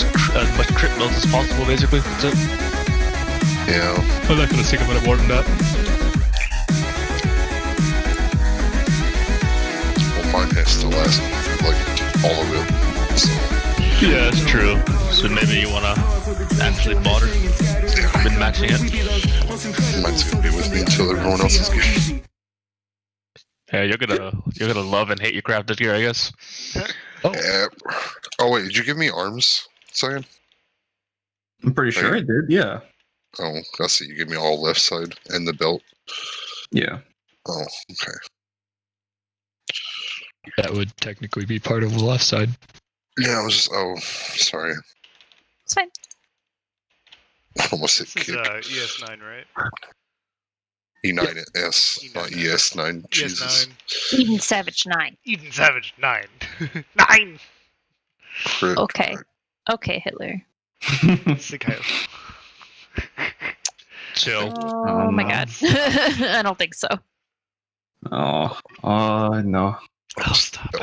as much crit builds as possible, basically. That's it. Yeah. I'm not gonna take a minute more than that. Well, mine has to last like all of it. So. Yeah, that's true. So maybe you wanna actually bother. I've been matching it. Mine's gonna be with me until everyone else is good. Yeah, you're gonna love and hate your crafted gear, I guess. Oh wait, did you give me arms, Cyan? I'm pretty sure I did, yeah. Oh, I see. You gave me all left side and the belt. Yeah. Oh, okay. That would technically be part of the left side. Yeah, I was just. Oh, sorry. It's fine. Almost hit This is kick. ES9, right? E9S, not ES9. Jesus. ES9. Eden Savage 9. Eden Savage 9. 9! Crit. Okay. Okay, Hitler. Sick house. Chill. Oh my no. god. I don't think so. no. Oh, stop.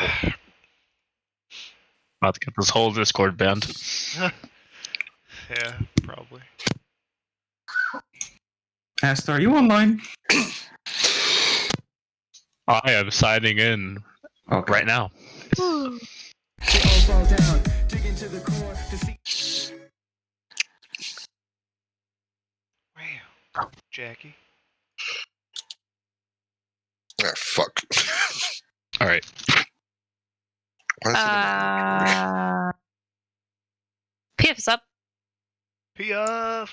About to get this whole Discord banned. Yeah, probably. Astor, are you online? I am signing in Okay. right now. Wow. Jackie. Ah, fuck. Alright. Why is it PF's up. Piaf!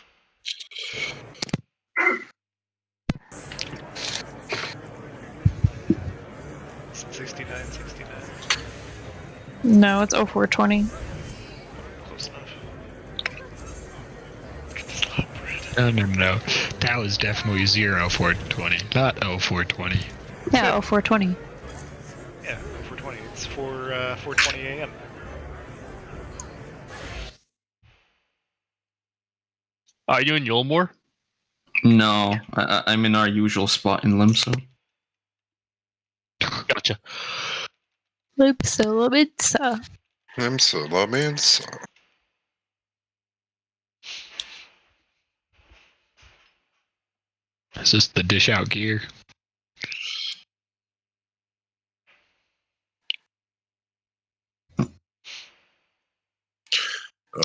$69.69. No, it's 0420. Close enough. No. That was definitely 0420, not 0420. Yeah, 0420. Yeah, 420. It's 4:20 a.m. Are you in Yulmore? No, I'm in our usual spot in Limsa. Gotcha. Lipsa. I'm so laments. This is the dish out gear.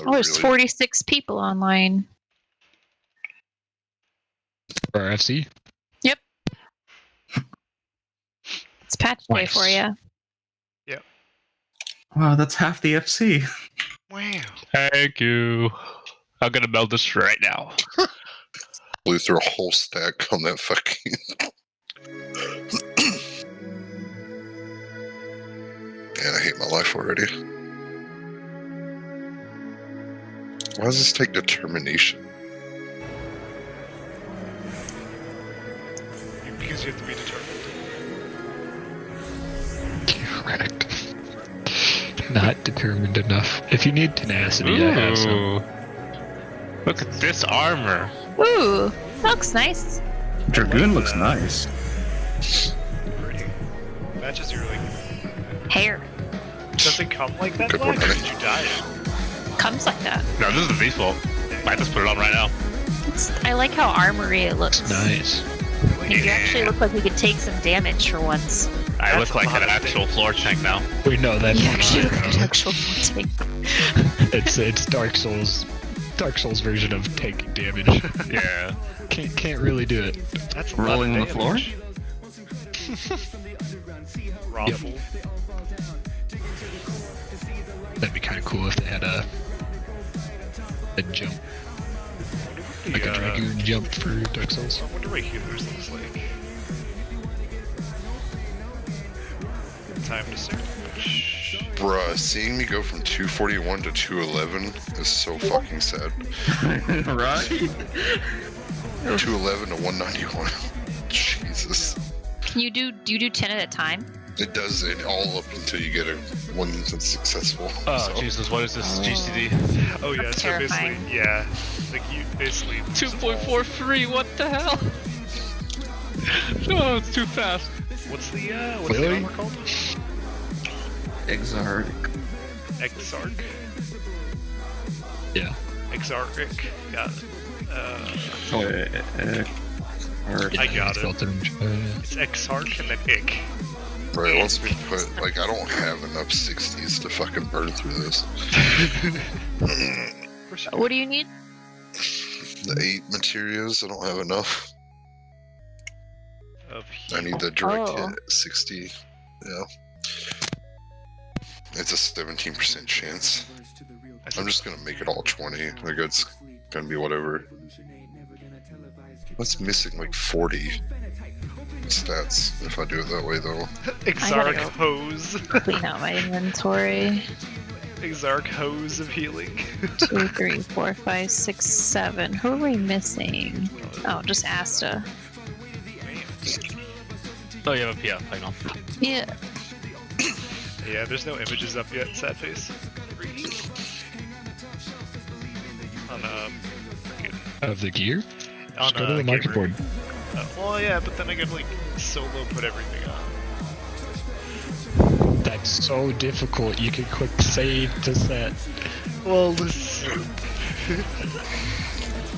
Oh, there's 46 people online. For FC? Yep. It's patch day Nice. for you. Wow, that's half the FC. Wow. Thank you. I'm gonna meld this right now. Blew through a whole stack on that fucking. Man, I hate my life already. Why does this take determination? Because you have to be determined. Correct. Not determined enough. If you need tenacity, I have some. Look at this armor. Ooh, that looks nice. Dragoon like looks that. nice. Pretty. Matches your, like... Hair. Does it come like that, Good Black? one, Or honey. did you dye it? Comes like that. No, this is the default. I just put it on right now. I like how armory it looks. Nice. You actually look like you could take some damage for once. I That's look like a lot an of actual floor tank now. We know that. You actually look like an actual tank. It's Dark Souls version of taking damage. Yeah. Can't really do it. That's a Rolling on lot the of floor? damage. Raffle. That'd be kind of cool if they had a jump, like a Dragoon jump for Dark Souls. I wonder what healers looks like. Time to search. Bruh, seeing me go from 241 to 211 is so fucking sad. Right? 211 to 191. Jesus. Do you do 10 at a time? It does it all up until you get a one that's successful. Oh so. Jesus! What is this GCD? Oh yeah, That's so terrifying. basically, yeah, like you basically 2.43. What the hell? No, it's too fast. What's the Really? armor called? Exarch. Exarch. Yeah. Exarchic. Got it. Or I got it. Spelled It's Exarch and then Ick. Bro, it wants me to put, like, I don't have enough 60s to fucking burn through this. What do you need? The 8 materials, I don't have enough. Of I need the direct Oh. hit 60. Yeah. It's a 17% chance. I'm just gonna make it all 20. Like, it's gonna be whatever. What's missing? Like 40 stats if I do it that way, though. Exarch go. Hose. Clean out my inventory. Exarch Hose of Healing. 2, 3, 4, 5, 6, 7. Who are we missing? Oh, just Asta. Oh, you have a PF, I know. Yeah. Yeah, there's no images up yet, sad face. On, Of the gear? on Just go to the market Gamer. board. Well, yeah, but then I gotta, like, solo put everything on. That's so difficult. You can click save to set. Well, this...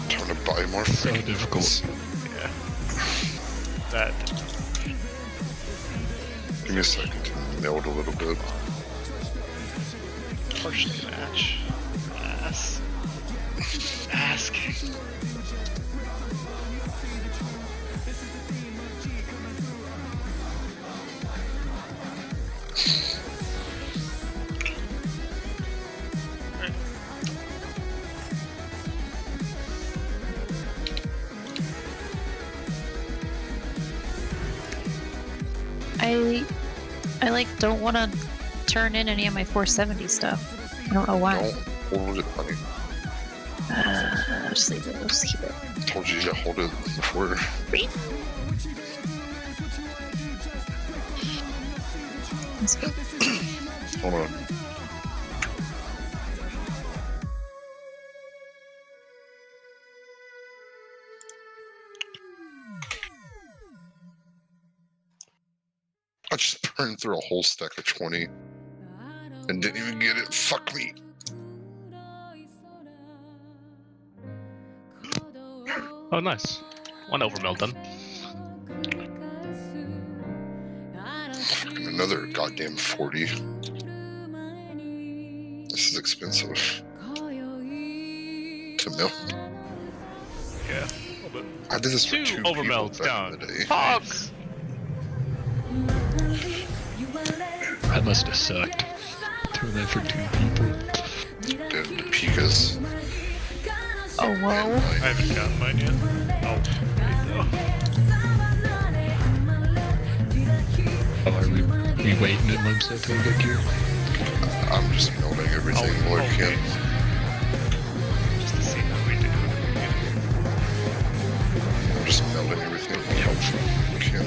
Trying to buy more So freaking difficult. yeah. That... Give me a second to meld a little bit. partially match. Ask. I like don't want to turn in any of my 470 stuff. I don't know why. Don't hold it, honey. Just leave it. We'll just keep it. I told you to hold it before. Let's go. Hold on. I just burned through a whole stack of 20 and didn't even get it. Fuck me. Oh, nice. One overmeld done. Fucking another goddamn 40. This is expensive. To melt. Yeah, a little bit. I did this for 2 two people overmelds back down. in the day. Fuck! That must have sucked. Doing that for 2 people. Did the Pikas. Oh, And whoa. I mine. haven't gotten mine yet. Oh, wait, Oh, are we waiting in Limsa till we get gear? I'm just melting everything Oh, while I okay. can. just to see how we do I'm just melting everything while I can.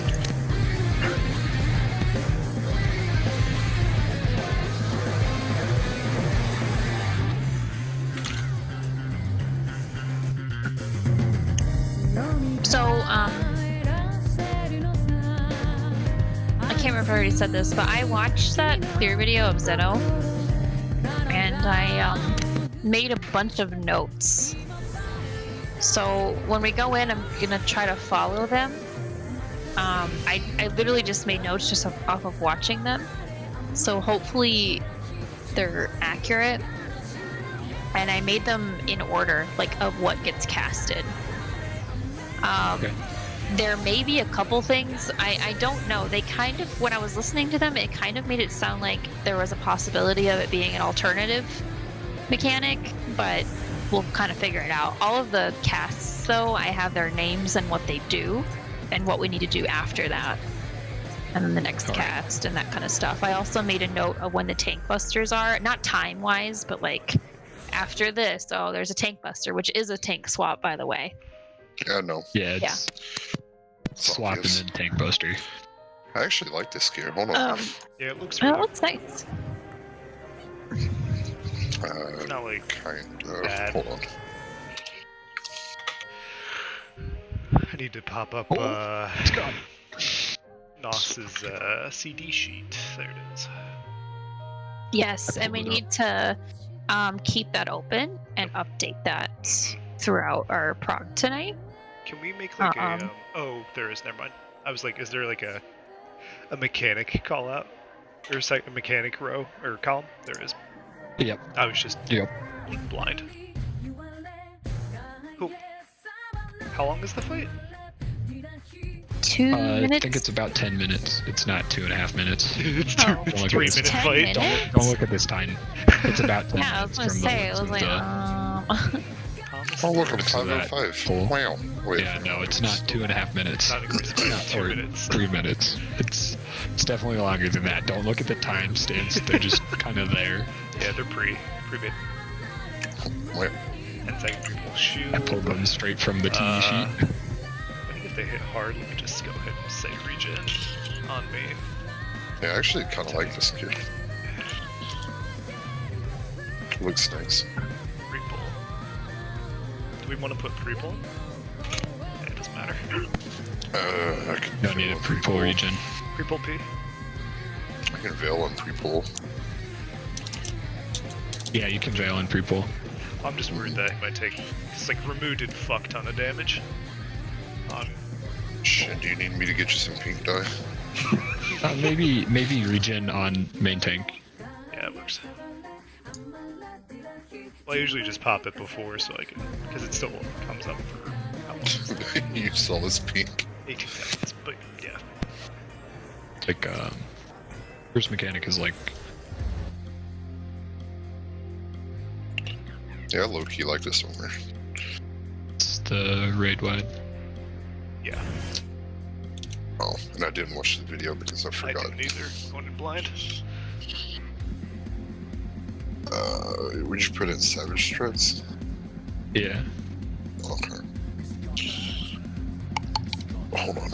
So, I can't remember if I already said this, but I watched that clear video of Zeno, and I made a bunch of notes. So when we go in, I'm gonna try to follow them. I literally just made notes just off of watching them, so hopefully they're accurate. And I made them in order, like of what gets casted. Okay. There may be a couple things, I don't know. They kind of, when I was listening to them, it kind of made it sound like there was a possibility of it being an alternative mechanic, but we'll kind of figure it out. All of the casts, though, I have their names and what they do, and what we need to do after that. And then the next All right. cast and that kind of stuff. I also made a note of when the tank busters are, not time-wise, but like after this, oh, there's a tank buster, which is a tank swap, by the way. Yeah, no. Yeah, it's It's swapping obvious. in tank buster. I actually like this gear. Hold on. Yeah, it looks Oh, really, it looks nice. it's not like Kind of. bad. Hold on. I need to pop up It's gone. Nos's CD sheet. There it is. Yes, I and we pulled it need to keep that open and update that throughout our prog tonight. Can we make like a? Oh, there is. Never mind. I was like, is there like a mechanic call out or a mechanic row or column? There is. Yep. I was just Yep. blind. Cool. How long is the fight? 2 minutes. I think it's about 10 minutes. It's not 2.5 minutes. It's Oh. it's Don't 3 look at minute this. fight. Don't look at this time. It's about 10 Yeah, I was minutes gonna from say. I the was like, Oh, look, I'm So that 505. full- Wow. Wait. Yeah, no, it's not 2.5 minutes. Not aggressive. It's 2 Or minutes. 3 minutes. It's definitely longer than that. Don't look at the timestamps. They're just kind of there. Yeah, they're pre-made. Wait. And second people shoot. I pulled them straight from the TV sheet. I think if they hit hard, let me just go ahead and say regen on me. Yeah, I actually kind of like this kid. Looks nice. Pre-pull. Do we want to put pre-pull? Yeah, it doesn't matter. I can Don't need a pre-pull region. Pre-pull P. I can veil on pre-pull. Yeah, you can veil and pre-pull. I'm just worried that he might take. It's like Remove did fuck ton of damage. On. Shit, do you need me to get you some pink dye? Maybe regen on main tank. Yeah, it works. Well, I usually just pop it before so I can, because it still comes up for how long? You saw this pink. 18 seconds, but yeah. Like, first mechanic is like, Yeah, I low-key like this one. it's the raid wide. Yeah, Oh, and I didn't watch the video because I I forgot. didn't either. Going in blind. Would you put in Savage Threats? Yeah. Okay. Hold on.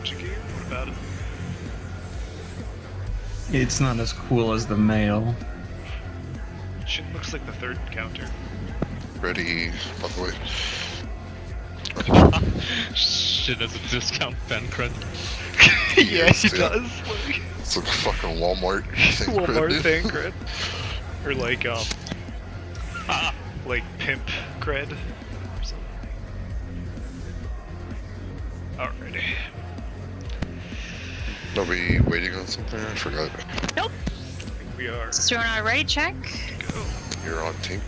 Jiggy, what about it? It's not as cool as the male. Shit looks like the third encounter. Ready, by the way. Shit, as a discount fan cred. yeah, he Yeah. does. Like, It's like a fucking Walmart thing. Walmart thing cred. Or like, like pimp cred. Or something. Alrighty. Are we waiting on something? I forgot. Nope. I think we are So we're on a ready check. go. You're on tank.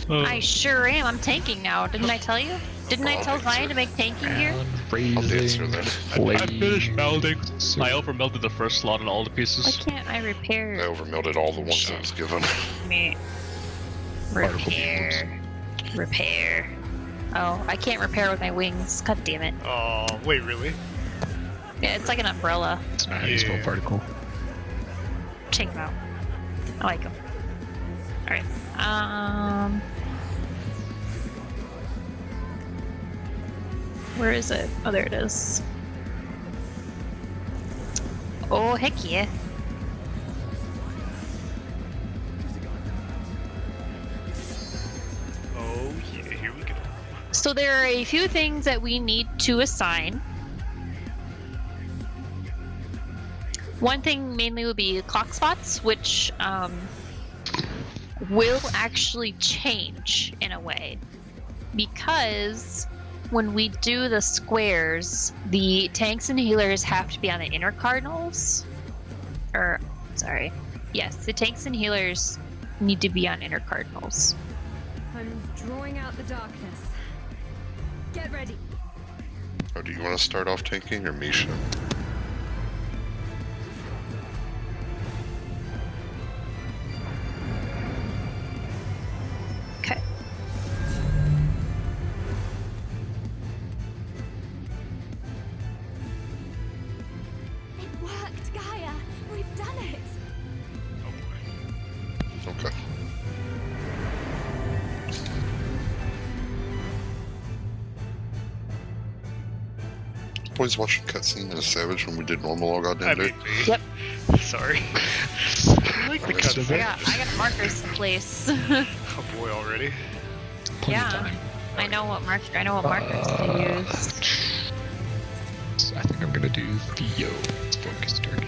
I sure am. I'm tanking now. Didn't I tell you? Didn't I tell Zion to make tanking here? I'll answer Raising, then. I finished melding. So- I over melded the first slot on all the Why pieces. can't I I repair? overmelded all the ones I was given. Me. Particle Repair. Oh, I can't repair with my wings. God damn it. Oh, wait, really? Yeah, it's like an umbrella. It's not how you spell Yeah. particle. Check them out. I like them. Alright. Where is it? Oh, there it is. Oh, heck yeah. Oh, yeah, here we go. So there are a few things that we need to assign. One thing mainly would be clock spots, which will actually change in a way. Because when we do the squares, the tanks and healers have to be on the inner cardinals. Or, sorry. Yes, the tanks and healers need to be on inner cardinals. I'm drawing out the darkness. Get ready. Oh, do you want to start off tanking or Misha? Okay. It worked, Gaia. We've done it. Oh boy. Okay. Always watching cutscene as Savage when we did normal all I goddamn mean, day. me. Yep. Sorry. I like the Rest of cutscene. I got markers in place. Oh boy, already. Plenty Yeah. of time. I know what markers to use. So I think I'm gonna do Theo focus target.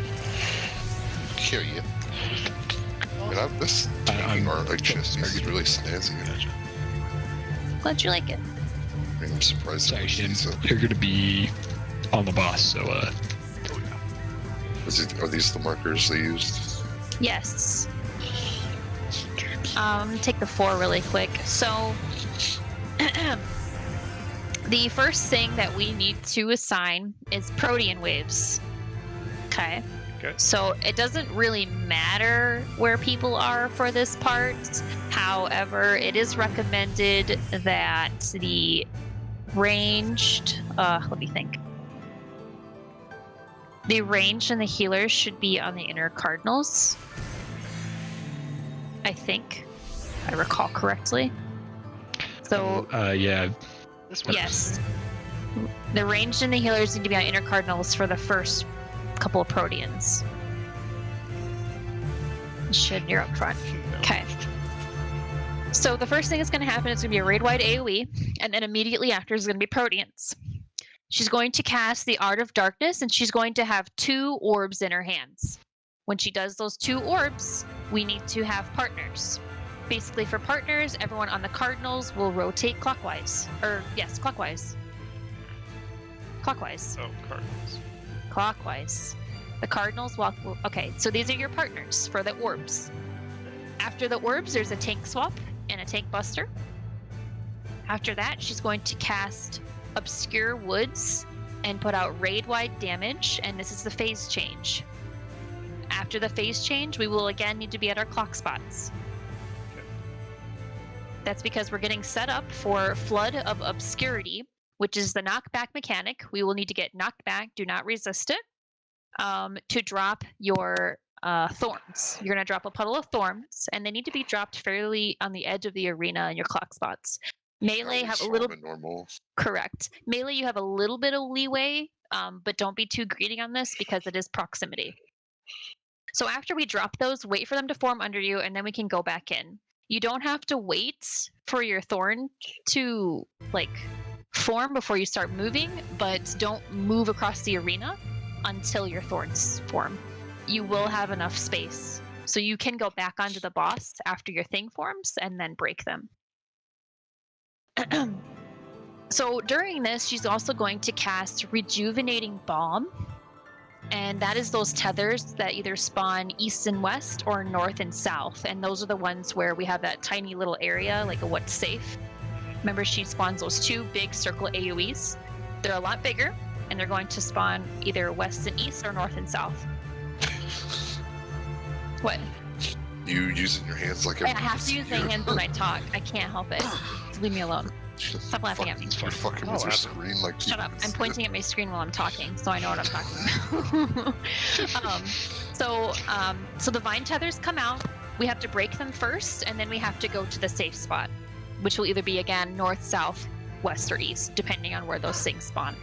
Kill you. And this I'm- art like chest is really snazzy. Glad you like it. I mean, I'm surprised. Sorry, it Shin. was so. You're gonna be on the boss, so Are these the markers they used? Yes. Take the 4 really quick. So, the first thing that we need to assign is protean waves. Okay. Okay. So it doesn't really matter where people are for this part. However, it is recommended that the ranged, let me think. The ranged and the healers should be on the inner cardinals. I think, if I recall correctly. So yeah. This works. yes, the ranged and the healers need to be on inner cardinals for the first couple of proteans. Shin, you're up front. No. Okay. So the first thing that's going to happen is going to be a raid-wide AoE, and then immediately after is going to be proteans. She's going to cast the Art of Darkness, and she's going to have 2 orbs in her hands. When she does those 2 orbs, we need to have partners. Basically, for partners, everyone on the cardinals will rotate clockwise. Yes, clockwise. Clockwise. Oh, Cardinals. Clockwise. The cardinals walk. Okay, so these are your partners for the orbs. After the orbs, there's a tank swap and a tank buster. After that, she's going to cast Obscure Woods and put out raid-wide damage, and this is the phase change. After the phase change, we will again need to be at our clock spots. That's because we're getting set up for Flood of Obscurity, which is the knockback mechanic. We will need to get knocked back, do not resist it, to drop your thorns. You're going to drop a puddle of thorns, and they need to be dropped fairly on the edge of the arena in your clock spots. Melee have a little normal. correct. Melee, you have a little bit of leeway, but don't be too greedy on this because it is proximity. So after we drop those, wait for them to form under you, and then we can go back in. You don't have to wait for your thorn to form before you start moving, but don't move across the arena until your thorns form. You will have enough space, so you can go back onto the boss after your thing forms and then break them. So during this, she's also going to cast Rejuvenating Balm, and that is those tethers that either spawn east and west or north and south, and those are the ones where we have that tiny little area, like a what's safe. Remember, she spawns those 2 big circle AoEs. They're a lot bigger, and they're going to spawn either west and east or north and south. What? You using your hands like I have to use my hands when I talk. I can't help it. Leave me alone. Stop laughing at me. You're fucking with your screen like. Shut up. I'm pointing at my screen while I'm talking, so I know what I'm talking about. So the vine tethers come out. We have to break them first, and then we have to go to the safe spot, which will either be, again, north, south, west, or east, depending on where those things spawn.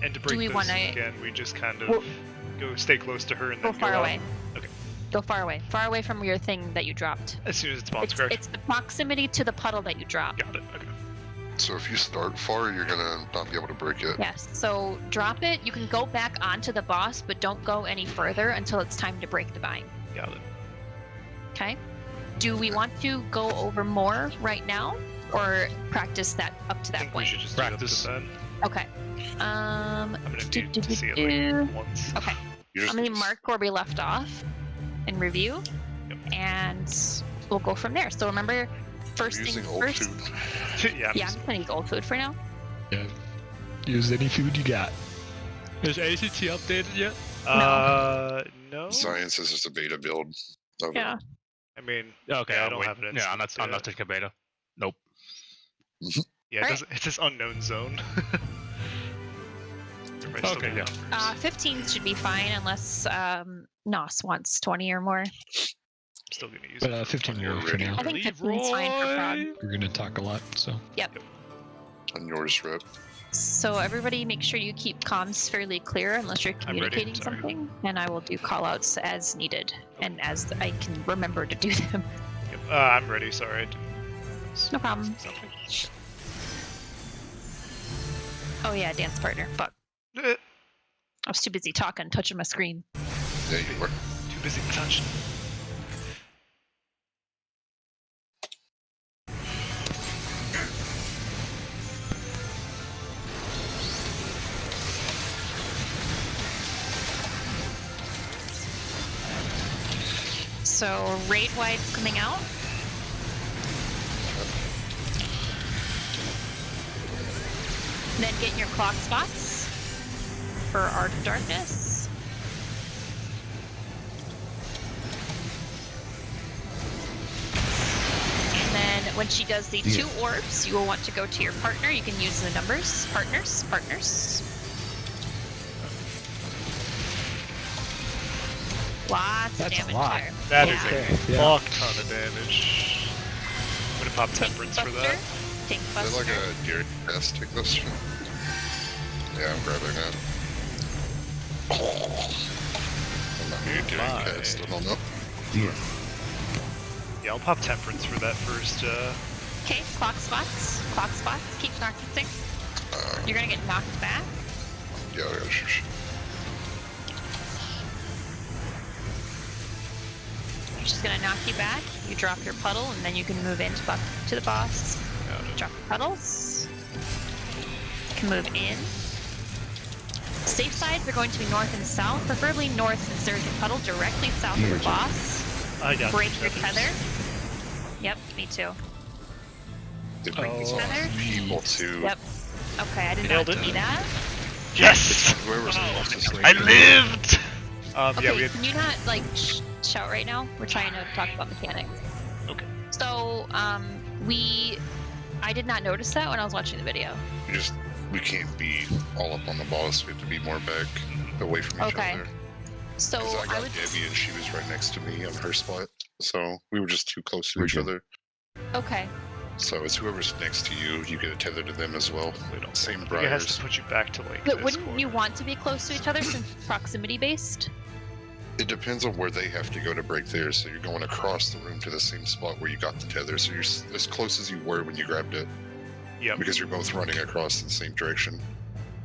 And to break we those wanna- again, we just kind of go stay close to her and Go then far go away. Out. Okay. Go far away from your thing that you dropped. As soon as it spawns, correct? It's the proximity to the puddle that you dropped. Got it. Okay. So if you start far, you're gonna not be able to break it. Yes, so drop it. You can go back onto the boss, but don't go any further until it's time to break the vine. Got it. Okay? Do we want to go over more right now, or practice that up to I that think we point? should just Practice. do it up to then. Okay. I'm gonna need to see it like once. Okay. You're I'm just gonna mark where we left off and review, and we'll go from there. So remember, first thing using old first. food. Yeah. Yeah, I'm just gonna use old food for now. Yeah. Use any food you got. Is ACT updated yet? No. Science is just a beta build. Of Yeah. It. I mean, Okay, yeah, I I'll don't wait. have it. Yeah, I'm installed not taking a beta. Nope. Yeah, it Alright. doesn't. It's this unknown zone. Everybody's still Okay, getting yeah. offers. 15 should be fine unless Nos wants 20 or more. Still gonna use But it. 15 You're euro for ready. now. I think 15 is fine for prod. We're gonna talk a lot, so. On yours, Rip. So everybody make sure you keep comms fairly clear unless you're I'm ready, communicating sorry. something, and I will do callouts as needed and as I can remember to do them. Yep. I'm ready. Sorry. I didn't- No problem. Something. Oh yeah, dance partner. Fuck. Eh, I was too busy talking, touching my screen. Yeah, you were. Too busy touching. So raid wide's coming out. Then get your clock spots for Art of Darkness. And then when she does the 2 orbs, you will want to go to your partner. You can use the numbers. Partners, partners. Lots That's a of damage lot. there. That Yeah. is a Yeah. fuck ton of damage. I'm gonna pop Tank temperance for Buster. that. Tank Is Buster. that like a deer nest take this? Yeah, I'm grabbing that. I'm not new deer my. cast, I don't know. Yeah, I'll pop temperance for that first. Okay, clock spots. Clock spots. Keep practicing. You're gonna get knocked back. Yeah, yeah, sure. She's gonna knock you back. You drop your puddle, and then you can move into to the boss. Drop your puddles. You can move in. Safe sides are going to be north and south, preferably north since there's a puddle directly south of the boss. I got Break two your tethers. tether. Yep, me too. They bring these Oh, Tether? people to Yep. Okay, I did Nailed not it. see that. Yes! whoever's closest. I lived! Okay, Yeah, we had. can you not like shout right now? We're trying to talk about mechanics. Okay. So, I did not notice that when I was watching the video. We can't be all up on the boss. We have to be more back, away from each Okay. other. So Because I I got would. Debbie and she was right next to me on her spot, so we were just too close to each other. Okay. So it's whoever's next to you, you get a tether to them as well. We don't. Same I think it has briars. to put you back to like. But this wouldn't corner. you want to be close to each other since it's proximity based? It depends on where they have to go to break theirs. So you're going across the room to the same spot where you got the tether. So you're as close as you were when you grabbed it, Yep. because you're both running across in the same direction.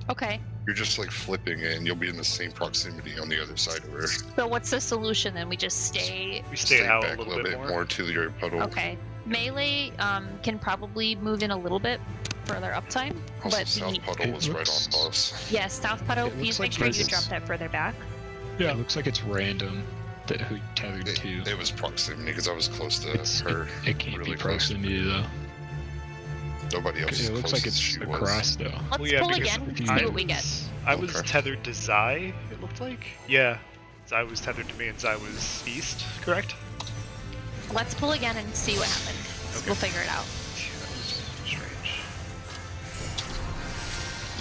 Okay. You're just like flipping it, and you'll be in the same proximity on the other side of her. So what's the solution then? We just stay. We stay out a back little bit more. to your puddle. Okay. Melee can probably move in a little bit further uptime, Also, but South the Puddle it was right looks- on boss. yes, South Puddle. It looks Please like make sure you this- drop that further back. Yeah, it looks like it's random that who tethered to. It was proximity because I was close to It's- her. It can't really be close. proximity though. Nobody else. 'Cause is it looks close like as it's she was. across though. Let's Well, yeah, pull because again and see I what we get. I was Okay. tethered to Zai, it looked like. Yeah. Zai was tethered to me and Zai was east, correct? Let's pull again and see what happens. Okay. We'll figure it out. That was strange.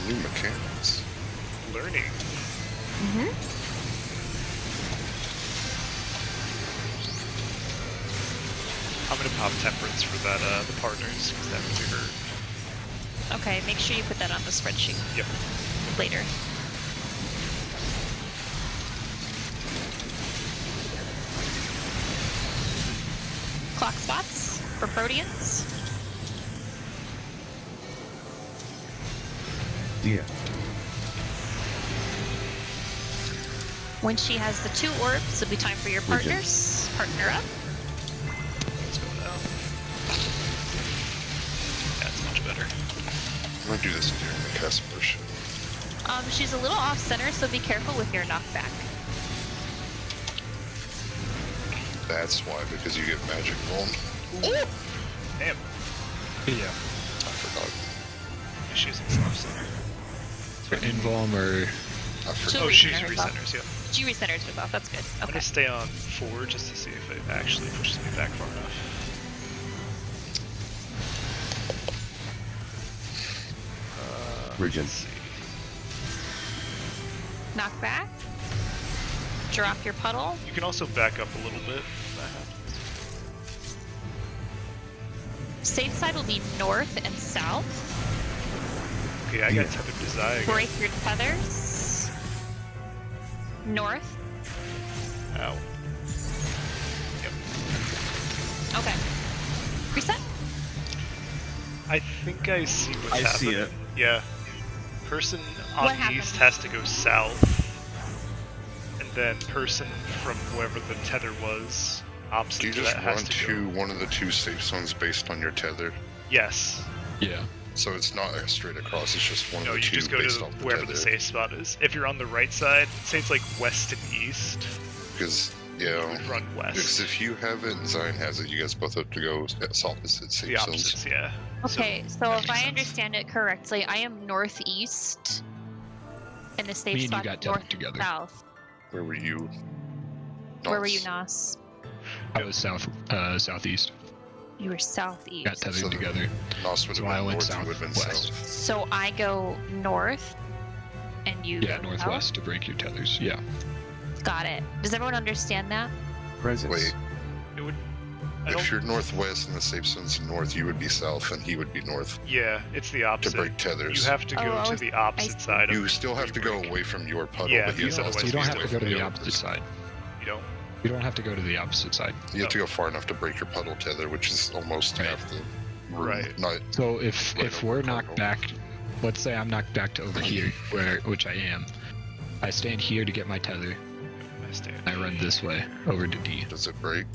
New mechanics. Learning. Mm-hmm. I'm gonna pop temperance for that, the partners, because that really hurt. Okay, make sure you put that on the spreadsheet Yep. later. Clock spots for Proteans. Yeah. When she has the 2 orbs, it'll be time for your partners. Partner up. Let's go now. That's much better. I'm gonna do this during the cast portion. She's a little off center, so be careful with your knockback. That's why, because you get magic vuln. Damn. Yeah. I forgot. She's in off center. Invulm or I forgot. She'll Oh, she's recenter herself. recenters, yeah. She recenters herself. That's good. I'm Okay. gonna stay on 4 just to see if it actually pushes me back far enough. Region. Let's see. Knockback. Drop your puddle. You can also back up a little bit if that happens. Safe side will be north and south. Okay, I got tethered to Zai again. Break your tethers. North. Ow. Yep. Okay. Reset. I think I see what's I happening. see it. Yeah. person What on happened? east has to go south, and then person from wherever the tether was opposite Do you to just that run has to to go. one of the two safe zones based on your tether? Yes. Yeah. So it's not straight across, it's just one No, of the you two just go based to off the wherever tether. the safe spot is. If you're on the right side, say it's like west and east, Because, you yeah, would run because west. if you have it and Zion has it, you guys both have to go opposite safe The zones. opposites, yeah. Okay, so that if makes I sense. understand it correctly, I am northeast, and the safe Me and you spot got is tethered north together. and south. Where were you? Where were you, Nos? Nos? I was southeast. You were southeast. Got tethered So- together. Nos would So have I been went north, you would have been southwest. south. So I go north, and you Yeah, go northwest to break your tethers. Yeah. south? Got it. Does everyone understand that? Presence. Wait, It would. I don't. if you're northwest and the safe zone's north, you would be south and he would be north Yeah, it's the to opposite. break tethers. You have to go Oh, to the opposite side of You still have to go break. away from your puddle, Yeah, but he because has otherwise You don't be have to away go to from the the opposite side. You don't. You don't have to go to the opposite side. You have to go far enough to break your puddle tether, which is almost Right. half the room. Right. Not So if Right if over we're the knocked puddle. back, let's say I'm knocked back to over here, which I am. I stand here to get my tether. I stand. I run this way over to D. does it break?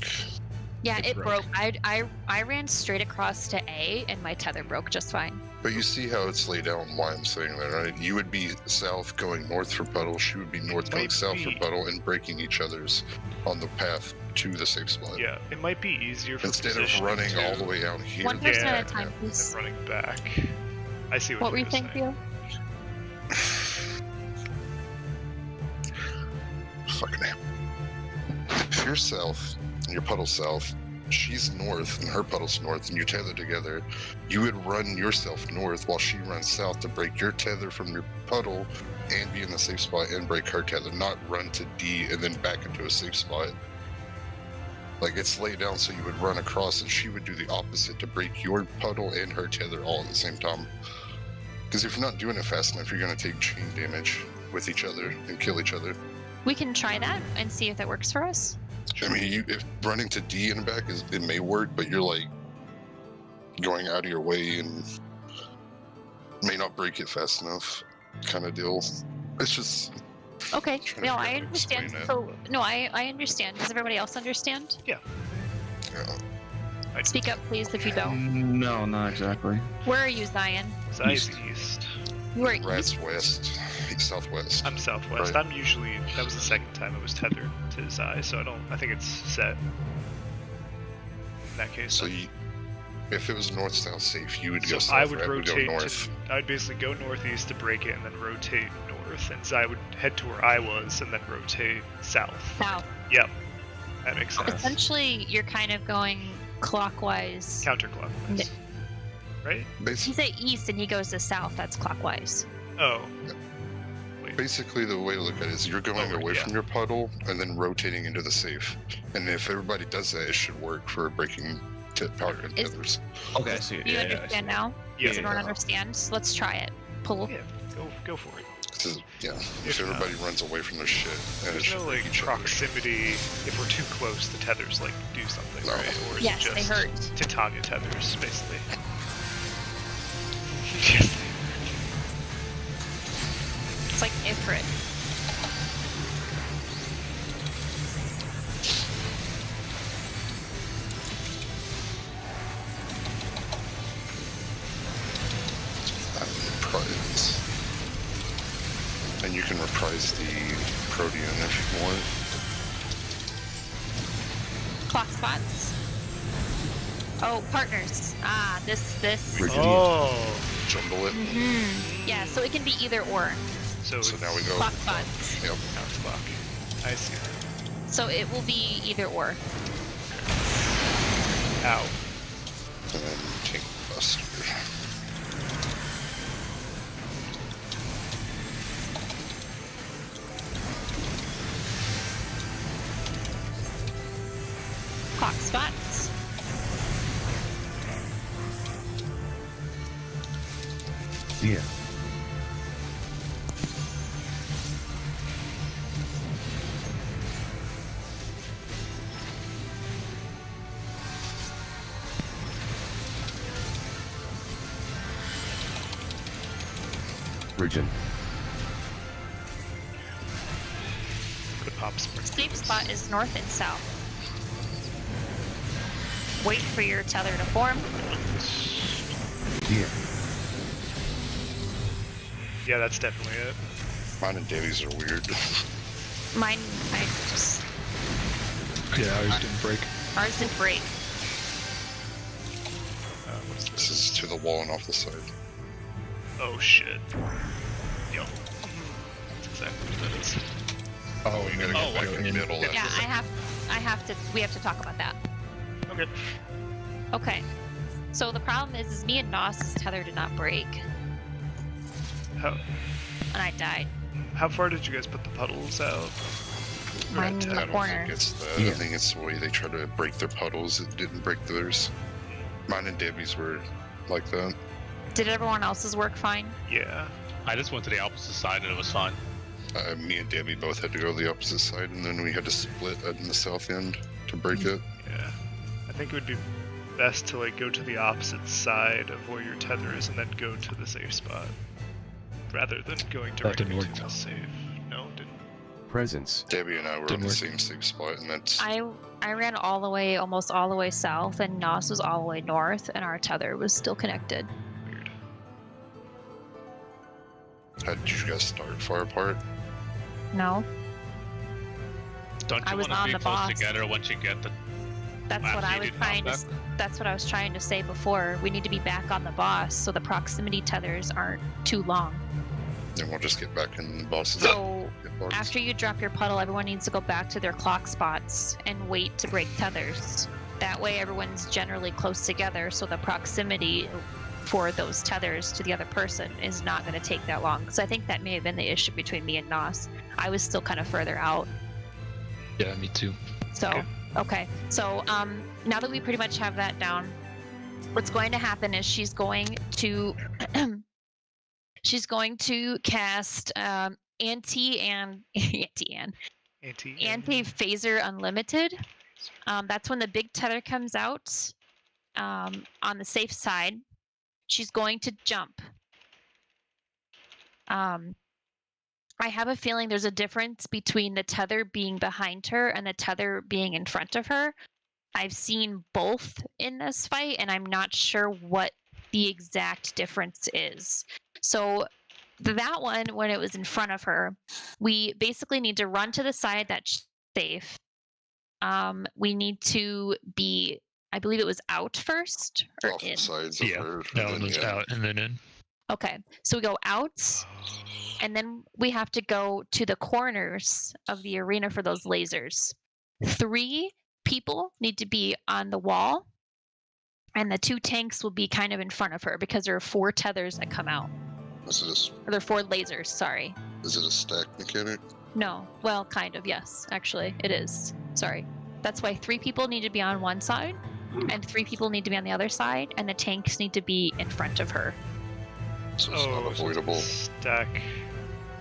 Yeah, It it broke. broke. I ran straight across to A, and my tether broke just fine. But you see how it's laid out and why I'm saying that, right? You would be south going north for puddle, she would be north going might south for be- puddle, and breaking each other's on the path to the safe spot. Yeah, it might be easier for Instead of positioning running to- all the way out here. One person Yeah, at a time, and please. running back. I see what, What were you you're saying, saying. Theo? Fucking hell. If you're south and your puddle's south, she's north and her puddle's north, and you tether together, you would run yourself north while she runs south to break your tether from your puddle and be in the safe spot and break her tether, not run to D and then back into a safe spot. Like, it's laid down so you would run across and she would do the opposite to break your puddle and her tether all at the same time. Because if you're not doing it fast enough, you're going to take chain damage with each other and kill each other. We can try that and see if that works for us. I mean, if running to D and back it may work, but you're like going out of your way and may not break it fast enough, kind of deal. It's just Okay. Trying to No, figure out I how to understand. explain it. So no, I understand. Does everybody else understand? yeah, Speak up, please, if you don't. No, not exactly. Where are you, Zion? Zai's east. You are Rat's east. west, he's southwest. I'm southwest. Right. I'm usually. That was the second time I was tethered to Zai, so I think it's set. In that case. So you, if it was north south safe, you would go So south. I would Rat rotate go north. I would basically go northeast to break it and then rotate north, and Zai would head to where I was and then rotate south. South. Yep. That makes sense. Essentially, you're kind of going clockwise. Counterclockwise. Right? You Basically, say east and he goes to south. That's clockwise. Oh. basically, the way to look at it is you're going Oh, away yeah. from your puddle and then rotating into the safe. And if everybody does that, it should work for breaking power and Is- tethers. Okay, I see. Do you understand now? Yeah. Does everyone understand? So let's try it. Pull. Yeah. Go for it. Yeah, If if everybody runs away from their shit, and it There's should no break like each other. proximity. If we're too close, the tethers like do something, No. right? Or is Yes, it they just hurt. Titania tethers, basically? Yes. It's like Ifrit. Reprise. And you can reprise the Protean if you want. Clock spots. Oh, partners. Ah, this. We can Oh. jumble it. Yeah, so it can be either or. So So it's now we go. Clock spots. Yep. counterclock. I see. So it will be either or. Ow. And then Tank Buster. Clock spots. Yeah. Origin. The pop spring. Safe spot is north and south. Wait for your tether to form. Here. Yeah, that's definitely it. Mine and Davies are weird. Mine, I just Yeah, ours didn't break. ours didn't break. What's This is to the wall and off the side. Oh shit. Yo. That's exactly what that is. Oh, you gotta Oh, get back okay. in the middle. Yeah, we have to talk about that. Okay. Okay. So the problem is me and Noss's tether did not break, How and I died. how far did you guys put the puddles out? Mine in I the don't corner. think it's that. Yeah. I think it's the way they try to break their puddles. It didn't break theirs. Mine and Debbie's were like that. Did everyone else's work fine? Yeah. I just went to the opposite side and it was fine. Me and Debbie both had to go to the opposite side, and then we had to split in the south end to break it. Yeah. I think it would be best to like go to the opposite side of where your tether is and then go to the safe spot. Rather than going directly didn't work. to the safe. No, it didn't. Presence. Debbie and I were Didn't on the work. same safe spot, and that's I ran almost all the way south, and Noss was all the way north, and our tether was still connected. Weird. how did you guys start far apart? No, Don't I you was want to on be the close boss. together once you get the that's Last what I you was did trying to. knockback? That's what I was trying to say before. We need to be back on the boss, so the proximity tethers aren't too long. Then we'll just get back in the boss's So box. after you drop your puddle, everyone needs to go back to their clock spots and wait to break tethers. That way, everyone's generally close together, so the proximity for those tethers to the other person is not going to take that long. Because I think that may have been the issue between me and Nos. I was still kind of further out. Yeah, me too. So, okay. So, now that we pretty much have that down, what's going to happen is she's going to cast anti-phaser unlimited. That's when the big tether comes out on the safe side. She's going to jump. I have a feeling there's a difference between the tether being behind her and the tether being in front of her. I've seen both in this fight, and I'm not sure what the exact difference is. So that one, when it was in front of her, we basically need to run to the side that's safe. We need to be, I believe it was out first or Off in. the sides of Yeah, her. that and one then was in. out and then in. Okay, so we go out, and then we have to go to the corners of the arena for those lasers. 3 people need to be on the wall, and the 2 tanks will be kind of in front of her because there are 4 tethers that come out. Is Or there are 4 lasers, sorry. it a stack mechanic? No, well, kind of, yes. Actually, it is. Sorry. That's why 3 people need to be on one side, and 3 people need to be on the other side, and the tanks need to be in front of her. So it's not Oh, so it's a avoidable. stack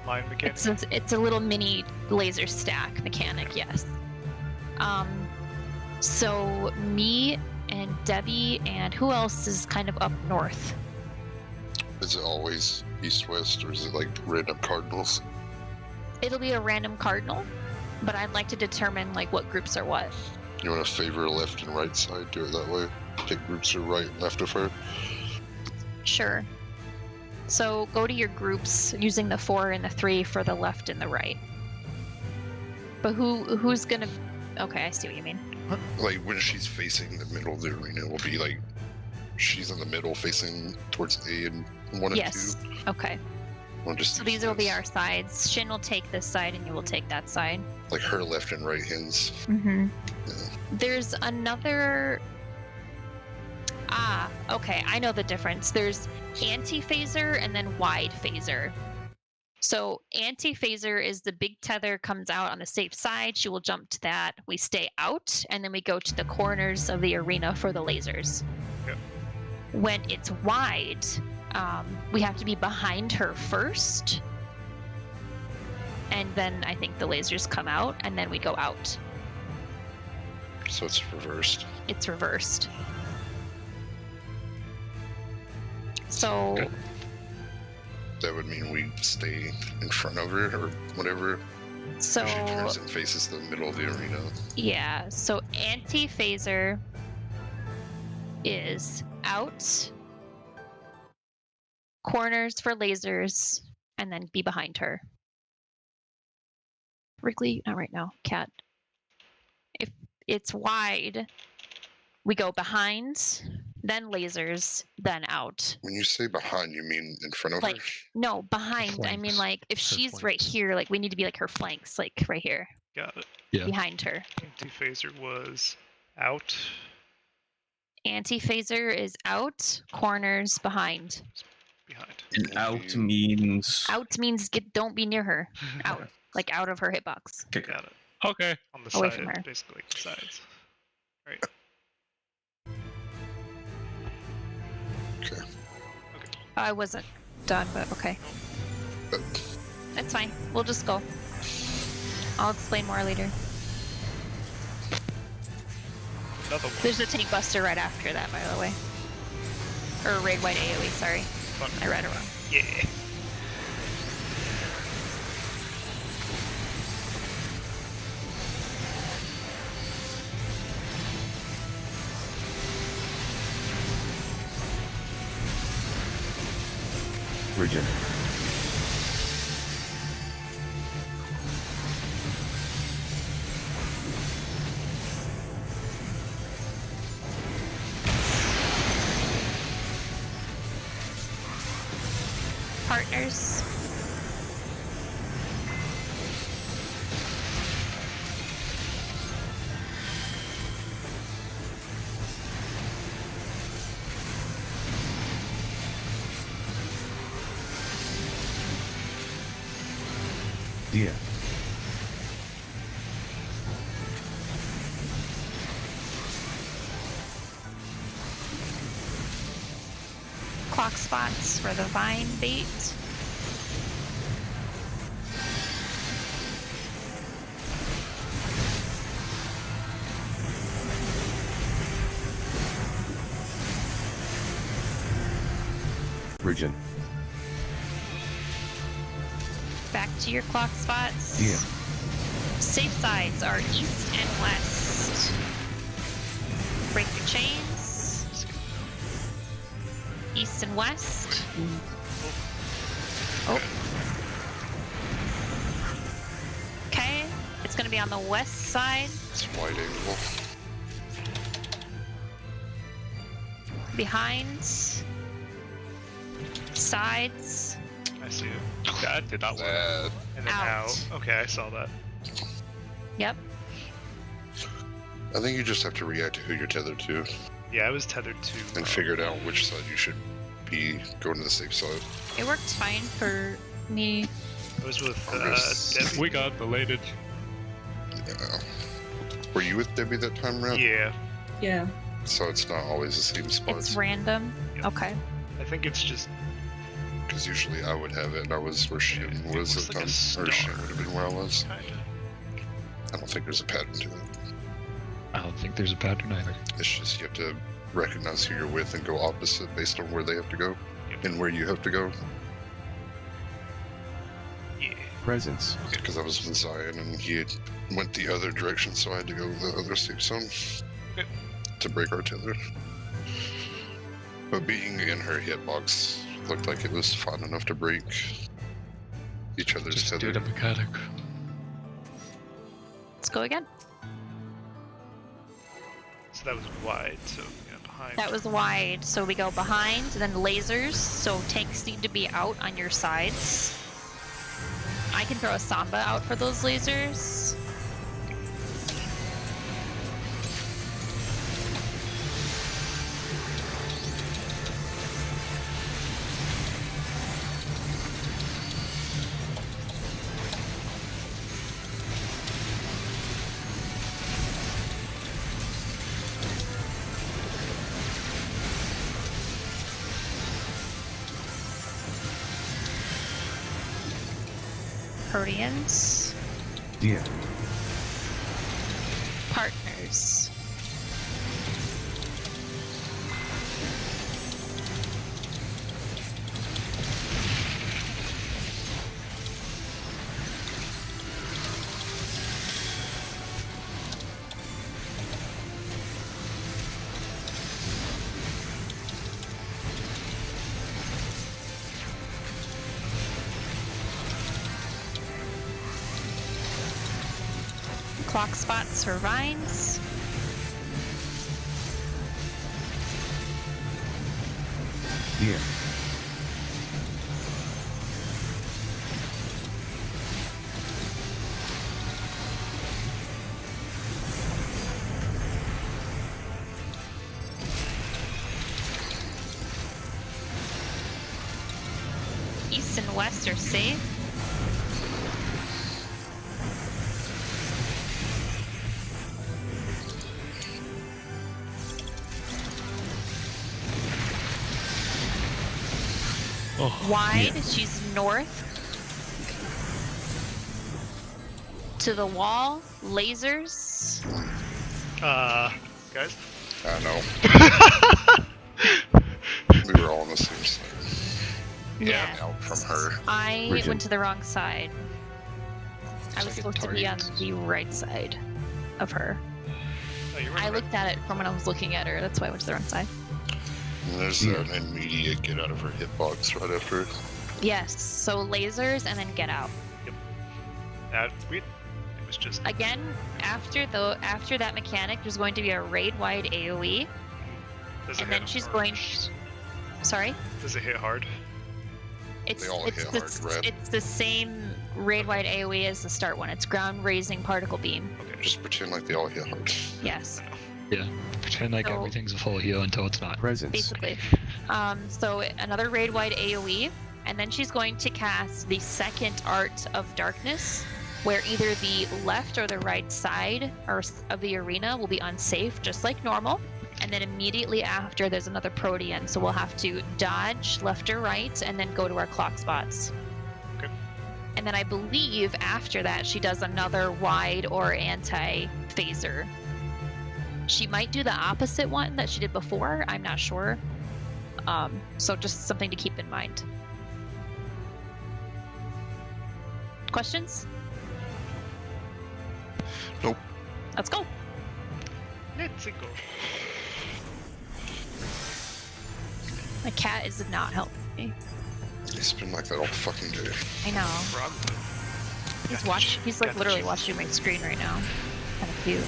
mine mechanic. It's a little mini laser stack mechanic, yes. So me and Debbie and who else is kind of up north? Is it always east-west, or is it like random cardinals? It'll be a random cardinal, but I'd like to determine like what groups are what. You want to favor left and right side? Do it that way. Pick groups to right and left of her. Sure. So go to your groups using the 4 and the 3 for the left and the right. But who's gonna? Okay, I see what you mean. Like when she's facing the middle of the arena, will be like she's in the middle, facing towards A and 1 and Yes. 2. Okay. We'll just So use these will be this. our sides. Shin will take this side, and you will take that side. like her left and right hands. Mm-hmm. Yeah. There's another. Ah, okay. I know the difference. There's anti-phaser and then wide phaser. So anti-phaser is the big tether comes out on the safe side. She will jump to that. We stay out, and then we go to the corners of the arena for the lasers. Yep. When it's wide, we have to be behind her first. And then I think the lasers come out, and then we go out. So it's reversed. It's reversed. So, that would mean we stay in front of her or whatever. So She turns and faces the middle of the arena. yeah, so anti-phaser is out, corners for lasers, and then be behind her. Wrigley, not right now. Cat. If it's wide, we go behind, then lasers, then out. When you say behind, you mean in front of Like, her? no, behind. I mean, flanks. like, if Her she's right flanks. here, like, we need to be like her flanks, like right here, Got it. Yeah. behind her. Anti-phaser was out. Anti-phaser is out, corners behind. Behind. And out means. Out means don't be near her. Out, like out of her hitbox. Okay. Got it. Okay. On the Away side, from her. basically the sides. Right. Okay. I wasn't done, but okay. But That's fine. We'll just go. I'll explain more later. Another one. There's a tank buster right after that, by the way. Or raid white AoE, sorry. Fun. I read it wrong. Yeah. Regen. Partners. Yeah. Clock spots for the vine bait. Regen. Back to your clock spots. Yeah. Safe sides are east and west. Break your chains. East and west. Oh. Okay. It's going to be on the west side. it's wide angle. Behind. Sides. I see it. That did not work. That And then Out. out. Okay, I saw that. Yep. I think you just have to react to who you're tethered to Yeah, I was tethered to. and figured out which side you should be going to the safe side. It worked fine for me. I was with Yes. Debbie. We got belated. Yeah. Were you with Debbie that time around? Yeah, Yeah. So it's not always the same It's spots. random. Yep. Okay. I think it's just Because usually I would have it, and I was where she was looks at the like a time. Or she star. would have been where I was. kinda. I don't think there's a pattern to it. I don't think there's a pattern either. It's just you have to recognize who you're with and go opposite based on where they have to go Yep. and where you have to go. Yeah. Presence. Because I was with Zion and he had went the other direction, so I had to go the other safe zone Okay. to break our tether. But being in her hitbox looked like it was fine enough to break each other's Just tether. do the mechanic. Let's go again. So that was wide. So yeah, behind. That was wide, so we go behind, then lasers, so tanks need to be out on your sides. I can throw a Samba out for those lasers. Proteans. Yeah. Partners. clock spots for vines. Dear. East and west are safe. Oh, Wide, Yeah. she's north. To the wall, lasers. Guys? I know. We were all on the same side. Yeah. Out from her. I Bridget. went to the wrong side. I It's was like a supposed to be on target. the right side of her. Oh, you were I right. looked at it from when I was looking at her. That's why I went to the wrong side. And there's Yeah. an immediate get out of her hitbox right after. Yes. So lasers and then get out. It was just. Again, after that mechanic, there's going to be a raid-wide AOE. Does it and hit then she's hard? going. Sorry. Does it hit hard? It's They all it's hit the, hard, right? it's the same raid-wide AOE as the start one. It's ground-raising particle beam. Okay. Just pretend like they all hit hard. Yes. Yeah. Pretend like So- everything's a full heal until it's not. Presence. Basically. So another raid-wide AOE, and then she's going to cast the second Art of Darkness, where either the left or the right side of the arena will be unsafe, just like normal. And then immediately after, there's another Protean, so we'll have to dodge left or right, and then go to our clock spots. Okay. And then I believe after that, she does another wide or anti-phaser. She might do the opposite one that she did before. I'm not sure. So just something to keep in mind. Questions? Nope. Let's go. Let's go. My cat is not helping me. It's been like that all fucking day. I know. Probably. He's like literally watching my screen right now. Kind of cute.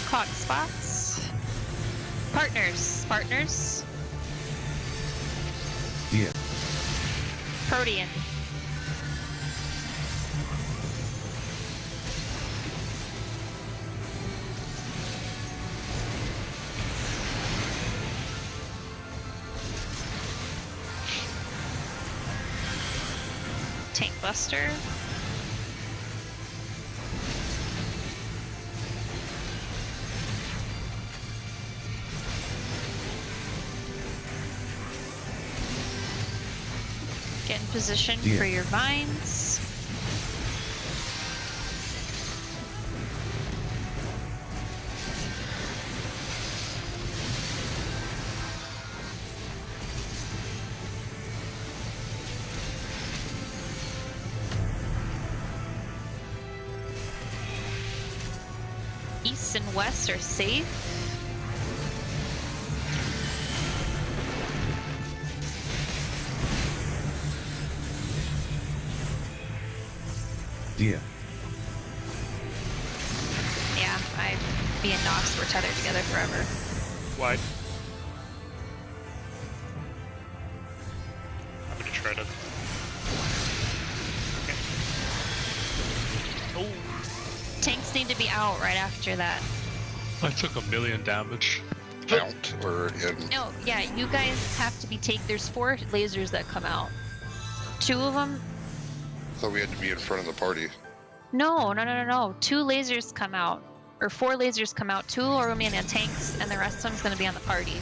Clock spots. Partners. Dear. Protean. Tank Buster. Get in position Yeah. for your vines. East and west are safe. Dear. Yeah, me and Nox were tethered together forever. Wide. I'm gonna try to. Okay. Oh, Tanks need to be out right after that. I took 1,000,000 damage. Out or in. No, yeah, you guys have to be there's 4 lasers that come out. 2 of them. I thought we had to be in front of the party. No. 2 lasers come out. Or 4 lasers come out. 2 are going to be on the tanks, and the rest of them's going to be on the party.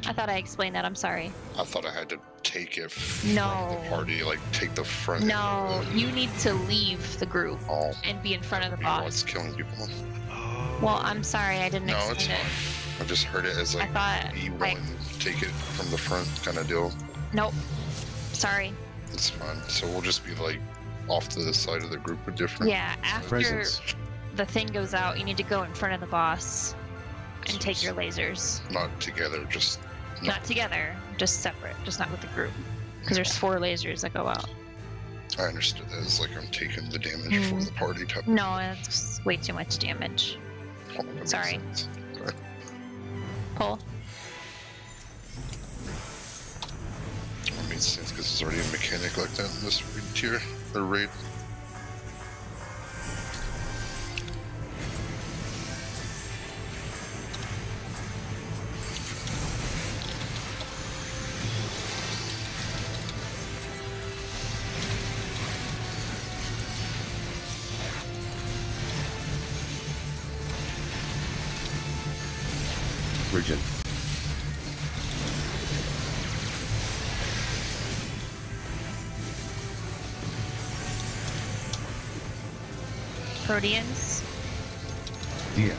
I thought I explained that. I'm sorry. I thought I had to take it from No. the party, like take the front. end No, of it. you need to leave the group Oh, and be in front of the be what's boss. killing people. oh. Well, I'm sorry. I didn't No, it's explain fine. it. I just heard it as I like thought. E1, take it from the front kind of deal. Nope. Sorry. It's fine. So we'll just be like off to the side of the group with different. Yeah, after Presence. the thing goes out, you need to go in front of the boss and take your lasers. Not together, just Not together, just separate, just not with the group. Because there's 4 lasers that go out. I understood that as like I'm taking the damage for the party type. No, that's way too much damage. Oh, that makes Sorry. sense. Okay. Pull. That makes sense because there's already a mechanic like that in this raid tier or raid. Virgin. Proteans. Dia.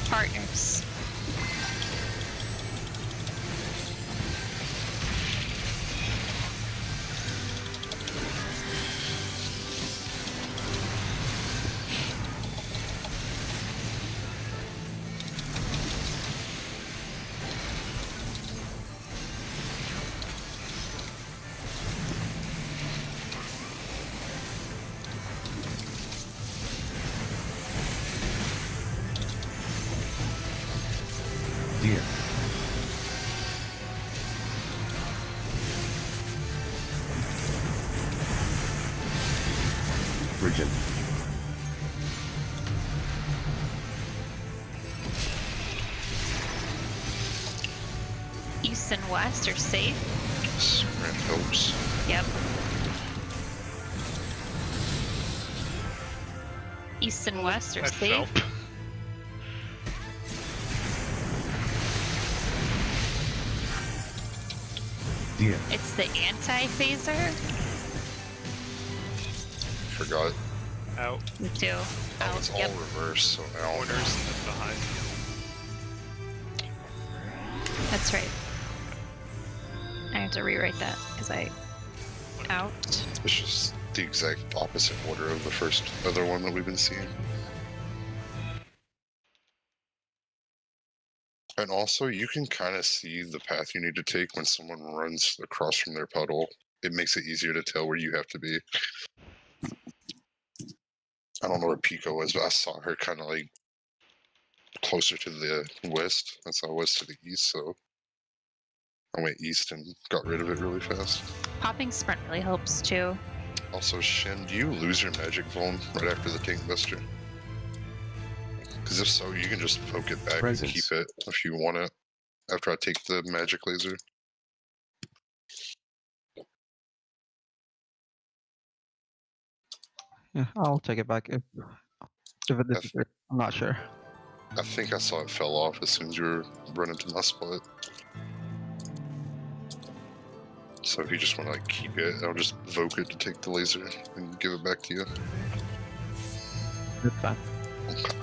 Partners. Dia. Virgin. East and west are safe. Sprint helps. Yep. East and west are That safe. felt. Dia. It's the anti-phaser. Forgot. Out. Me too. Oh, Out. it's all Yep. reversed, so now Corners and then behind. That's right. I have to rewrite that because I out. it's just the exact opposite order of the first other one that we've been seeing. And also, you can kind of see the path you need to take when someone runs across from their puddle. It makes it easier to tell where you have to be. I don't know where Pico was, but I saw her kind of like closer to the west. That's how I was to the east, so I went east and got rid of it really fast. Popping sprint really helps too. Also, Shin, do you lose your magic vuln right after the tank buster? Because if so, you can just poke it back Presence. and keep it if you want it. After I take the magic laser. Yeah, I'll take it back if it disappears. I'm not sure. I think I saw it fell off as soon as you were running to my spot. So if you just want to like keep it, I'll just evoke it to take the laser and give it back to you. It's fine. Okay.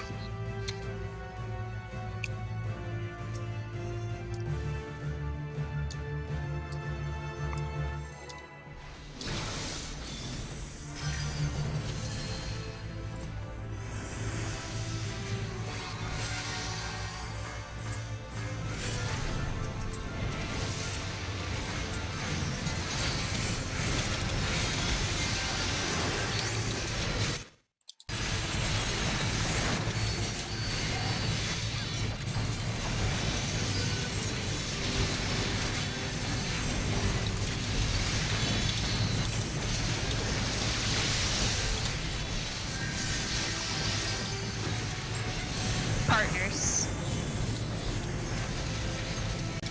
Partners.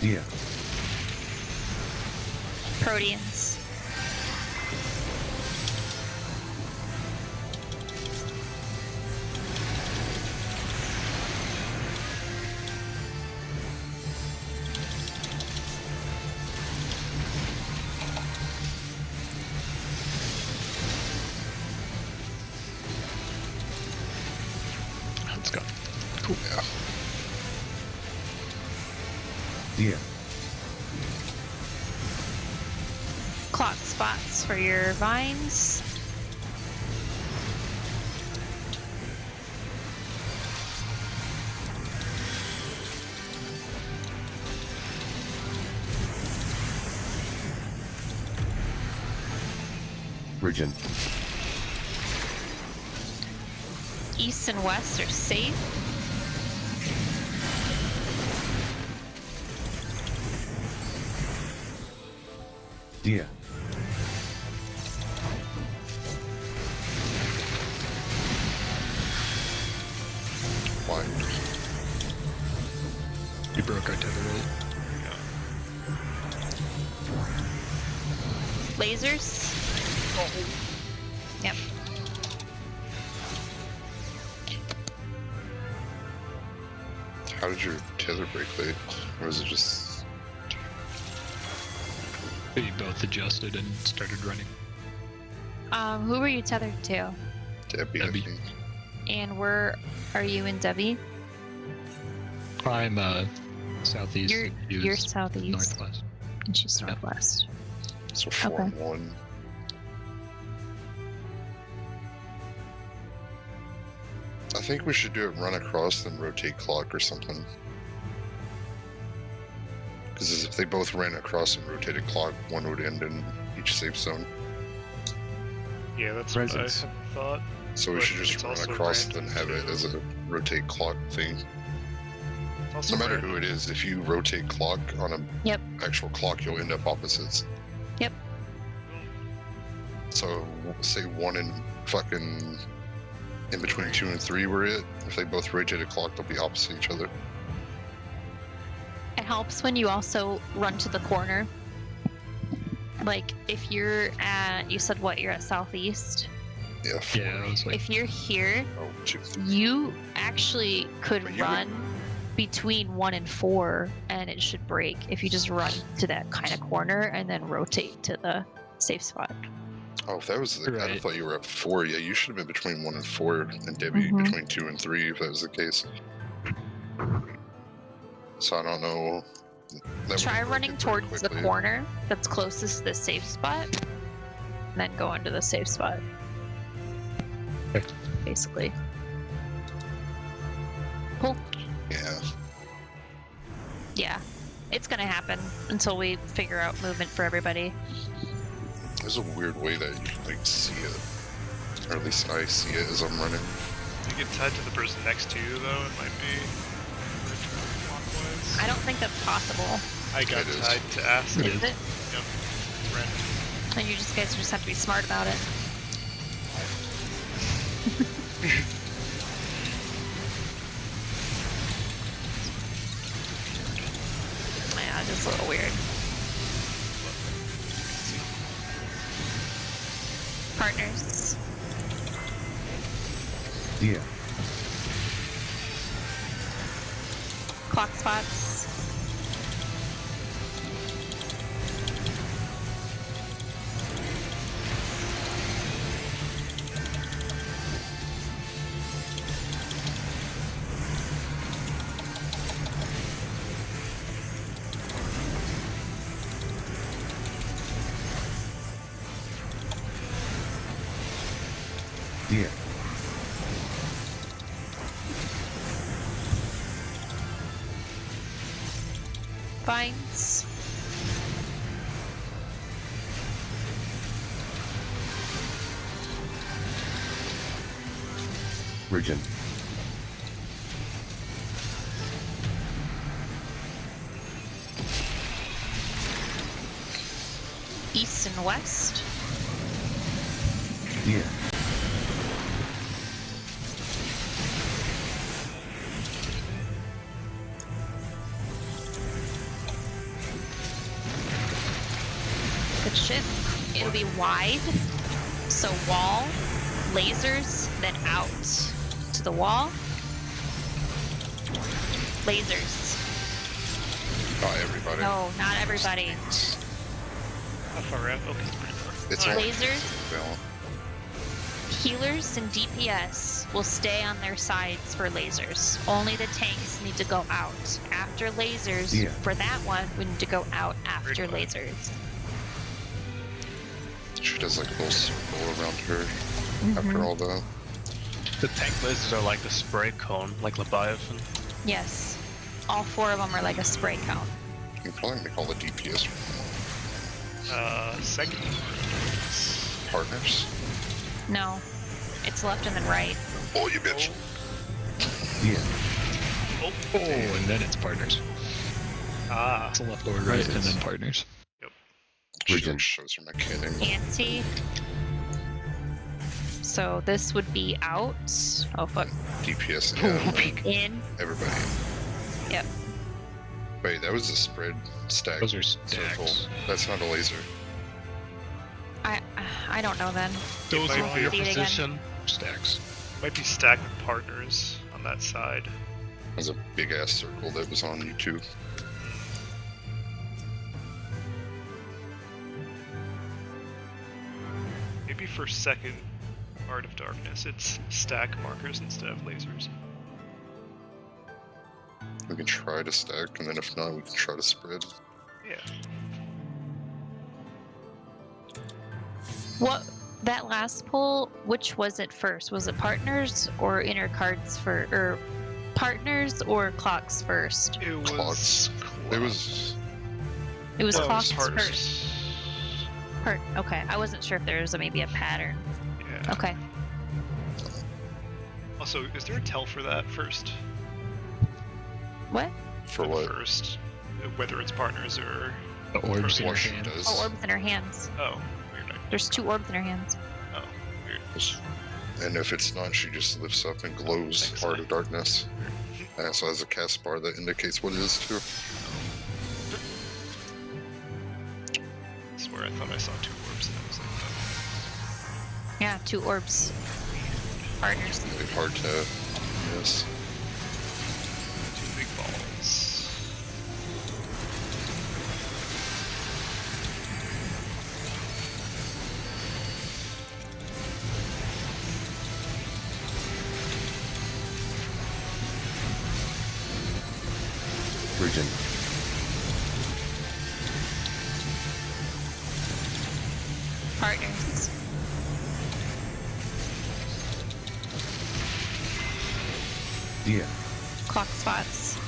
Dia. Proteans. Let's go. Cool. Yeah. Dear. Clock spots for your vines. Region. East and west are safe. Dear. Why? You broke our tether rate. Lasers. Yep. How did your tether break late? Or was it just... We both adjusted and started running. Who were you tethered to? Debbie, I Debbie. think. And where are you and Debbie? I'm southeast. and You're she's southeast, northwest. and she's Yep. northwest. So 4 Okay. and 1. I think we should do it run across then rotate clock or something. Because if they both ran across and rotated clock, one would end in each safe zone. Yeah, that's Presence. what I had thought. So we But should just it's run also across random, and have it too. as a rotate clock thing. It's also No matter random. who it is, if you rotate clock on a Yep. actual clock, you'll end up opposites. Yep. So say 1 and fucking in between 2 and 3 were it. If they both rotate a clock, they'll be opposite each other. It helps when you also run to the corner. Like if you're at, you said what? You're at southeast. Yeah. Yeah, I was like, If you're here, Oh, 2, 3. you actually could But you would- run between 1 and 4, and it should break if you just run to that kind of corner and then rotate to the safe spot. Oh, if that was the, I Right. thought you were at 4. Yeah, you should have been between 1 and 4, and Debbie Mhm. between 2 and 3, if that was the case. So I don't know. That Try would've running broken pretty towards the quickly. corner that's closest to the safe spot, and then go into the safe spot. Okay. Basically. Cool. Yeah. Yeah. It's gonna happen until we figure out movement for everybody. There's a weird way that you can, like, see it. Or at least I see it as I'm running. If you get tied to the person next to you, though, it might be clockwise. I don't think that's possible. I got It is. tied to acid. It Is it? Yep. Random. And you just guys just have to be smart about it. Yeah, just a little weird. Partners. Dear. Clock spots. Dear. Vines. Region. East and west. Dear. Good shit. It'll be wide. So wall, lasers, then out to the wall. Lasers. Not everybody. No, not everybody. How far out? Okay, it's pretty far. It's Alright. all Lasers, well, healers, and DPS. will stay on their sides for lasers. Only the tanks need to go out. After lasers, Yeah. for that one, we need to go out after Great. lasers. She does like a little circle around her after all that. The tank lasers are like the spray cone, like Leviathan. Yes. All 4 of them are like a spray cone. You can probably make all the DPS Second. partners. No. It's left and then right. Oh, you bitch! Yeah. Oh, and then it's partners. Ah. It's a left or right, and then partners. She Bridget. like shows her mechanic. Anti. So this would be out. Oh fuck. DPS In. everybody. Yep. Wait, that was a spread stack. Those are circle. stacks. That's not a laser. I don't know then. Those might are be your a- position. Stacks. Might be stacked with partners on that side. There's a big ass circle that was on YouTube. Maybe for second Art of Darkness, it's stack markers instead of lasers. We can try to stack, and then if not, we can try to spread. Yeah. What that last poll? Which was it first? Was it partners or inner cards or partners or clocks first? It was. Clocks. It was. It was No, it was clocks partners. first. Okay, I wasn't sure if there was maybe a pattern. Yeah. Okay. Also, is there a tell for that first? What? For what? First, whether it's partners or. The orbs in her What she hand. does. Oh, orbs in her hands. Oh, weird. There's 2 orbs in her hands. Oh, weird. And if it's not, she just lifts up and glows Thanks. Heart of Darkness. And also has a cast bar that indicates what it is too. I swear I thought I saw 2 orbs and I was like, oh. Yeah, 2 orbs. Partners. Really hard to miss. 2 big balls. Bridget. Partners. Yeah. Clock spots.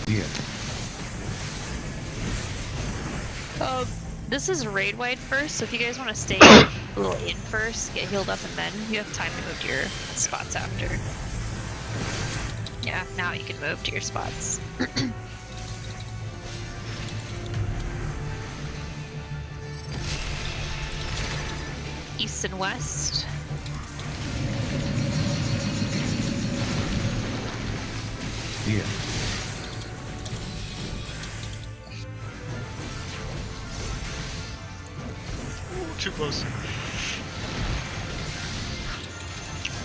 Yeah. This is raid wide first, so if you guys want to stay in first, get healed up, and then you have time to move to your spots after. Yeah, now you can move to your spots. East and west. Yeah. Ooh, too close.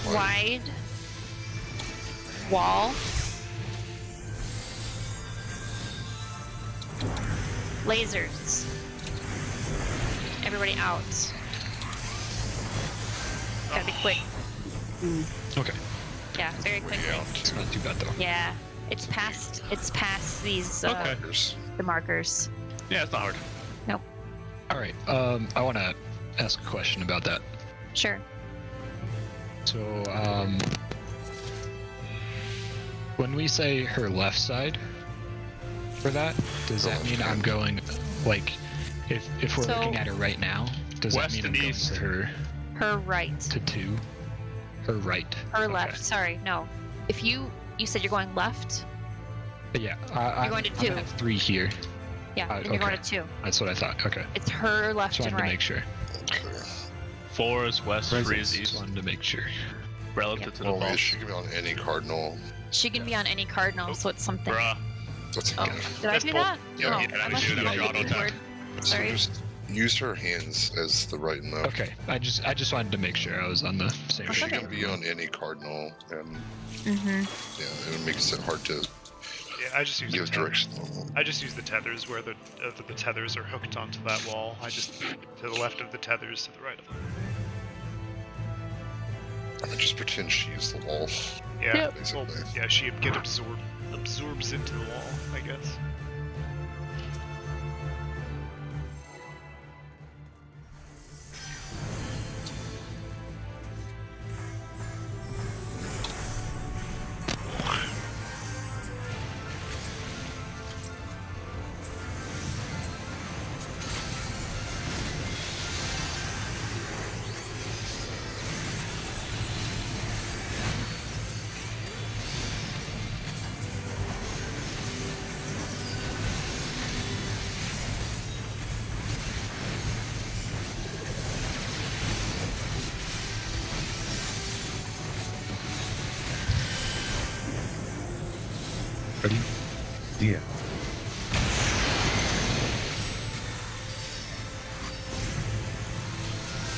Wide. Wall. Lasers. Everybody out. Gotta be quick. Okay. Yeah, very quickly. It's not too bad though. Yeah. It's past these Okay. Markers. the markers. Yeah, it's not hard. All right. I want to ask a question about that. Sure. So, when we say her left side for that, does that mean I'm going, like, if we're So- looking at her right now, does that West mean I'm and going east. to her Her right. to 2? Her right. Her Okay. left. Sorry, no. If you said you're going left, But yeah, You're going to I'm 2. at 3 here. yeah, then you're okay. going to 2. That's what I thought. Okay. It's her left Just and wanted to right. make sure. Okay. 4 is west, 3 is Just east. wanted to make sure. Relative to the Well, ball. she can be on any cardinal. She can be on any cardinal, so it's something. Bruh. That's Oh, again. did I That's do both- that? Yeah, No, yeah, that I was must you, have that was done your auto the attack. keyboard. So Sorry. just use her hands as the right and left. Okay, I just wanted to make sure I was on the same She page. can be on any cardinal, and Mm-hmm. yeah, it makes it hard to Yeah, I just use give the direction. I just use the tethers where the tethers are hooked onto that wall. I just to the left of the tethers, to the right of them. I just pretend she's the wall. Yeah. Yep. Well, Basically. yeah, she absorbs into the wall, I guess. Ready? Dia.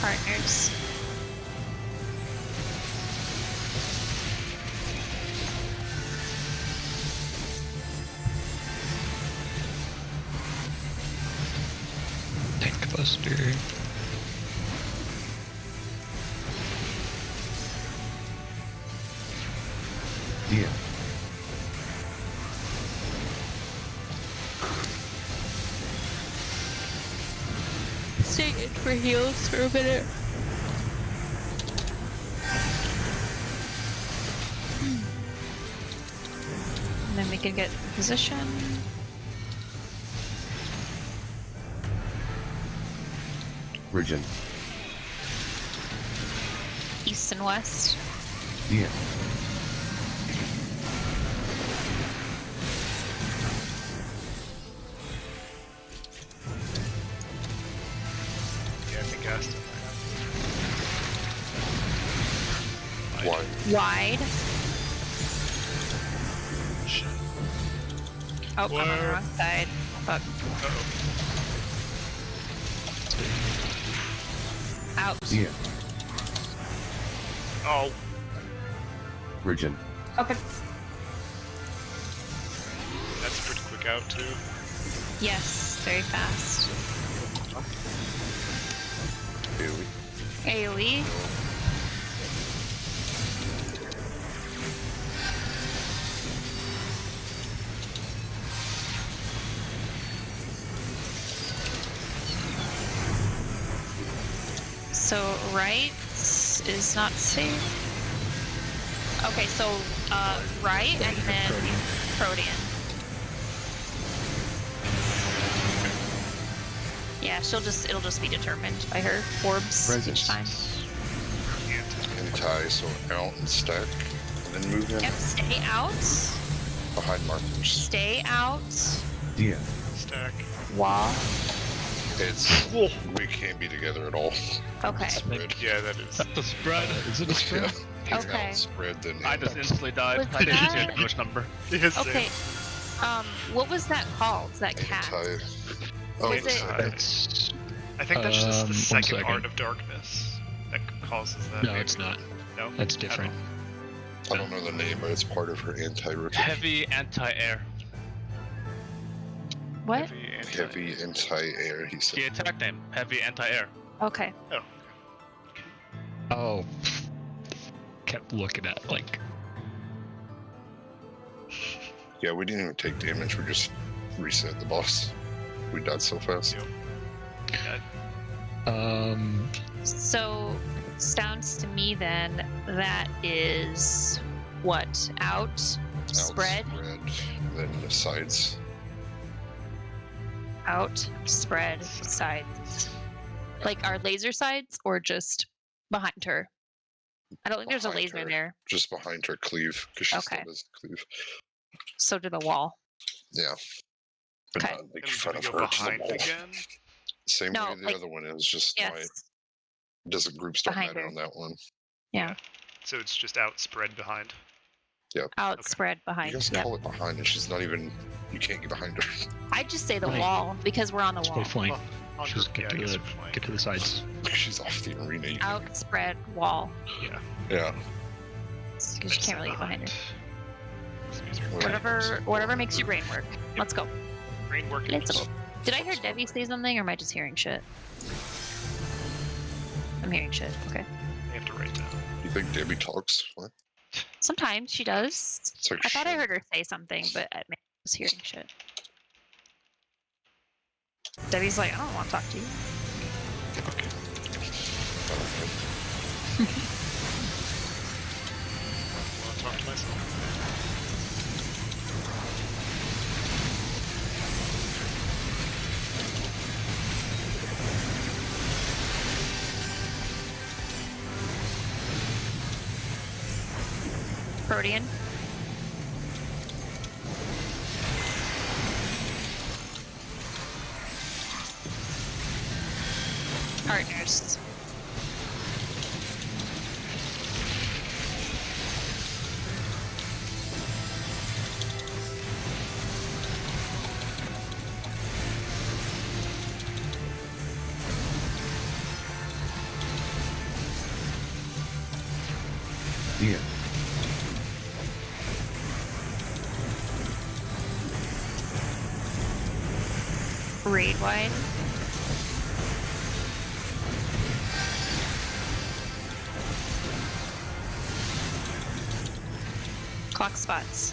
Partners. Tank cluster. Dia. Stay in for heals for a minute. And then we can get in position. Region. East and west. Dia. Yeah, I think Aston might have. Why? Wide. Shit. Oh, I'm on the Where? wrong side. Fuck. Uh-oh. Out. Dia. Oh, Region. Okay. that's a pretty quick out too. Yes, very fast. AoE. So right is not safe. Okay, so right and then Protean. Yeah, it'll just be determined by her orbs each time. Anti, so out and stack, and then move in Yep, stay out. behind markers. Stay out. Dia. Stack. Wall. It's Whoa. we can't be together at all. Okay. Spread. Yeah, that is. That's the spread. Is it a spread? Yeah. Okay. Spread then. I just instantly died. Was I didn't see that- a push number. Yes, Okay. What was that called? That cat? Anti. Oh, Was it's it- That's I think that's just the one second second. art of darkness that causes that. no, maybe. it's not. No. That's different. I don't know the name, but it's part of her anti-rotation. Heavy anti-air. What? Heavy anti-air, he The said. attack name. Heavy anti-air. Okay. Oh. Oh, kept looking at like Yeah, we didn't even take damage, we just reset the boss. We died so fast. Yeah. So sounds to me then that is what? Out? Spread? Outspread, then the sides. Out, spread, sides. Like our laser sides or just behind her? I don't think there's a Behind laser her. there. Just behind her cleave, because she Okay. still does cleave. So to the wall. Yeah. But Okay. not make And fun do of we her go to the behind wall. again? Same No, way the like- other one is, just why Yes. doesn't groups don't Behind matter her. on that one. So it's just out spread behind. Out, Okay. spread, You behind. guys Yep. call it behind, and she's not even You can't get behind her. I'd just say the Flank. wall because we're on the Just wall. play flank. Well, I'll Just yeah, I guess we're flank. get to the sides. She's off the arena. You can- Outspread wall. Yeah. Yeah. Because you can't really get behind her. Excuse me. Whatever makes your brain work. Let's go. Brain working. Let's go. Did I hear Debbie say something, or am I just hearing shit? I'm hearing shit. Okay. I have to write down. You think Debbie talks? What? Sometimes she does. It's like I thought I shit. heard her say something, but I was hearing shit. Debbie's like, I don't want to talk to you. Okay. Want to talk to myself? Protean. Partners. Dia. Raid wide. Clock spots.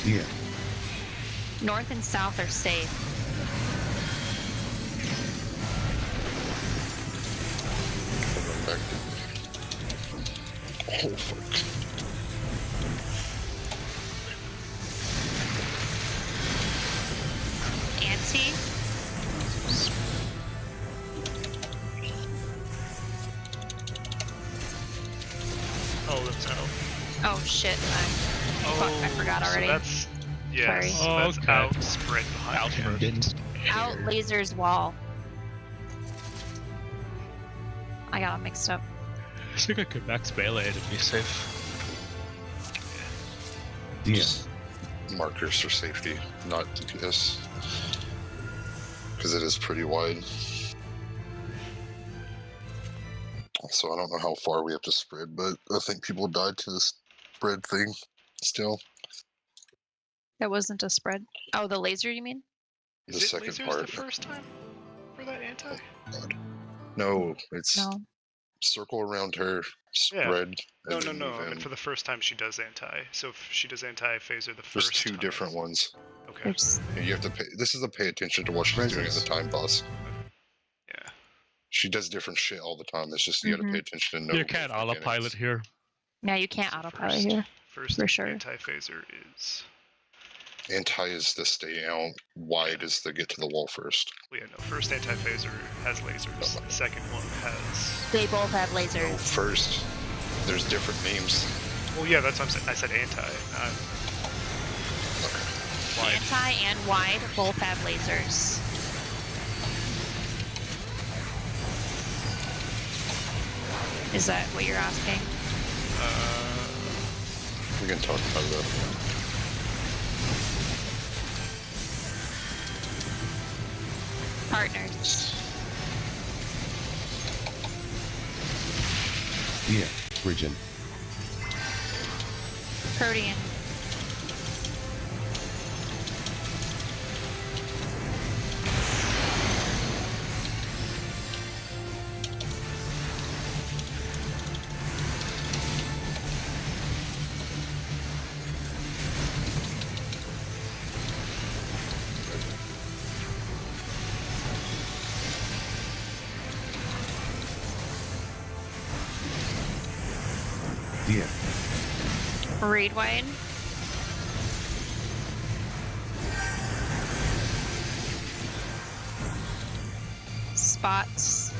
Dia. North and south are safe. Run back to... Oh, fuck. Anti. Oh, that's out. Oh shit. Fuck, I forgot already. So that's yes. Sorry. So that's Okay. out spread behind. Out first. bins. Out lasers wall. I got them mixed up. I think I could max melee to be safe. Dia. Just markers for safety, not DPS. Because it is pretty wide. So I don't know how far we have to spread, but I think people died to this spread thing still. That wasn't a spread. Oh, the laser, you mean? The Is it second lasers part. the first time for that anti? God. No, it's No. circle around her, spread. No, and no, then no. move I mean in. for the first time she does anti. So if she does anti-phaser the There's first two time. different ones. Okay. There's And you have to pay. This is a pay attention to what she's doing at the Presence. time, boss. Yeah. She does different shit all the time. It's just you gotta Mhm. pay attention and know. You can't both mechanics. autopilot here. Yeah, you can't So autopilot first- here. First For sure. anti-phaser is. Anti is the stay out. Wide is the get to the wall first. Well, yeah, no. First anti-phaser has lasers. The second one has. They both have No, lasers. first. There's different names. Well, yeah, that's what I'm saying. I said anti, not wide. Anti and wide both have lasers. Is that what you're asking? We can talk about that. Partners. Dia. Region. Protean. Dia. Raid wide. Spots.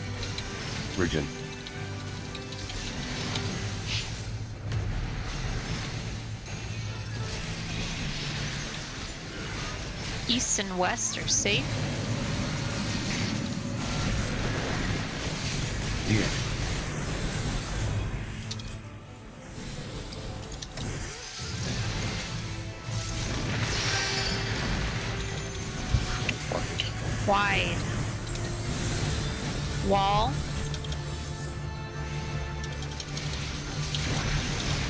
Region. East and west are safe. Dia. Wide. Wall.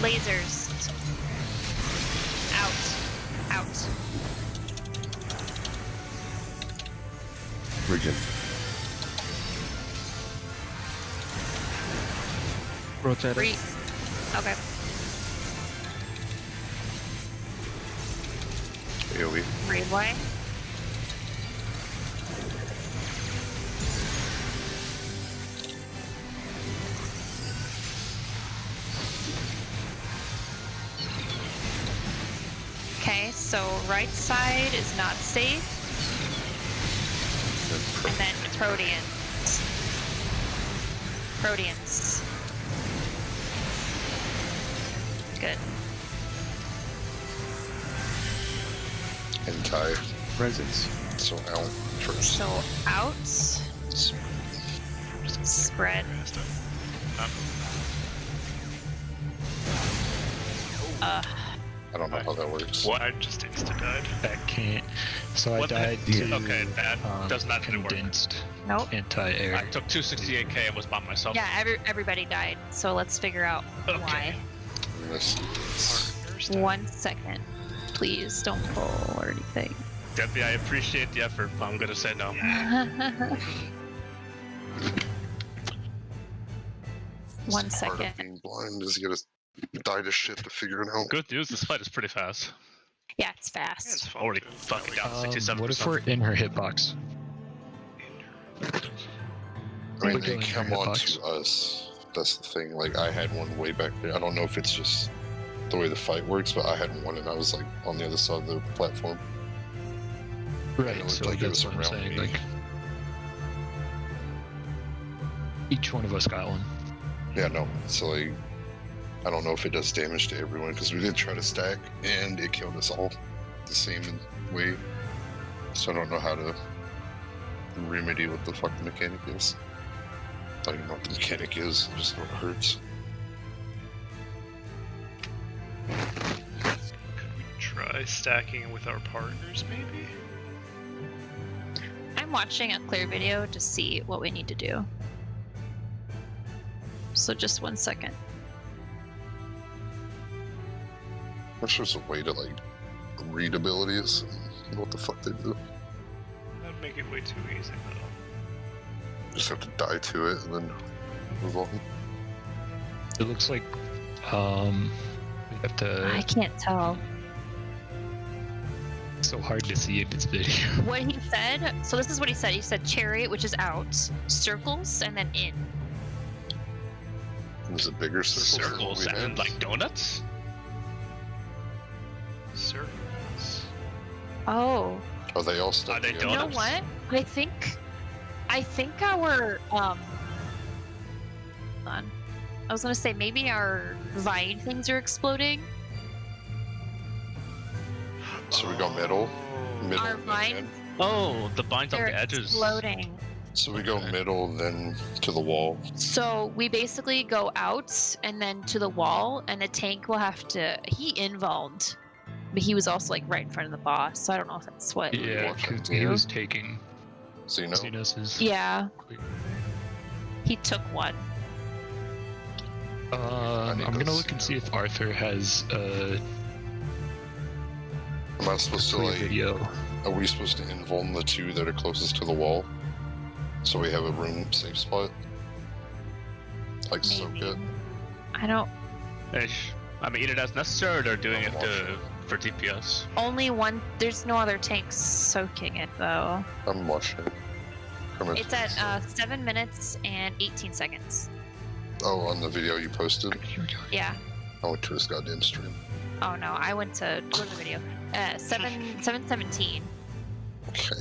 Lasers. Out. Out. Region. Rotate. Re. Okay. AoE. Relay. Okay, so right side is not safe, and then Proteans. Proteans. Good. Hentai. Presence. So out first. So out. Spread. I don't know how that works. What? I just insta-died. That can't. So What the I died heck? to Okay, that does not work. condensed Nope. anti-air. I took 268k and was by myself. Yeah, everybody died. So let's figure out why. This. Partners died. 1 second. Please don't pull or anything. Debbie, I appreciate the effort, but I'm gonna say no. 1 Part of second. being blind is you gotta die to shit to figure it out. Good news, this fight is pretty fast. Yeah, it's Yeah, fast. it's fun Already too. fucking down What 67%. if we're in her hitbox? I mean, We're they going come for on hitbox. to us. That's the thing. Like, I had one way back there. I don't know if it's just the way the fight works, but I had one and I was like on the other side of the platform. Right, looked so like it that's was what I'm around saying. me. Like, each one of us got one. Yeah, no. So, like, I don't know if it does damage to everyone because we did try to stack and it killed us all the same way. So I don't know how to remedy what the fuck the mechanic is. I don't even know what the mechanic is, I just know it hurts. Could we try stacking with our partners, maybe? I'm watching a clear video to see what we need to do. So just 1 second. I'm sure there's a way to, like, read abilities and what the fuck they do. That'd make it way too easy, though. Just have to die to it and then move on. It looks like we have I to. can't tell. It's so hard to see in this video. What he said, so this is what he said. He said chariot, which is out, circles, and then in. Is it bigger circles? than what Circles we and had? like donuts? Circles. Oh. Are they all stuck Are they together? You know Donuts? what? I think our hold on. I was gonna say maybe our vine things are exploding. So we go middle? Middle, Our then vine- end? Oh, the binds on They're the edges. exploding. So we go middle, then to the wall. So we basically go out and then to the wall, and the tank will have to. He involved, but he was also like right in front of the boss. So I don't know if that's what. Yeah, watch because it he too. was taking Xeno? Xenos's. Yeah, he took one. I'm need gonna those look and see if Arthur has a Am I supposed to, clear like, video. are we supposed to invuln the two that are closest to the wall? So we have a room safe spot? Like soak Maybe. it? I don't. Ish. I mean, either that's necessary or they're doing I'm it for DPS. Only one. There's no other tanks soaking it though. I'm watching it. It's at 7 minutes and 18 seconds. Oh, on the video you posted? Yeah. I went to his goddamn stream. Oh no, I went to go to the video. 7:17 Okay.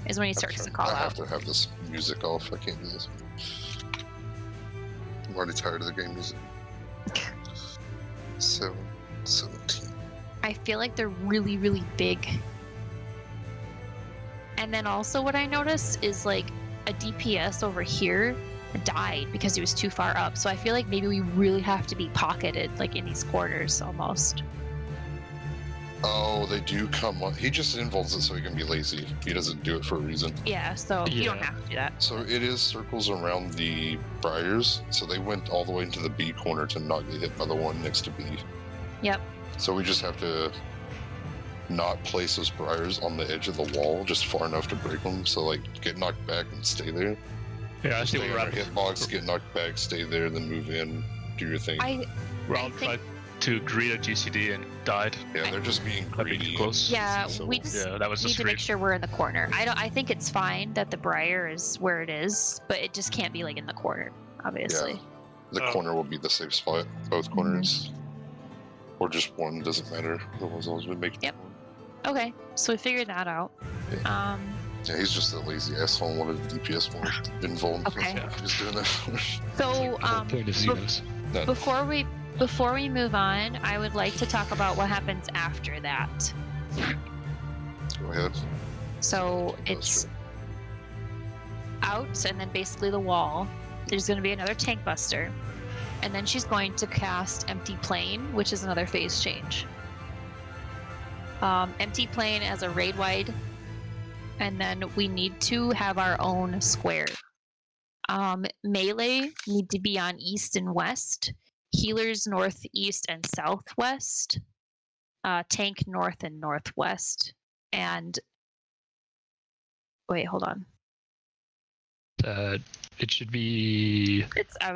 is when he starts to call I have out. to have this music off. I can't do this. I'm already tired of the game music. 7:17. I feel like they're really, really big. And then also what I noticed is like a DPS over here died because he was too far up. So I feel like maybe we really have to be pocketed like in these corners almost. Oh, they do come on. He just invulns it so he can be lazy. He doesn't do it for a reason. Yeah, so you don't Yeah. have to do that. So it is circles around the briars. So they went all the way into the B corner to not get hit by the one next to B. Yep. So we just have to not place those briars on the edge of the wall just far enough to break them. So like get knocked back and stay there. Yeah, I see Stay what on our Ratty hitbox, get knocked back, stay there, then move in, do your thing. Raul tried to greet a GCD and died. Yeah, they're just being That being greedy. too close. Yeah, So- we just Yeah, that was the need to make screen. sure we're in the corner. I think it's fine that the briar is where it is, but it just can't be like in the corner, obviously. The Oh. corner will be the safe spot. Both Mm-hmm. corners. Or just one, doesn't matter. Otherwise, always we make Yep. Okay, so we figured that out. Yeah, he's just a lazy asshole and wanted to DPS more invuln. Okay. He's doing that. So The whole point of Xenos. No, before we move on, I would like to talk about what happens after that. go ahead. So it's out, and then basically the wall. There's going to be another tank buster, and then she's going to cast Empty Plane, which is another phase change. Empty Plane as a raid wide, and then we need to have our own square. Melee need to be on east and west. Healers northeast and southwest. Tank north and northwest. And wait, hold on. It should be It's I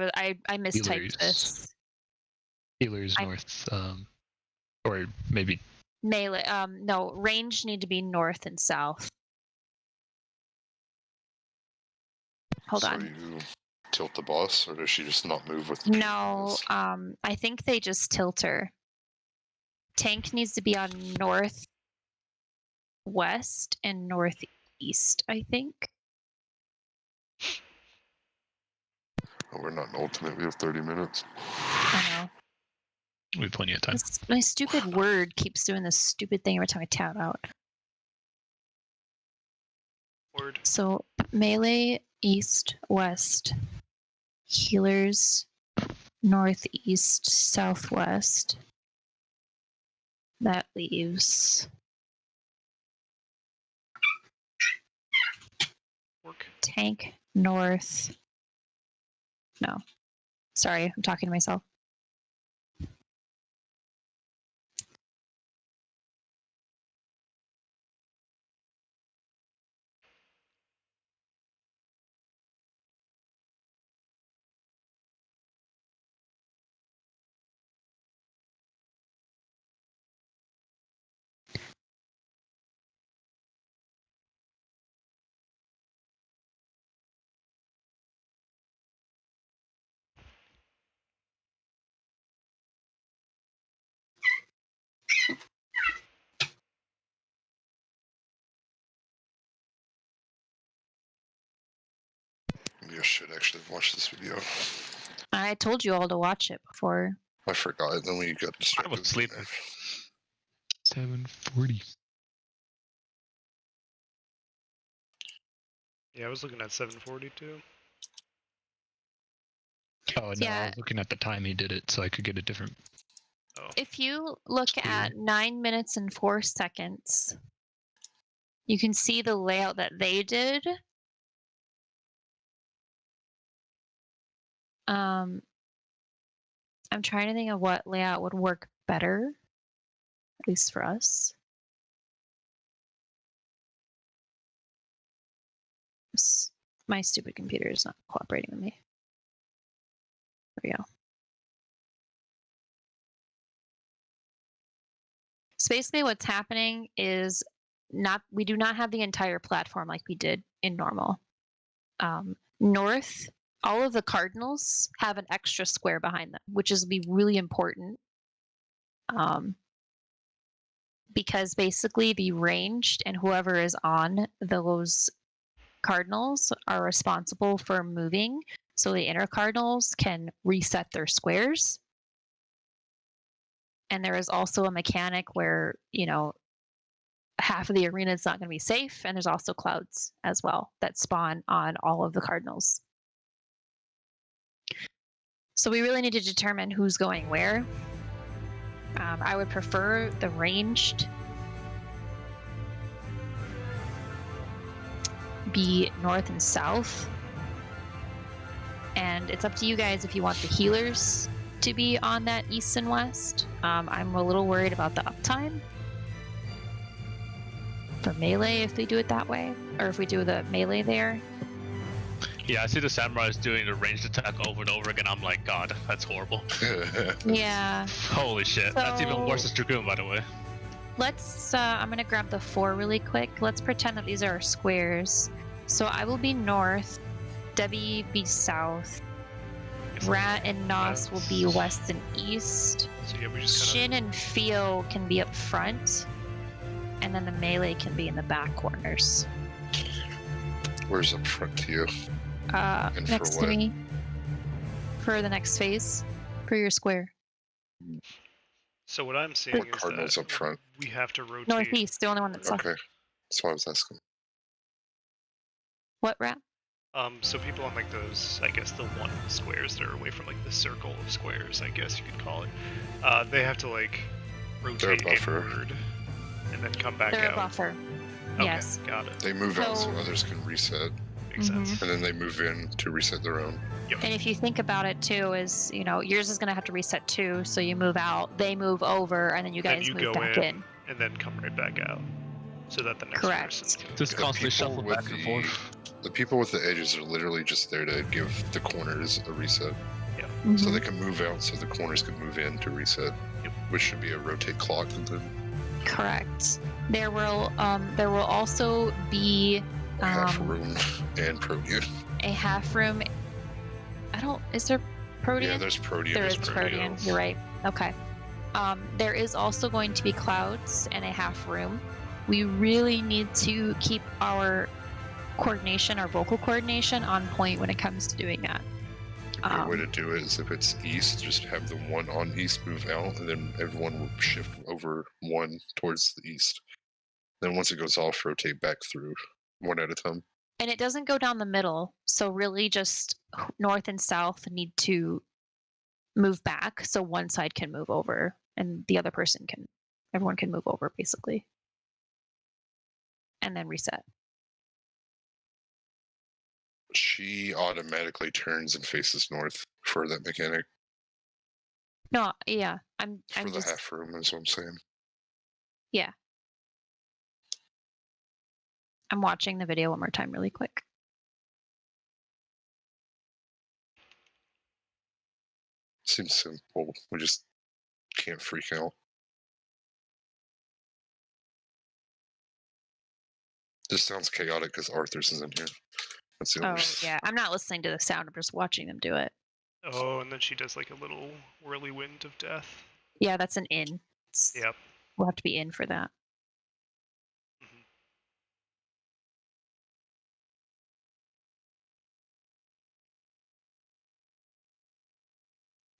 mistyped Healers. this. healers I- north, or maybe Melee. No, range need to be north and south. Hold so on. you tilt the boss, or does she just not move with the No, boss? I think they just tilt her. Tank needs to be on north, west, and northeast, I think. Oh, we're not in ultimate. We have 30 minutes. I know. we have plenty of time. My stupid word keeps doing this stupid thing every time I tab out. Word. So melee, east, west. Healers, northeast, southwest. That leaves Work. tank north. No. Sorry, I'm talking to myself. Maybe I should actually watch this video. I told you all to watch it before. I forgot, and then we got distracted. was sleeping. 740. Yeah, I was looking at 742. Oh no, I Yeah. was looking at the time he did it, so I could get a different. Oh. If you look It's at 9 minutes and 4 seconds, you can see the layout that they did. I'm trying to think of what layout would work better, at least for us. My stupid computer is not cooperating with me. There we go. So basically what's happening is we do not have the entire platform like we did in normal. North, all of the cardinals have an extra square behind them, which is be really important. Because basically the ranged and whoever is on those cardinals are responsible for moving, so the inner cardinals can reset their squares. And there is also a mechanic where, half of the arena is not going to be safe, and there's also clouds as well that spawn on all of the cardinals. So we really need to determine who's going where. I would prefer the ranged be north and south. And it's up to you guys if you want the healers to be on that east and west. I'm a little worried about the uptime for melee if they do it that way, or if we do the melee there. Yeah, I see the samurais doing the ranged attack over and over again. I'm like, God, that's horrible. Yeah. Holy shit. That's even So- worse as Dragoon, by the way. Let's, I'm gonna grab the 4 really quick. Let's pretend that these are our squares. So I will be north, Debbie be south, Rat and Nos will be west and east. So yeah, we just Shin and Feel can be up front, and then the melee can be in the back corners. Where's up front to you? And for Next to what? me. For the next phase. For your square. So what I'm seeing What is cardinals that up front? we have to rotate. Northeast, the only one that's left. Okay, that's what I was asking. What, Rat? So people on like those, I guess the 1 squares that are away from like the circle of squares, I guess you could call it. They have to like rotate buffer. inward and then come back They're out. a buffer. Okay, Yes. got it. They move out so So- others can reset, Makes sense. and then they move in to reset their own. And if you think about it too, is yours is gonna have to reset too, so you move out, they move over, and then you Then guys you move go back in. in. And then come right back out, so that the next Correct. person can. Just The constantly people shuffle with back and the- forth. The people with the edges are literally just there to give the corners a reset, so Mhm. they can move out, so the corners can move in to reset, Yep. which should be a rotate clock. And then Correct. There will also be half room and protean. a half room. Is there protean? Yeah, there's protean. There there's is protean. You're right. Okay. There is also going to be clouds and a half room. We really need to keep our coordination, our vocal coordination, on point when it comes to doing that. A good way to do it is if it's east, just have the one on east move out, and then everyone will shift over one towards the east. Then once it goes off, rotate back through one at a time. And it doesn't go down the middle, so really just north and south need to move back so one side can move over and the other person can, everyone can move over basically. And then reset. She automatically turns and faces north for that mechanic. No, yeah, For I'm the just, half room is what I'm saying. I'm watching the video one more time really quick. Seems simple. We just can't freak out. This sounds chaotic because Arthur's isn't here. That's the Oh only. yeah, I'm not listening to the sound, I'm just watching them do it. Oh, and then she does like a little whirlwind of death. Yeah, that's an in. Yep. We'll have to be in for that. Mhm.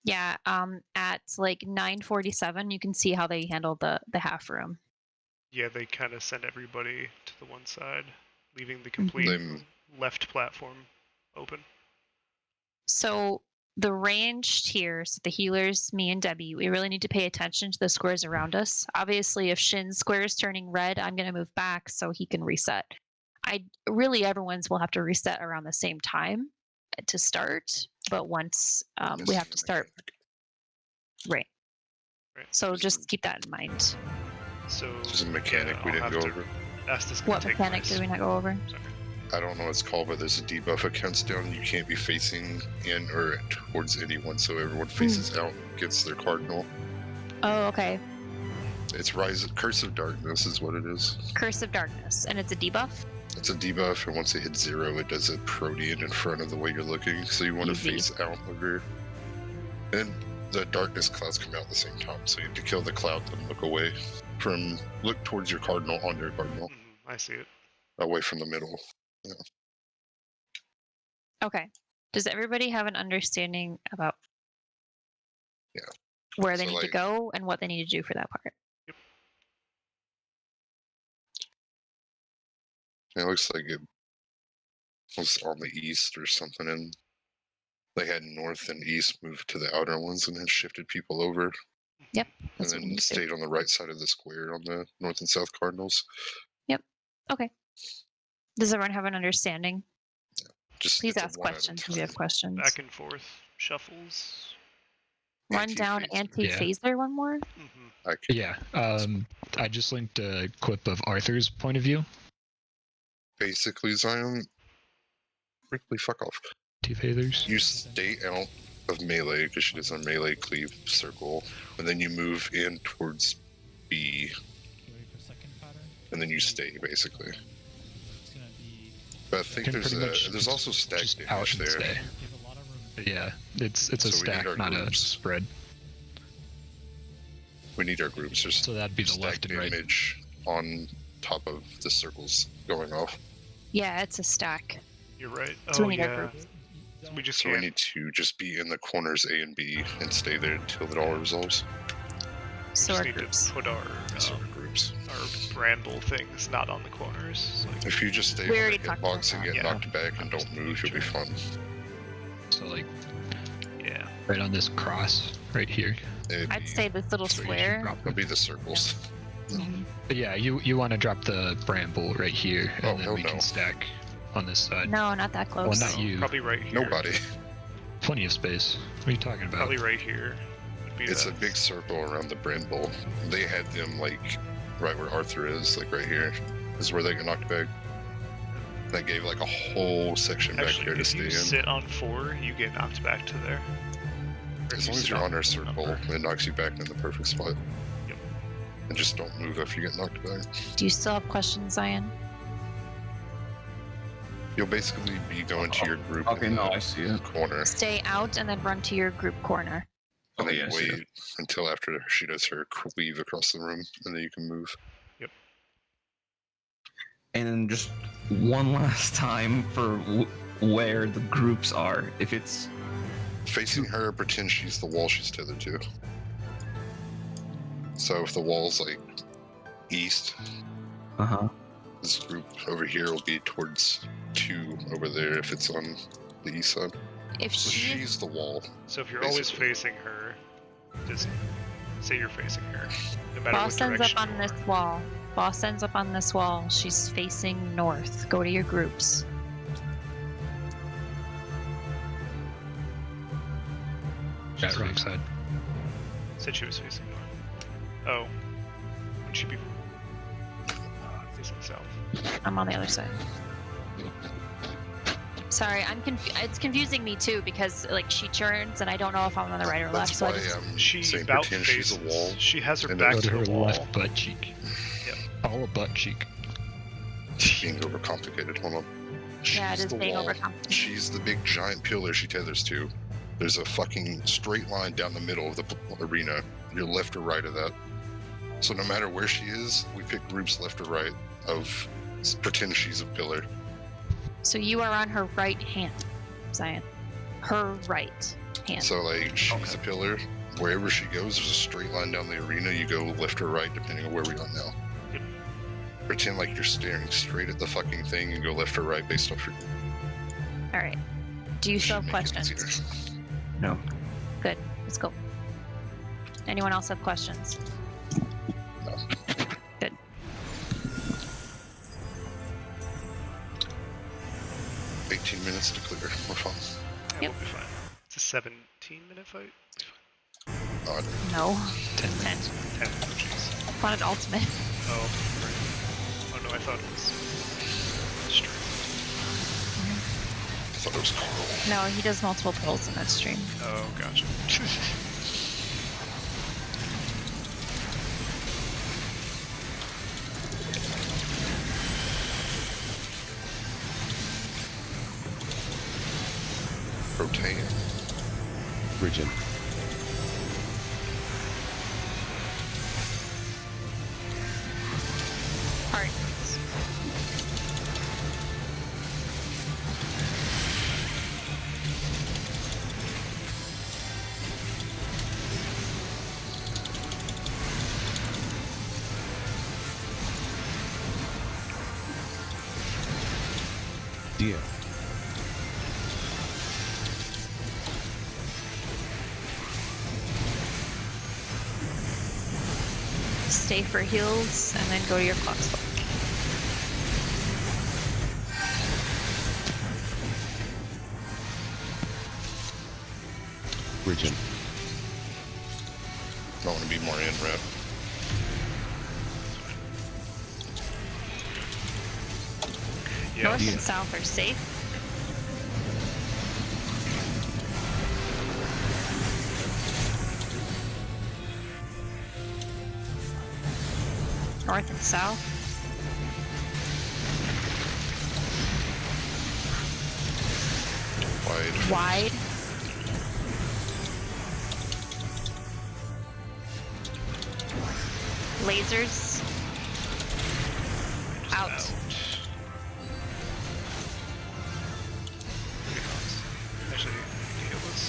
Yeah, at like 9:47, you can see how they handle the half room. Yeah, they kind of send everybody to the one side, leaving the complete They- left platform open. So the ranged here, so the healers, me and Debbie, we really need to pay attention to the squares around us. Obviously, if Shin's square is turning red, I'm going to move back so he can reset. Everyone's will have to reset around the same time to start, but once we have to start, right. Right. So There's just keep that in mind. So There's a mechanic we I'll didn't have go to over. ask this gonna What take mechanic place. did we not go over? Sorry. I don't know what it's called, but there's a debuff that counts down. You can't be facing in or towards anyone, so everyone faces out, gets their cardinal. Oh, okay. It's Curse of Darkness is what it is. Curse of Darkness, and it's a debuff. It's a debuff, and once it hits 0, it does a protean in front of the way you're looking. So you want to Easy. face out of your. And the darkness clouds come out at the same time, so you have to kill the cloud and look away from. Look towards your cardinal on your cardinal, I see it. away from the middle. Okay. Does everybody have an understanding about Yeah. where they So, need to like- go and what they need to do for that part? It looks like it was on the east or something, and they had north and east moved to the outer ones and then shifted people over, and That's what we then need to do. stayed on the right side of the square on the north and south cardinals. Okay. Does everyone have an understanding? Just Please it's a ask one at a questions if you have time. questions. Back and forth shuffles. Run down anti-phaser one more. Yeah. I just linked a clip of Arthur's point of view. Basically, Zion, quickly fuck off. Anti-phasers. You stay out of melee because she does a melee cleave circle, and then you move in towards B, and then you stay basically. But I think Can there's pretty much there's also stack just out damage and there. stay. Yeah, it's a So we need stack, our not a groups. spread. We need our groups. There's So that'd be the stack left and right. damage on top of the circles going off. Yeah, it's a stack. You're right. So Oh we need our yeah. groups. So we just So we can't. need to just be in the corners A and B and stay there until it all resolves. So just our need groups. to put our So our groups. bramble things not on the corners. So, like, If you just stay We on already the talked about hitbox and that. get Yeah. knocked back and don't move, you'll be fine. So like yeah. right on this cross right here. It'd I'd be- say this little That's where you should square. drop It'll be the circles. But yeah, you want to drop the bramble right here, and Oh, then hell we no. can stack on this side. No, not that Well, close. not you. Probably right here. Nobody. Plenty of space. What are you talking about? Probably right here. Would be It's a the- big circle around the bramble. They had them like right where Arthur is, like right here. This is where they get knocked back. That gave like a whole section back Actually, here to if stay you in. sit on 4, you get knocked back to there. Or if As you long as sit you're on our circle, number. it knocks you back in the perfect spot. Yep. And just don't move after you get knocked back. Do you still have questions, Zion? You'll basically be going to your group Okay, in no, the I see it. corner, Stay out and then run to your group corner. and Okay, then I see wait until after she does her cleave across the room, and then you can move. And then just one last time for where the groups are. If it's Facing her, pretend she's the wall she's tethered to. So if the wall's like east, this group over here will be towards 2 over there if it's on the east side. If So she she's the wall. So if you're always basically. facing her, just say you're facing her. No matter boss what ends direction up on you this are. wall. Boss ends up on this wall. She's facing north. Go to your groups. That wrong side. Said she was facing north. Oh. Would she be facing south? I'm on the other side. Sorry, it's confusing me too because like she turns and I don't know if I'm on the right or left. That's So I why just, I'm She saying about pretend faces. she's a wall. She has her and back Go to to her the wall. left butt cheek. Yep. Oh, butt cheek. being overcomplicated. Hold on. yeah, it She's is the being wall. overcomplicated. She's the big giant pillar she tethers to. There's a fucking straight line down the middle of the arena. You're left or right of that. So no matter where she is, we pick groups left or right of pretend she's a pillar. So you are on her right hand, Zion. Her right hand. So like she's a pillar. Wherever she goes, there's a straight line down the arena. You go left or right depending on where we are now. Yep. Pretend like you're staring straight at the fucking thing and go left or right based off your. All right. Do you still Should have make it questions? easier. no. Good. Let's go. Anyone else have questions? No. Good. $18 minutes to clear. We're fine. Yeah, Yep. we'll be fine. It's a 17-minute fight. Odd. No. 10 10. 10. Oh jeez. I wanted ultimate. Oh. Right. Oh no, I thought it was straight. I thought it was Carl. No, he does multiple pulls in that stream. Oh, gotcha. Rotate. Bridging. Hearts. Dia. Stay for heals and then go to your clock spot. Region. I want to be more in rep. Yeah. North and south are safe. North and south. Wide. Wide. Lasers. Out. Actually, it was.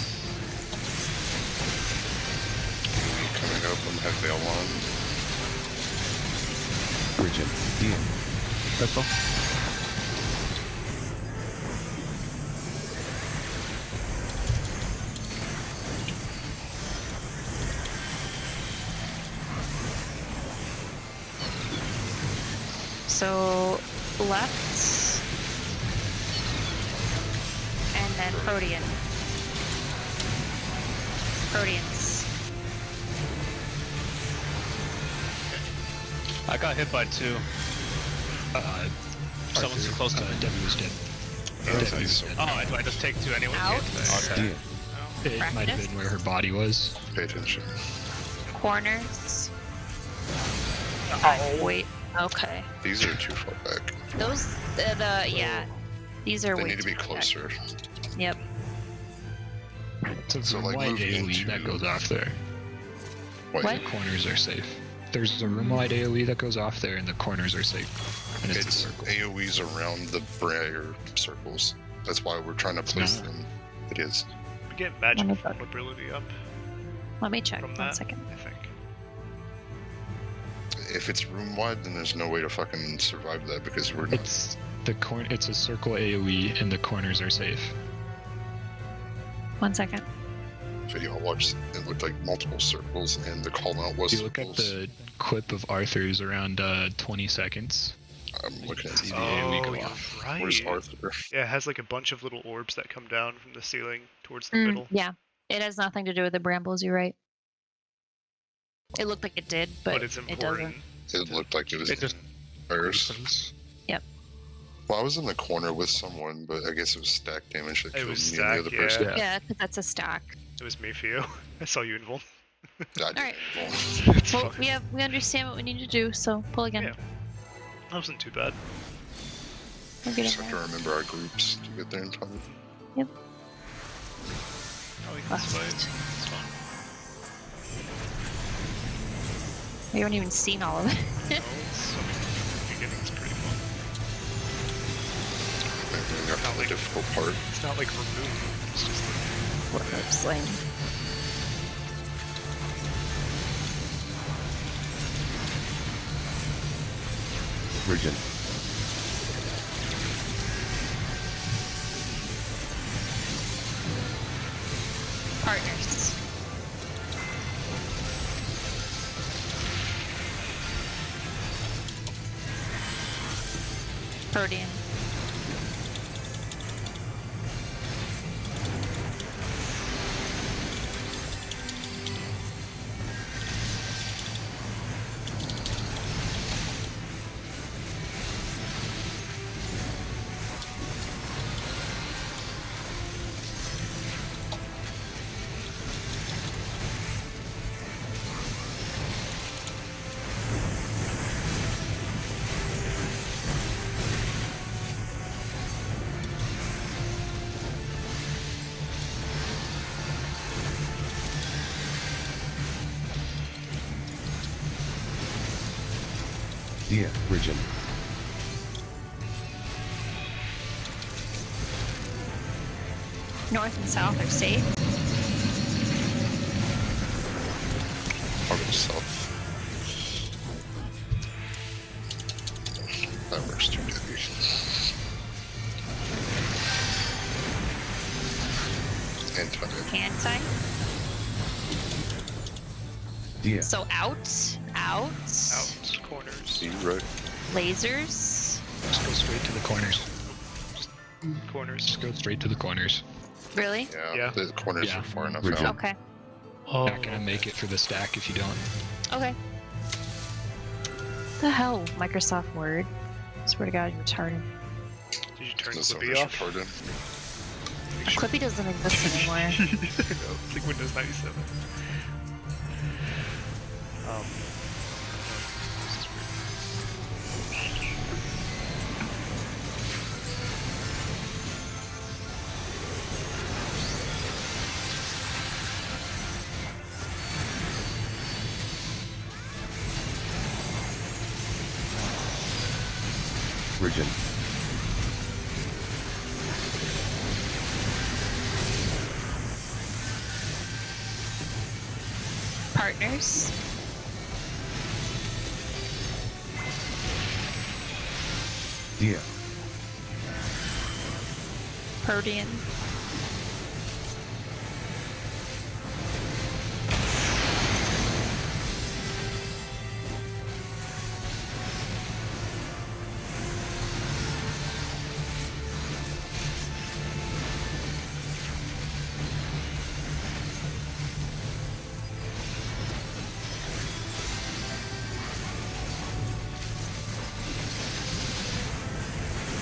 Coming up, I'm have veil on. Region. DM. Purple. So left, and then Protean. Proteans. I got hit by 2. Someone's too close to me. Debbie was dead. Debbie was dead. Oh, do I just take 2 anyway? Out. Okay. DM. It might have Practice. been where her body was. Pay attention. Corners. Wait. Okay. These are too far back. Those. Yeah. These are They way need to be too back. closer. Yep. So, So, like, wide move AoE into- that goes off there. Wait, What? The corners are safe. There's a room-wide AoE that goes off there, and the corners are safe. And it's a It's circle. AoEs around the briar circles. That's why we're trying to place not. them. It is. We get magic Let me look. vulnerability up Let me check. from 1 that. second. I think. If it's room wide, then there's no way to fucking survive that because we're not. It's the It's a circle AoE, and the corners are safe. 1 second. Video I watched, it looked like multiple circles, and the call out was If you look at circles. the clip of Arthur's around 20 seconds. I'm looking at See the the. AoE go you're off. right. Where's Arthur? Yeah, it has like a bunch of little orbs that come down from the ceiling towards the Mm, middle. yeah. It has nothing to do with the brambles. You're right. It looked like it did, but it's it important. doesn't. It looked like it was It just first. Well, I was in the corner with someone, but I guess it was stack damage that It killed was me and the other stack, person. yeah. Yeah, 'cause that's a stack. It was me, Theo. I saw you in Vol. I didn't Alright. involve. It's Well, fine. we understand what we need to do, so pull again. Yeah. That wasn't too bad. We'll get Just in have to there. remember our groups to get there in time. Oh, we can Left. fight. It's fine. We haven't even seen all of it. No, it's, I mean, the beginning's pretty fun. I got the difficult part. It's not like remove. It's just like, What slain. Region. Partners. Protean. DM. Region. North and south are safe. I'll go south. That works too heavy. Anti. Anti. DM. So out. out, corners, Zero. Lasers. Just go straight to the corners. corners. Just go straight to the corners. Really? Yeah. The corners Yeah. are far enough Bridget. out. Okay. Oh, Not gonna make it for the stack if you don't. Okay. The hell, Microsoft Word. Swear to God, you're retarded. Did you turn This Clippy is off? retarded. Make sure- Clippy doesn't exist anymore. No, it's like Windows 97. This is weird. Bridget. Partners. Dia. Protean.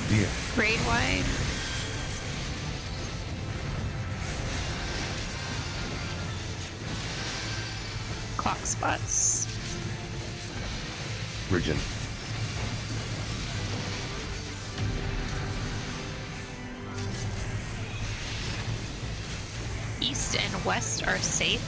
Dia. Raid wide. Clock spots. Bridget. East and west are safe.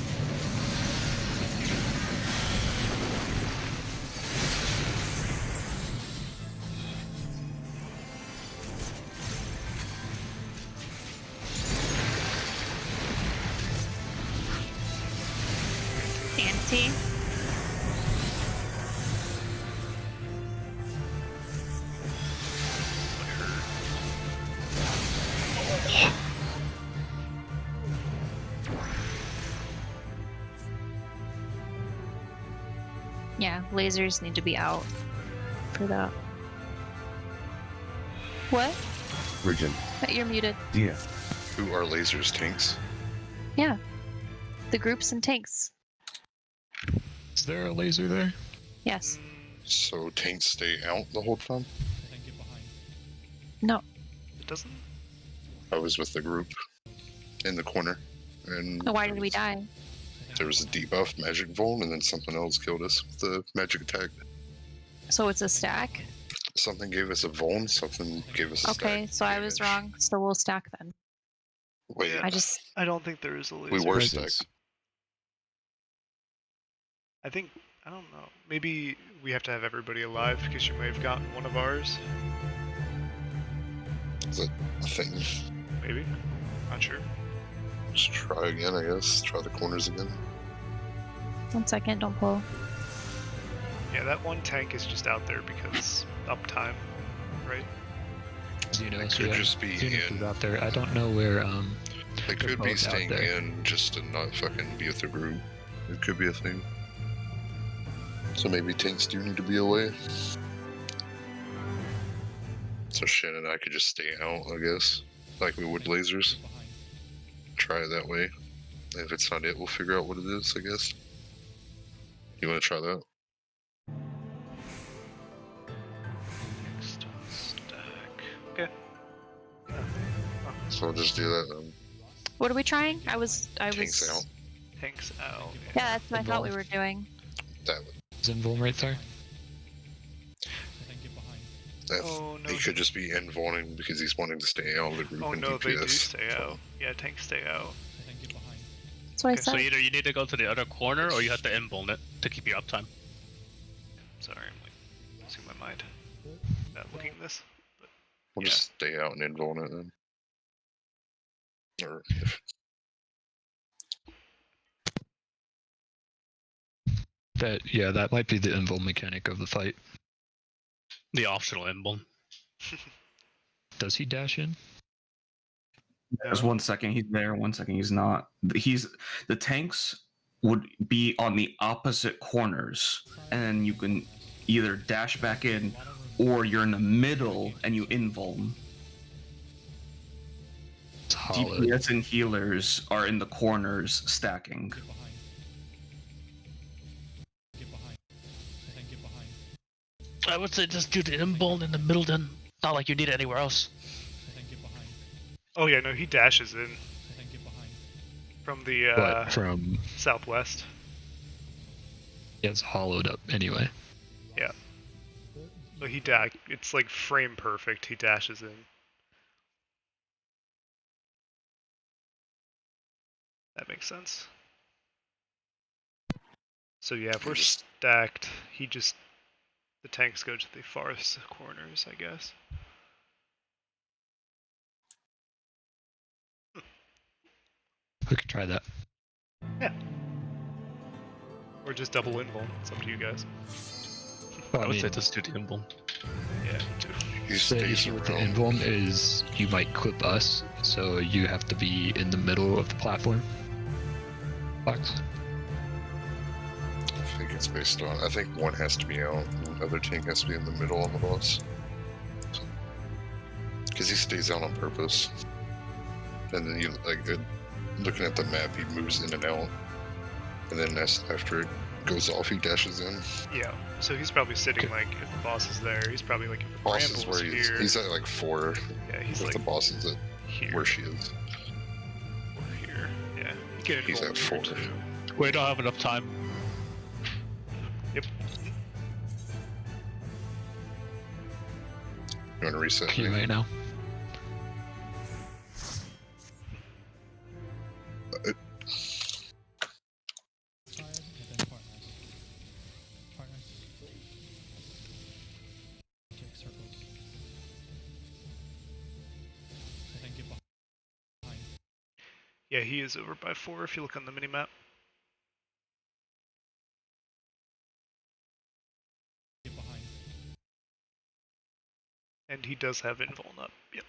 Anti. Yeah, lasers need to be out for that. What? Bridget. You're muted. Dia. Who are lasers? Tanks? Yeah. The groups and tanks. Is there a laser there? Yes. So tanks stay out the whole time? No. It doesn't? I was with the group in the corner. And Why did we die? there was a debuff magic vuln, and then something else killed us with the magic attack. So it's a stack? Something gave us a vuln, something gave us a Okay, stack so I was damage. wrong. So we'll stack then. Wait, Yeah. I don't think there is a laser. we were Presence. stacked. I think, I don't know. Maybe we have to have everybody alive because you may have gotten one of ours. Is it a thing? Maybe. Not sure. Just try again, I guess. Try the corners again. 1 second, don't pull. Yeah, that one tank is just out there because uptime, right? Xenos, could yeah. just be Xenos in. is out there. I don't know where. They They're could be both out staying there. in just to not fucking be with the group. It could be a thing. So maybe tanks do need to be away. So Shen and I could just stay out, I guess. Like we would lasers. Try it that way. If it's not it, we'll figure out what it is, I guess. You want to try that? Next stack. Okay. So we'll just do that then. What are we trying? I was. Tanks out. Tanks out. Yeah, that's what I thought we were doing. That Zinvuln right there. that Oh, no, he could just be invulning because he's wanting to stay out of the group. Oh and no, they do DPS. stay out. Yeah, tanks stay out. That's what I Okay, said. So either you need to go to the other corner or you have to invuln it to keep your uptime. Sorry, I'm like losing my mind. Not looking at this. We'll Yeah. just stay out and invuln it then. Or if That might be the invul mechanic of the fight. The optional invuln. Does he dash in? There's 1 second he's there, 1 second he's not. The tanks would be on the opposite corners, and then you can either dash back in, or you're in the middle and you invuln. It's hollow. DPS and healers are in the corners stacking. I would say just do the inbound in the middle then. Not like you need it anywhere else. Oh yeah, no, he dashes in. From the But from southwest. it's hollowed up anyway. Yeah. But it's like frame perfect, he dashes in. That makes sense. So yeah, if we're stacked, the tanks go to the farthest corners, I guess. We could try that. Yeah. Or just double invuln. It's up to you guys. Well, I would say just do the inbound. Yeah, me too. He the stays issue with the around. invuln is you might clip us, so you have to be in the middle of the platform. Box. I think it's based on. I think one has to be out, and the other tank has to be in the middle on the boss. Because he stays out on purpose. And then looking at the map, he moves in and out. And then after it goes off, he dashes in. Yeah, so he's probably sitting like, if the boss is there, he's probably like, if the Boss bramble is where is here. he's at like 4. Yeah, he's If like the boss is at here. where she is. Or here. Yeah, he can He's invuln at here 4. too. We don't have enough time. Yep. You want to reset? Q right now. Yeah, he is over by 4 if you look on the minimap. And he does have invuln up, yep.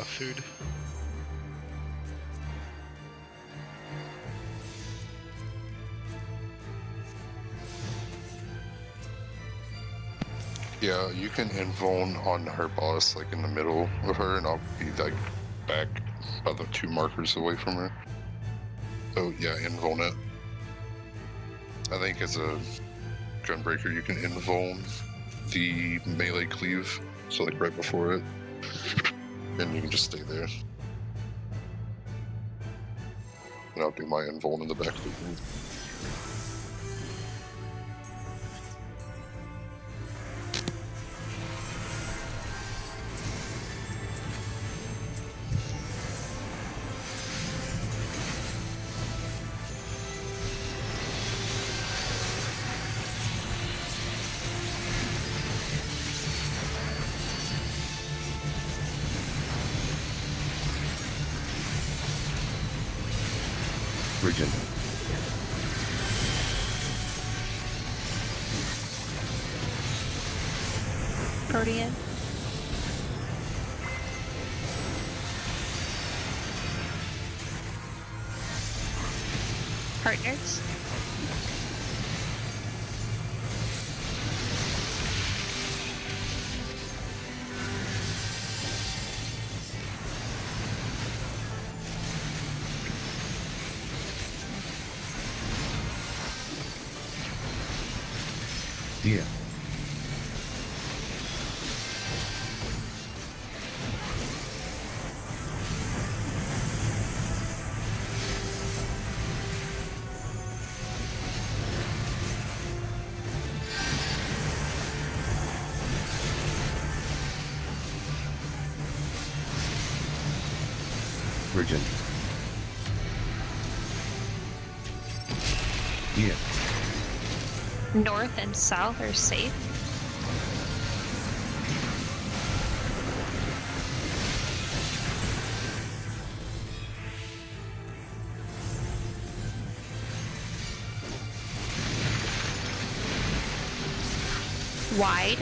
Food. Yeah, you can invuln on her boss, like in the middle of her, and I'll be like back about the 2 markers away from her. Oh yeah, invuln it. I think as a gunbreaker, you can invuln the melee cleave, so like right before it, and you can just stay there. And I'll do my invuln in the back of the room. Region. Protean. Partners. Dia. Virgin. Dia. North and south are safe. Wide.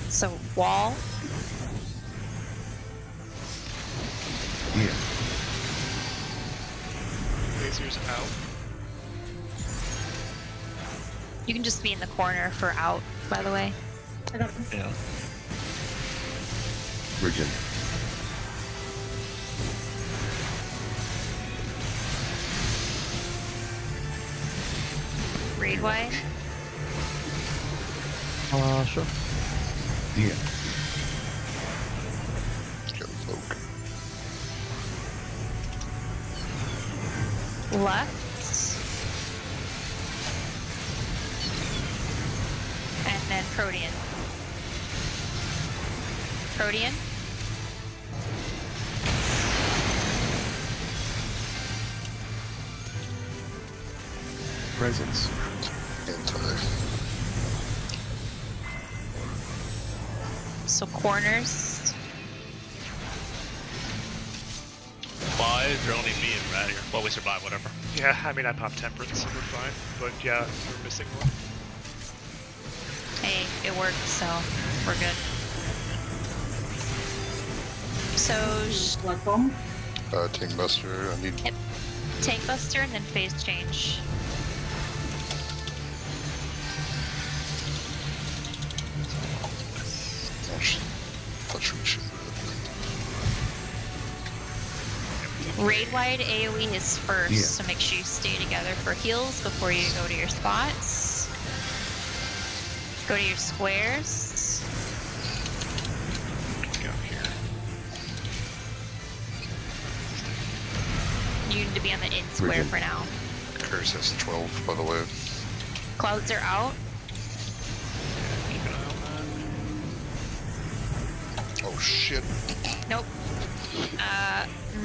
So wall. Dia. Lasers out. You can just be in the corner for out, by the way. Yeah. Virgin. Raid wide. Sure. Dia. Get folk. Left. And then Protean. Protean. Presence. Anti. So corners. Why is there only me and Ratty? Well, we survive, whatever. Yeah, I mean I popped temperance, so we're fine. But yeah, we're missing one. Hey, it worked, so we're good. So Tank Buster, I need Tank Buster and then phase change. Raid wide AoE is first, Yeah. so make sure you stay together for heals before you go to your spots. Go to your squares. Go here. You need to be on the in square Bridget. for now. Curse has 12, by the way. Clouds are out. Keep an eye on that. Oh shit. Nope.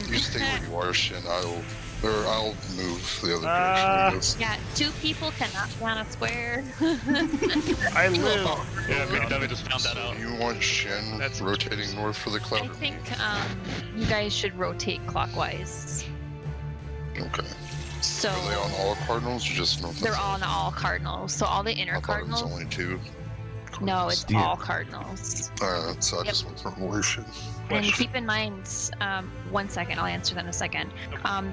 You stay where you are, Shin. I'll move the other direction. Ah. I guess. Yeah, two people cannot be on a square. I live. Yeah, we definitely just found that out. You want Shin That's rotating north for the cloud? I think you guys should rotate clockwise. Okay. So Are they on all cardinals or just north? and they're south? on all cardinals. So all the inner I thought it was cardinals. only 2. No, it's Yeah. all cardinals. So I Yep. just went from Evolution. And Question. keep in mind, 1 second, I'll answer that in a second.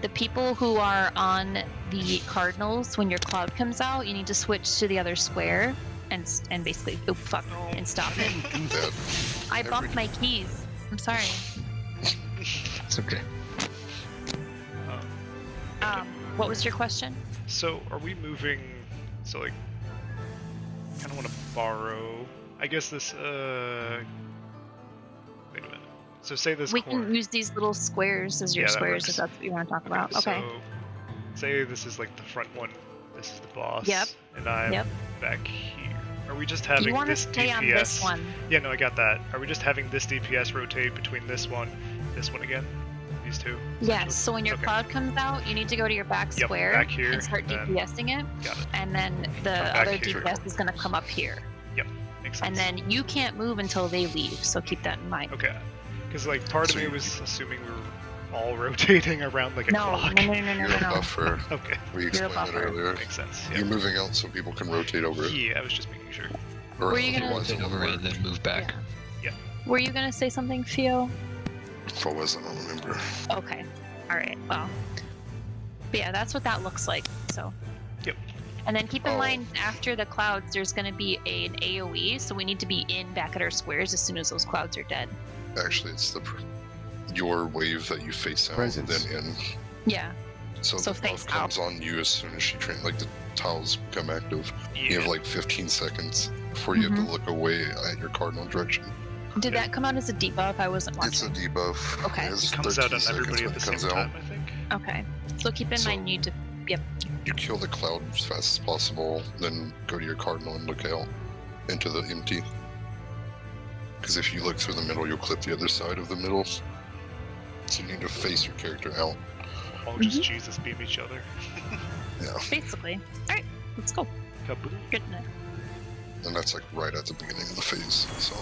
The people who are on the cardinals, when your cloud comes out, you need to switch to the other square and basically, oop, fuck, and stop it. That I Every- bumped my keys. I'm sorry. It's okay. What was your question? So are we moving? So like, kind of want to borrow. I guess this. Wait a minute. So say this We corner. can use these little squares as your Yeah, that squares works. if that's what you want to talk about. Okay. So say this is like the front one. This is the boss. Yep. And I'm Yep. back here. Are we just Do having you want to this stay DPS? on this one? Yeah, no, I got that. Are we just having this DPS rotate between this one again? These two? Yes. So when your Okay. cloud comes out, you need to go to your back Yep, square back here, and start then- DPSing it. Got it. And then the back other here. DPS is going to come up here. Makes sense. And then you can't move until they leave, so keep that in mind. Okay. Because like part of me was assuming we were all rotating around like a No, clock. no. you're a buffer. Okay. We explained it buffer. earlier. Makes sense. You're Yeah. moving out so people can rotate over it. Yeah, I was just making sure. Or Were you gonna- otherwise it Rotate won't over work. and then move back. Were you going to say something, Fio? If I was, I don't remember. Okay. All right. Well. But yeah, that's what that looks like. So. Yep. And then keep in Oh. mind, after the clouds, there's going to be an AoE, so we need to be in back at our squares as soon as those clouds are dead. Actually, it's your wave that you face out, Presence. then in. Yeah. So So the face buff comes on you as soon as she like the tiles become active. You have like 15 seconds before you have to look away at your cardinal direction. Did that come out as a debuff? I wasn't It's a watching. debuff. Okay. It has It comes out 13 on seconds everybody when at the it same comes time, out. I think. Okay. So keep in mind you need to. Yep. You kill the cloud as fast as possible, then go to your cardinal and look out into the empty. Because if you look through the middle, you'll clip the other side of the middle. So you need to face your character out. All just Jesus beam each other. Yeah. Basically. All right. Let's go. Kaboom. Good to know. And that's like right at the beginning of the phase, so.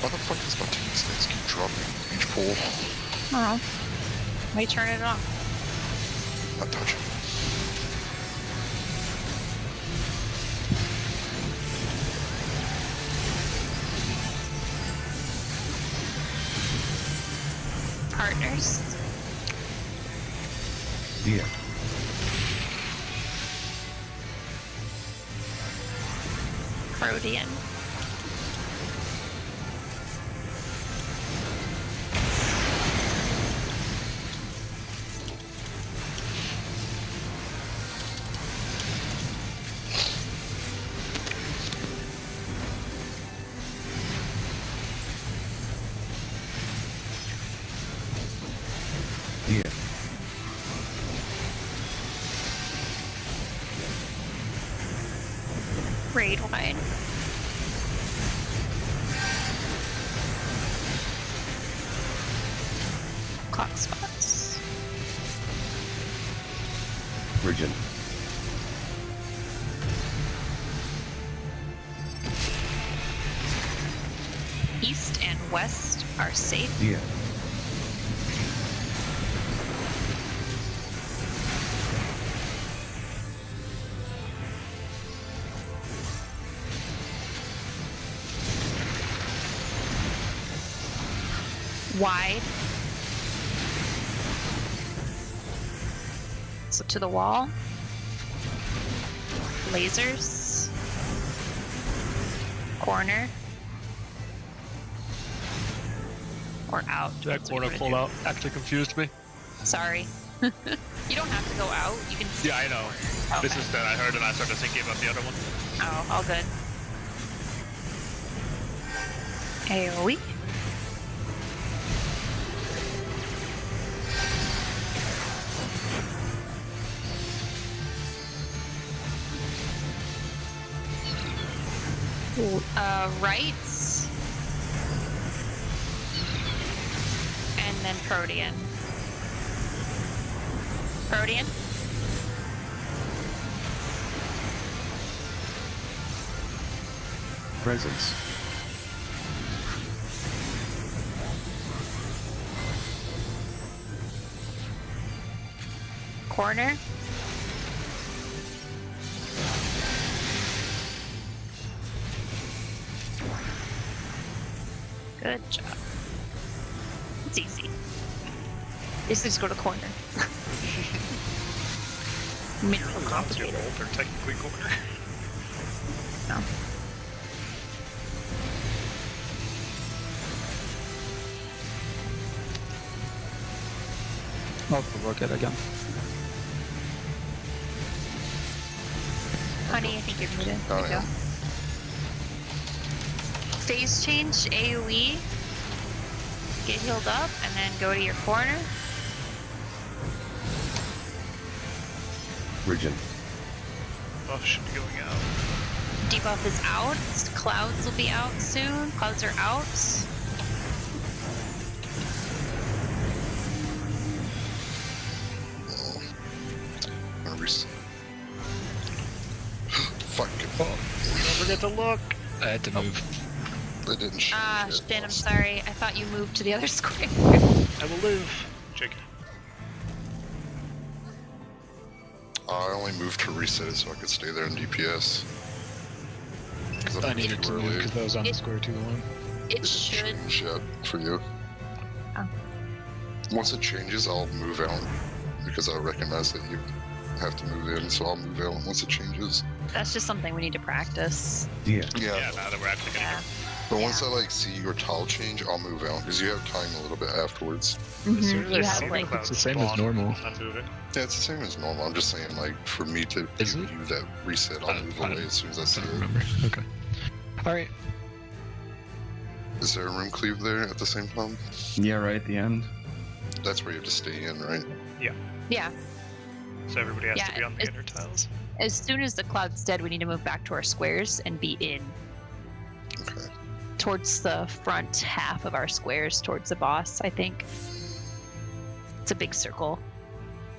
Why the fuck does my team stats keep dropping each pull? Oh. Why turn it off? Not touching. Partners. Yeah. Protean. Yeah. Raid wide. Clock spots. Virgin. East and west are safe. Yeah. Wide. So to the wall. Lasers. Corner. Or out. That That's what corner we're pulled gonna out actually confused me. do. Sorry. You don't have to go out. You can. Yeah, I know. Okay. This is that I heard and I started thinking about the other one. Oh, all good. AoE. Rights. And then Protean. Protean. Presence. Corner. Good job. It's easy. Just go to corner. Made it Both complicated. are technically corner. No. I'll provoke it again. Honey, I think you're muted. Oh, There you yeah. go. Phase change, AoE. Get healed up, and then go to your corner. Virgin. Buff should be going out. Debuff is out. Clouds will be out soon. Clouds are out. I'm gonna reset. Fuck. Don't forget to look. I had to move. They didn't shoot Ah, shit. shit, I'm sorry. I thought you moved to the other square. I will live. Jake. I only moved to reset it so I could stay there in DPS. Because I needed to move because I was on It- square 2-1. It should. change yet for you. Oh. Once it changes, I'll move out because I recognize that you have to move in, so I'll move out once it changes. That's just something we need to practice. Yeah. Yeah. Now that we're actually gonna Yeah. But once I like see your tile change, I'll move out because you have time a little bit afterwards. As soon as You I have see like the clouds It's the same as spawn, normal. I'm moving. Yeah, it's the same as normal. I'm just saying, like, for me to Is give it? you that reset, I'll move I away don't- as soon as I I see don't it. remember. Okay. All right. Is there a room cleave there at the same time? Yeah, right at the end. That's where you have to stay in, right? Yeah. So everybody has to Yeah, be on the it's- inner tiles. As soon as the cloud's dead, we need to move back to our squares and be in Okay. towards the front half of our squares, towards the boss. I think it's a big circle.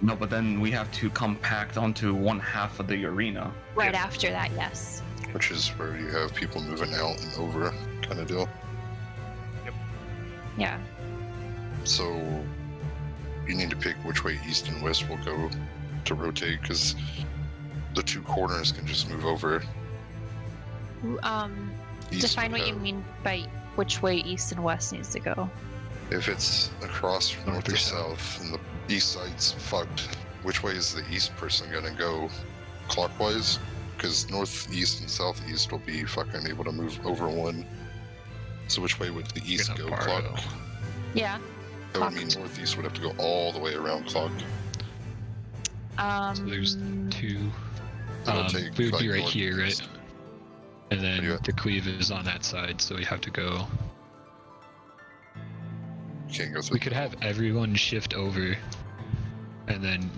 No, but then we have to compact onto one half of the arena. Right after that, yes. Which is where you have people moving out and over kind of deal. Yeah. So you need to pick which way east and west will go to rotate because the two corners can just move over. East Define would what you have- mean by which way east and west needs to go. If it's across from north or to south. south and the east side's fucked, which way is the east person gonna go? Clockwise? Because northeast and southeast will be fucking able to move over one. So which way would the east Gonna go? borrow. Clock? Yeah. That would mean northeast would have to go all the way around clock. So there's two. That'll take, We would like, be right here, right? northeast. And then Yeah. the cleave is on that side, so we have to go. You can't go through. We could have everyone shift over, and then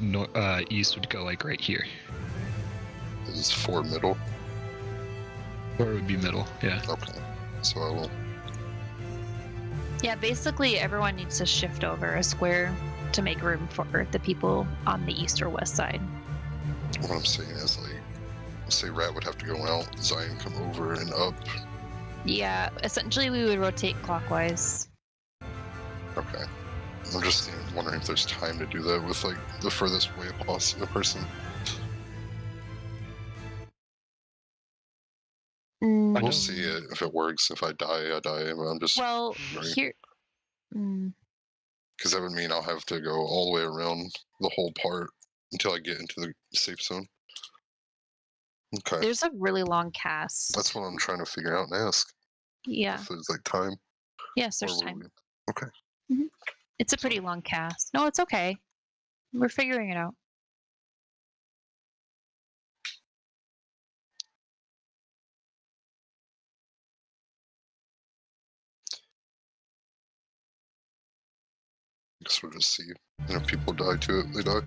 east would go like right here, This is 4 middle. or it would be middle. Yeah. Okay. So I will. Yeah, basically everyone needs to shift over a square to make room for the people on the east or west side. What I'm saying is, like, say Rat would have to go out, Zion come over and up. Yeah, essentially we would rotate clockwise. Okay. I'm just wondering if there's time to do that with, like, the furthest way possible person. Mm, We'll see it if it works. If I die, I die. But I'm just well, Right. here. Mm, because that would mean I'll have to go all the way around the whole part until I get into the safe zone. Okay, there's a really long cast. that's what I'm trying to figure out and ask. Yeah. If there's like time. Yes, or there's will time. we- Okay. It's a pretty long cast. No, it's okay. We're figuring it out. Guess we'll just see. And if people die to it, they die.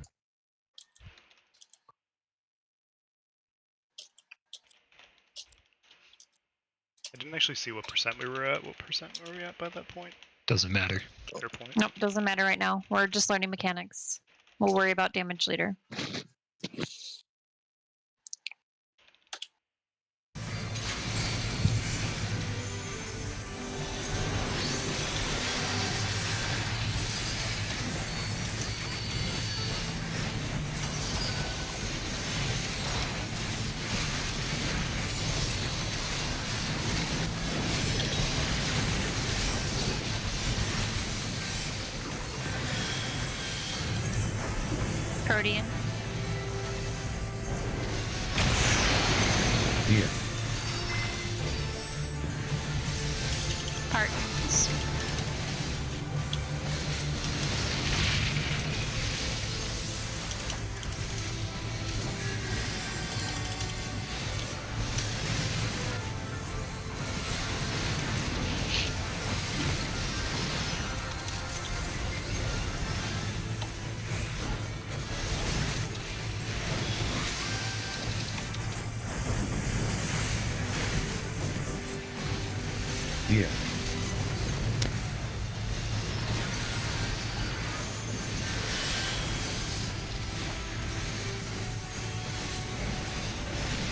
I didn't actually see what percent we were at. What percent were we at by that point? Doesn't matter. Fair point. Nope, doesn't matter right now. We're just learning mechanics. We'll worry about damage later. Protean. Here. Partons. Here.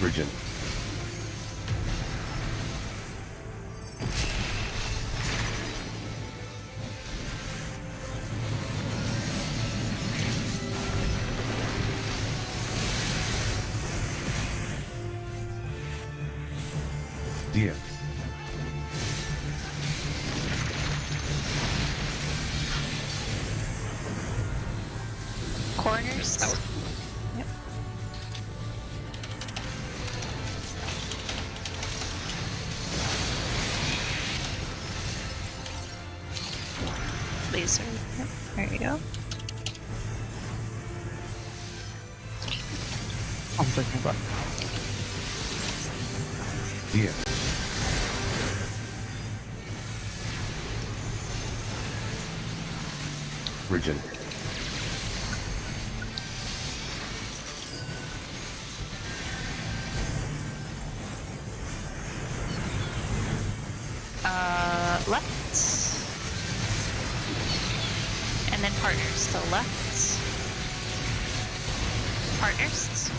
Virgin. Here. Corners. Yep. Laser. Yep. There you go. I'm taking back. Dia. Virgin. Left. And then partners. So left. Partners.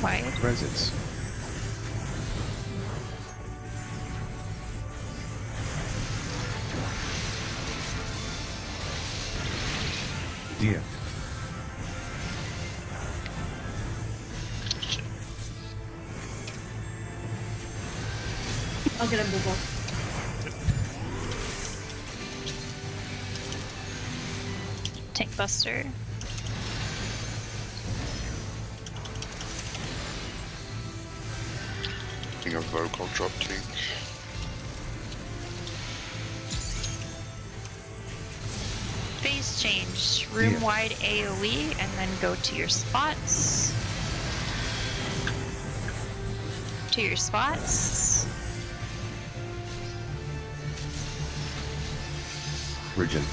Wide. Presence. Dia. I'll get a bubble. Tank Buster. Being a vocal drop tank. Phase change. Room wide AoE and then go to your spots. To your spots. Virgin.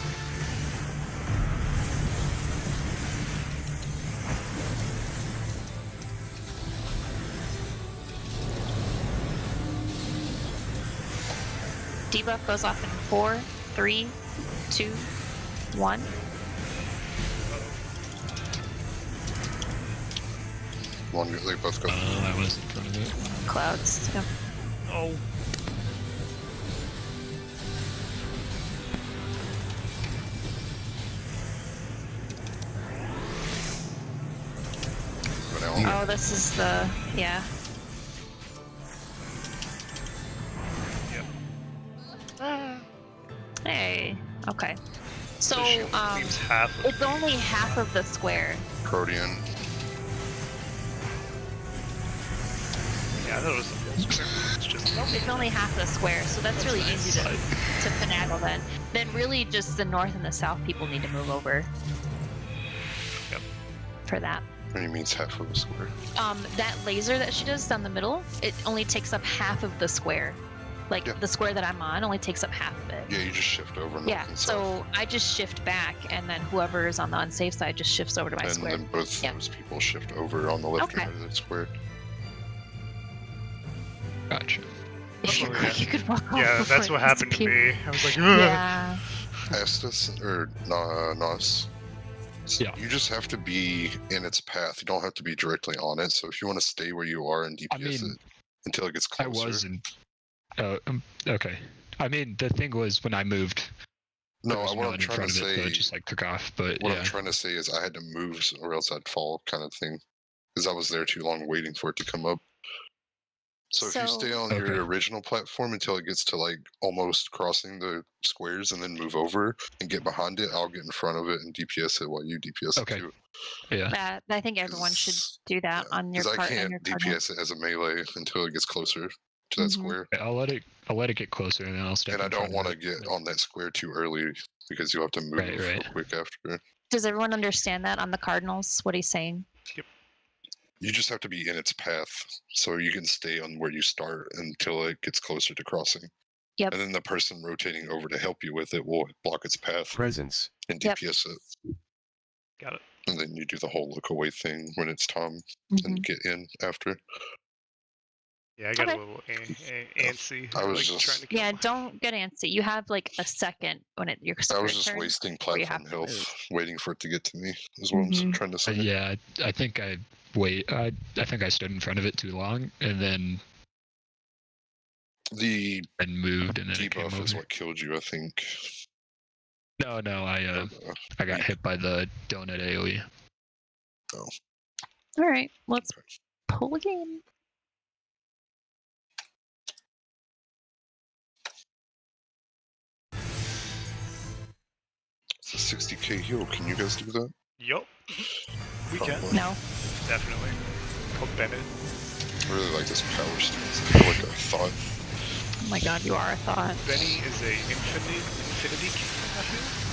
Debuff goes off in 4, 3, 2, 1. One, they both go. I was in front of it. Clouds. Yep. Oh. Go down. Oh, this is the yeah. Hey. Okay. So she leaves half of it's only half of the square. Protean. Yeah, I thought it was the full square. It's just Nope, it's only half the square, so that's really easy to finagle then. Then really just the north and the south people need to move over. Yep. For that. What do you mean it's half of the square? That laser that she does down the middle, it only takes up half of the square. Like Yeah. the square that I'm on only takes up half of it. Yeah, you just shift over north Yeah, and south. so I just shift back, and then whoever is on the unsafe side just shifts over to my And square. then both Yeah. those people shift over on the left Okay. side of the square. Gotcha. If you, Oh, yeah. you could walk off yeah, before that's it what happened to disappears. me. I was like, ugh. Yeah. Estes or Nos. Yeah. You just have to be in its path. You don't have to be directly on it. So if you want to stay where you are and DPS mean, it until it gets I closer. wasn't. Okay. I mean, the thing was when I moved. No, there was what I'm none in trying front to of it, so say. it just like took off. But What yeah. I'm trying to say is I had to move or else I'd fall, kind of thing, because I was there too long waiting for it to come up. So if you stay on Okay. your original platform until it gets to like almost crossing the squares and then move over and get behind it, I'll get in front of it and DPS it while you DPS Okay. it too. Yeah. I think everyone should do that on your Because I part. can't on your cardinal. DPS it as a melee until it gets closer to that Mhm. square. I'll let it get closer, and then I'll step. And I in front don't of want to it. get on that square too early because you'll have to move Right. real quick after. Does everyone understand that on the Cardinals? What he's saying? You just have to be in its path so you can stay on where you start until it gets closer to crossing. Yep. And then the person rotating over to help you with it will block its path Presence. and Yep. DPS it. Got it. And then you do the whole look away thing when it's time Mhm. and get in after. Yeah, I got Okay. a little antsy. I was like, just- trying to kill Yeah, him. don't get antsy. You have like a second when your I square was just turn. wasting where you platform have to health move. waiting for it to get to me, is what I'm Mhm. trying to say. Yeah, I think I think I stood in front of it too long, and then The moved, and then it came debuff over. is what killed you, I think. No, I got hit by the donut AOE. All right, let's pull a game. Okay, yo, can you guys do that? Yup. We can. Probably. No. Definitely. Called Bennett. I really like this power stance. I feel like a thought. Oh my god, you are a thought. Benny is a infinity king, I feel.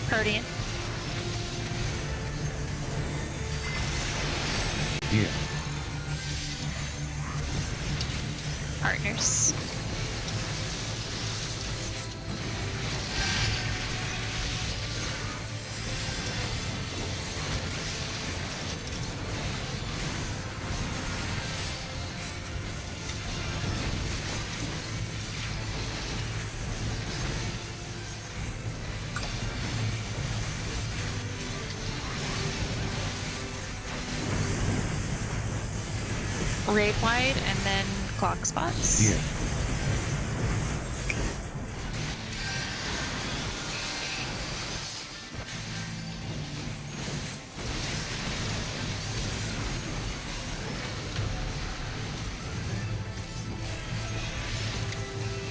Protean. Dia. Partners. Raid wide and then clock spots. Dia.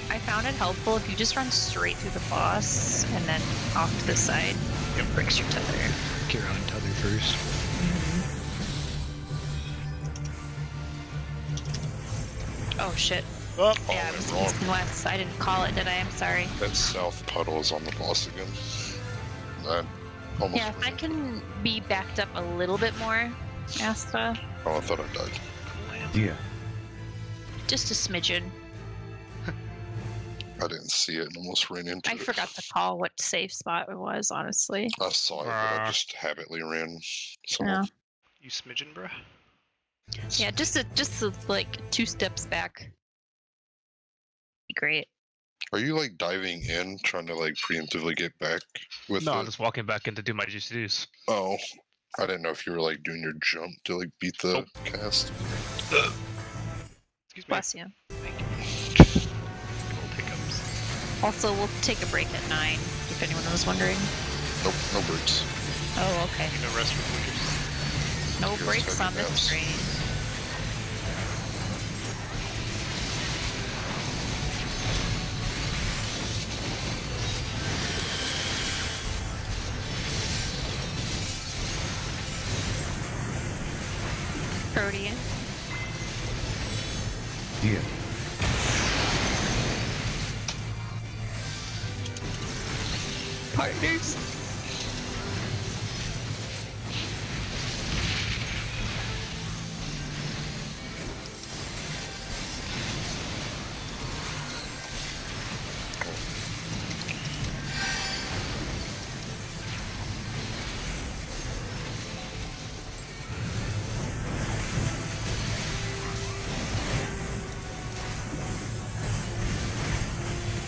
I found it helpful if you just run straight through the boss and then off to the side. It breaks your tether. Get around tether first. Mm-hmm. Oh shit. Oh, Yeah, it was east and west. I didn't call it, did I? I'm sorry. That south puddle is on the boss again. That almost. Yeah, if I can be backed up a little bit more, Asta. Oh, I thought I died. Dia. Just a smidgen. I didn't see it and almost ran into I it. forgot to call what safe spot it was, honestly. I saw it, but I just habitually ran. So Yeah. You smidgen, bruh. Yeah, just like 2 steps back. Be great. Are you like diving in, trying to like preemptively get back with No, it? I'm just walking back in to do my juice. Oh, I didn't know if you were like doing your jump to like beat the Nope. cast. Excuse me. Bless you. Little hiccups. Also, we'll take a break at 9, if anyone was wondering. Nope, no breaks. Oh, okay. No rest for the wicked. No Yours breaks heavy on this naps. train. Protean. Dia. Partners.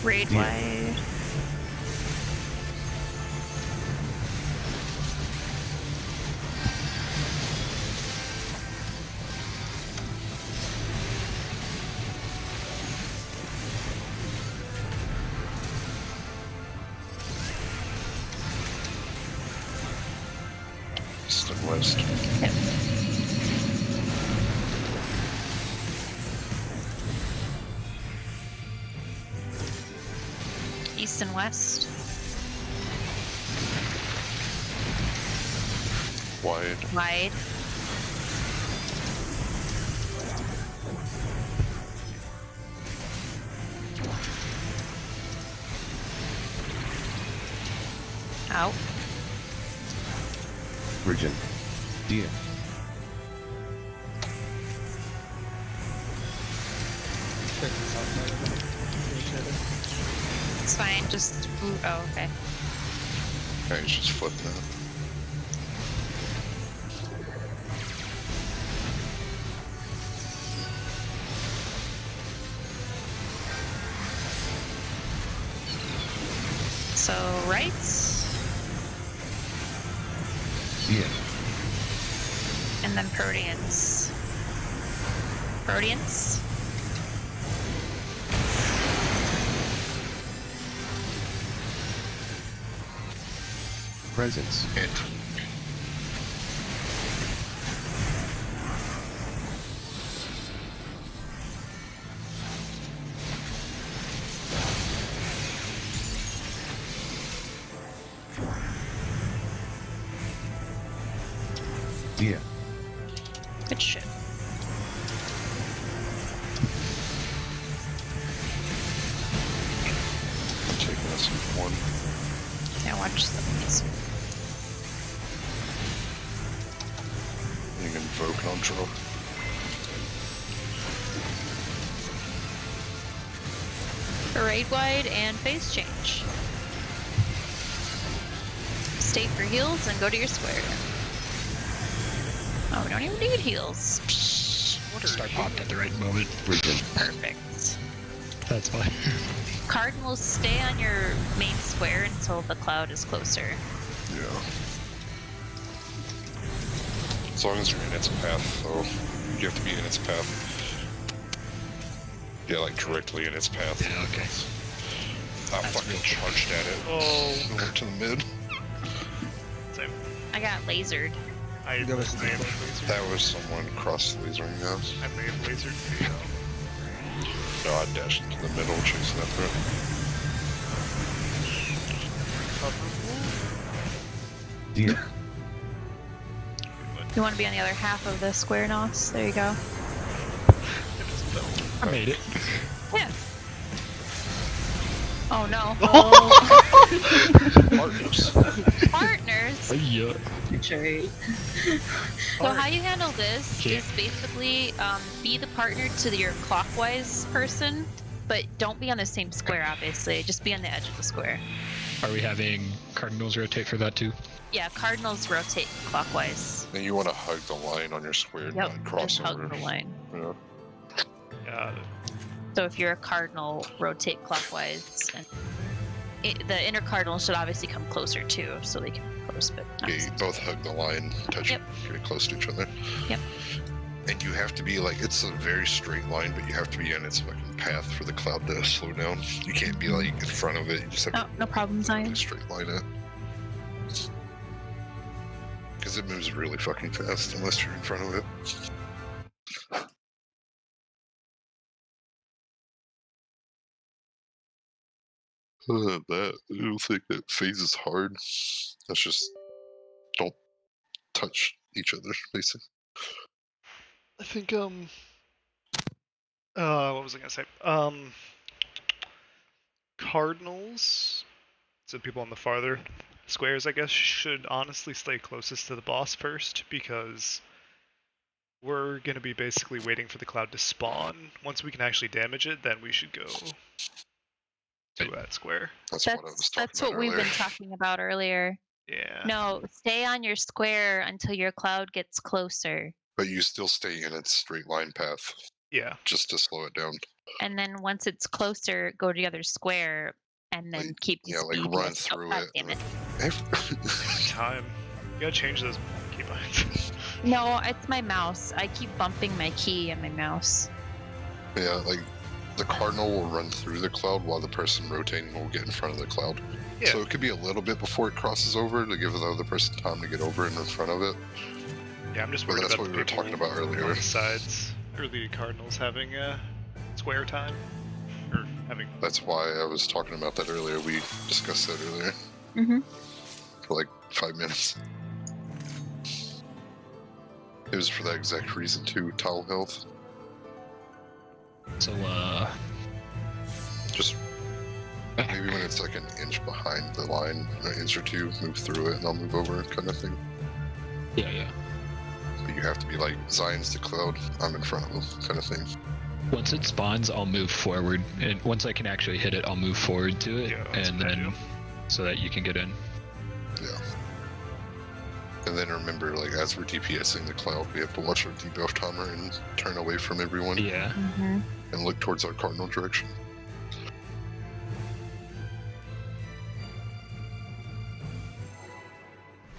Raid Yeah. wide. East and west. East and west. Wide. Wide. Out. Virgin. Dia. It's fine, just. Ooh, oh, okay. Yeah, he's just flipping it. So, rights, Dia. and then Proteans. Proteans. Presence. Hit. Dia. Good shit. Taking us one. Yeah, watch some of these. You can invoke on draw. Parade wide and phase change. Stay for heals and go to your square. Oh, we don't even need heals. Start popped at the right moment. Perfect. That's fine. Cardinals, stay on your main square until the cloud is closer. Yeah. As long as you're in its path, though. You have to be in its path. Yeah, like directly in its path. Yeah, okay. I That's fucking real. charged at it. Oh, Went to the mid. same. I got lasered. I Go was with named the- laser. That was someone cross lasering us. I may have lasered you. No, I dashed into the middle chasing that threat. Dia. You want to be on the other half of the square, Nos? There you go. I made it. Yeah. Oh no. Partners. Partners. Yeah. So how you handle this Okay. is basically be the partner to your clockwise person, but don't be on the same square, obviously. Just be on the edge of the square. Are we having Cardinals rotate for that too? Yeah, cardinals rotate clockwise. And you want to hug the line on your square, Yep, not cross just hug over. the line. Yeah. Yeah. So if you're a cardinal, rotate clockwise. And the inner cardinals should obviously come closer too, so they can be close, but not Yeah, you both hug the line, touch Yep. pretty close to each other. Yep. And you have to be like, it's a very straight line, but you have to be in its fucking path for the cloud to slow down. You can't be like in front of it. You just have Oh, no problem, to Zion. straight line it. Because it moves really fucking fast unless you're in front of it. That I don't think that phase is hard. That's just don't touch each other, basically. I think what was I gonna say? Cardinals, so people on the farther squares, I guess, should honestly stay closest to the boss first, because we're gonna be basically waiting for the cloud to spawn. Once we can actually damage it, then we should go to that square. That's what I was talking That's about what we've been earlier. talking about earlier. Yeah. No, stay on your square until your cloud gets closer. But you still stay in its straight line path Yeah. just to slow it down. And then once it's closer, go to the other square and then Like, keep the yeah, like speed run with- through God it. damn it. Time. You gotta change those keybinds. No, it's my mouse. I keep bumping my key and my mouse. Yeah, like the cardinal will run through the cloud while the person rotating will get in front of the cloud. Yeah. So it could be a little bit before it crosses over to give the other person time to get over and in front of it. Yeah, I'm just But worried that's about what the we were people talking about earlier. on the sides, or the Cardinals having square time, or having. That's why I was talking about that earlier. We discussed that earlier Mm-hmm. for like 5 minutes. It was for that exact reason too, towel health. So, Just maybe when it's like an inch behind the line, an inch or two, move through it and I'll move over kind of thing. yeah. But you have to be like, Zion's the cloud, I'm in front of him kind of thing. Once it spawns, I'll move forward, and once I can actually hit it, I'll move forward to it, Yeah, that's and what I then do. so that you can get in. Yeah. And then remember, like, as we're DPSing the cloud, we have to watch our debuff timer and turn away from everyone Yeah. Mm-hmm. and look towards our cardinal direction.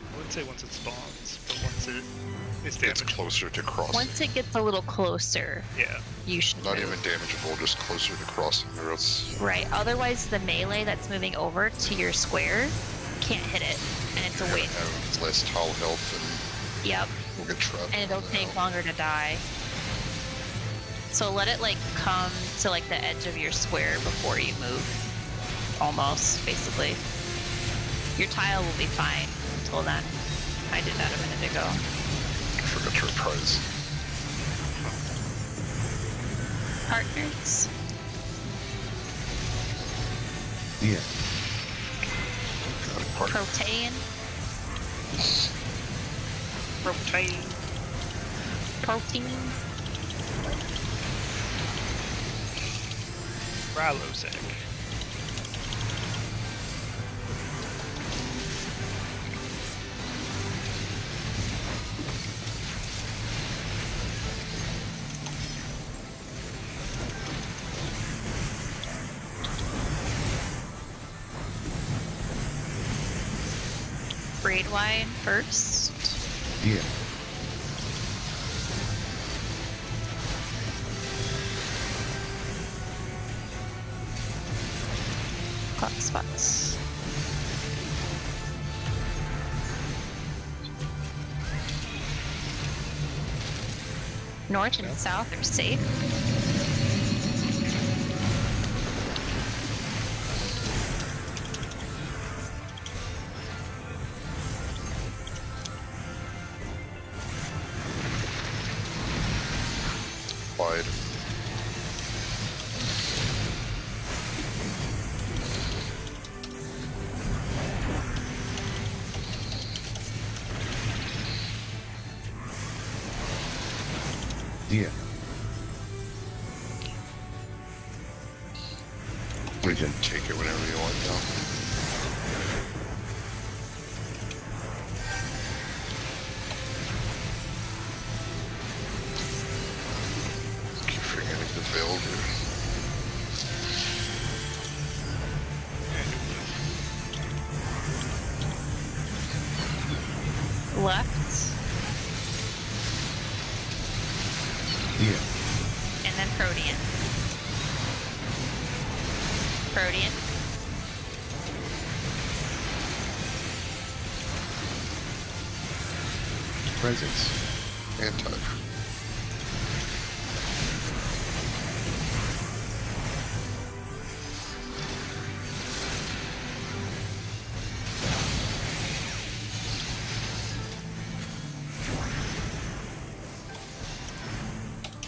I wouldn't say once it spawns, but once it is It's damaged. closer to crossing. Once it gets a little closer, Yeah. you should Not move. even damageable, just closer to crossing, or else Right. Otherwise, the melee that's moving over to your square can't hit it, and it's a You're waste. gonna have less tile health and Yep. we'll get trapped. And it'll in take that. longer to die. So let it like come to like the edge of your square before you move. Almost, basically. Your tile will be fine until then. I did that a minute ago. I forgot to reprise. Partners. Yeah. Got a part. Protein. Protein. Protein. Ralosec. Braid wine first. Yeah. Clock spots. North and south are safe. Wide. Yeah. We can take it whenever you want now. Keep forgetting the veil, dude. Left. Yeah. And then Protean. Protean. Presence. Anti.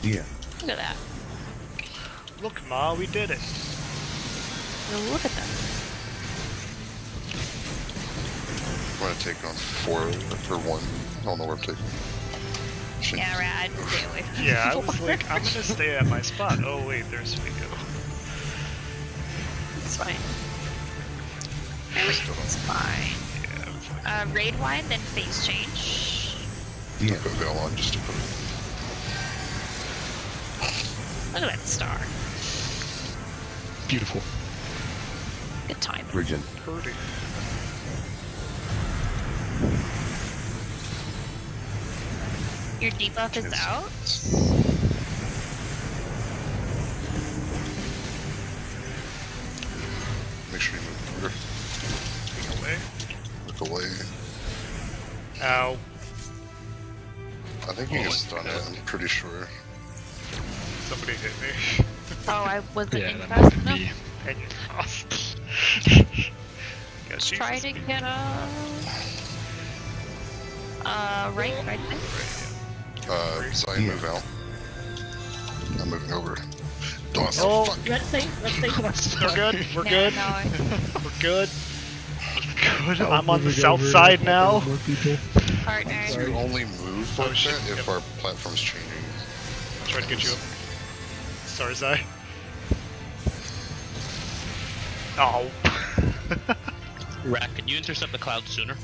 Yeah. Look at that. Look, Ma, we did it. Look at that. I'm gonna take on 4 or 1. I don't know where I'm taking. Shit. Yeah, right. I'd stay away from Yeah, I the was floor. like, I'm gonna stay at my spot. Oh wait, there's Fico. It's fine. It's fine. Yeah, I was like, Raid wine, then phase change. Yeah. Put veil on just to put it. Look at that star. Beautiful. Good time. Virgin. hurting. Your debuff is out. Make sure you move over. Getting away. Look away. Ow. I think you Oh, can stun it, I'm pretty sure. Somebody hit me. Oh, I wasn't Yeah, in that fast might enough. be. And you lost. Let's try to get up. Right there. Zion, Yeah. move out. I'm moving over. Dawson, Oh. fuck. Let's see. We're good. We're good. No, We're good. Good. I'm on the south side now. partner. You only move Oh, like shit, that if yep. our platform's changing. Try to get you up. Sorry, Zai. Oh. Rack, can you intercept the cloud sooner?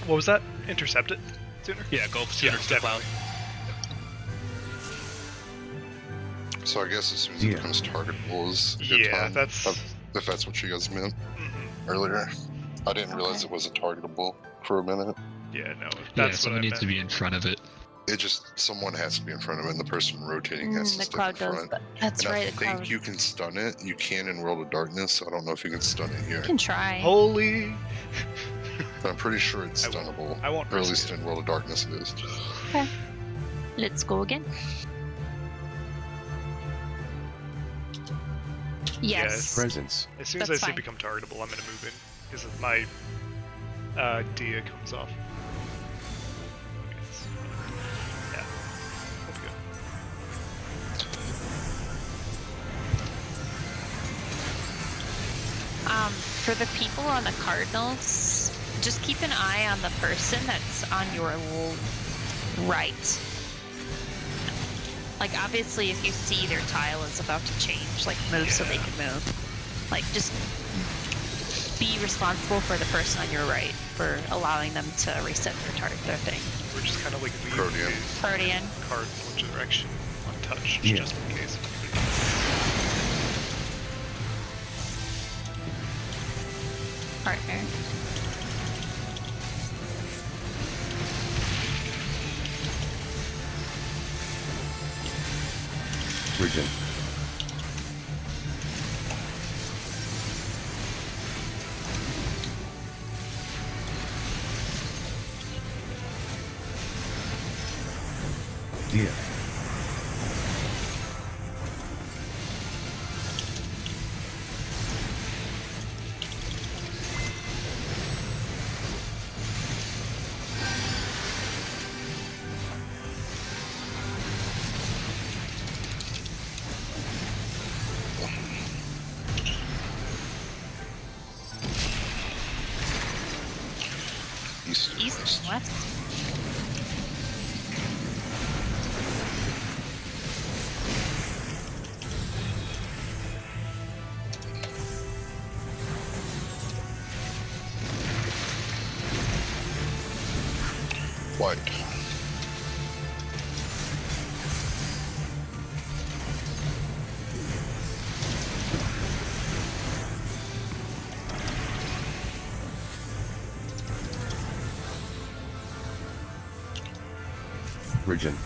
What was that? Intercept it sooner? Yeah, go sooner to the cloud. So I guess as soon as it Yeah. becomes targetable is a good Yeah, time. that's- If that's what you guys meant Mhm. earlier. I didn't realize Okay. it wasn't targetable for a minute. Yeah, no. Yeah, That's what I someone needs meant. to be in front of it. It just someone has to be in front of him, and the person rotating has to The step cloud in does front. that. That's And right. I The think cloud. you can stun it. You can in World of Darkness. So I don't know if you can stun it here, You can try. Holy! but I'm pretty sure it's I won't- stunnable. I won't Or at risk least it. in World of Darkness it is. Let's go again. Yes. Presence. As soon as That's I say fine. become targetable, I'm gonna move in because my Dia comes off. Yeah, that's good. For the people on the Cardinals, just keep an eye on the person that's on your right. Like, obviously, if you see their tile is about to change, like, move so they can move. Like, just be responsible for the person on your right for allowing them to reset their thing. We're just kind of like leave Protean. the Protean. cardinal direction untouched, Yeah. just in case. Partner. Region. Dia. East. East and west. White. Region.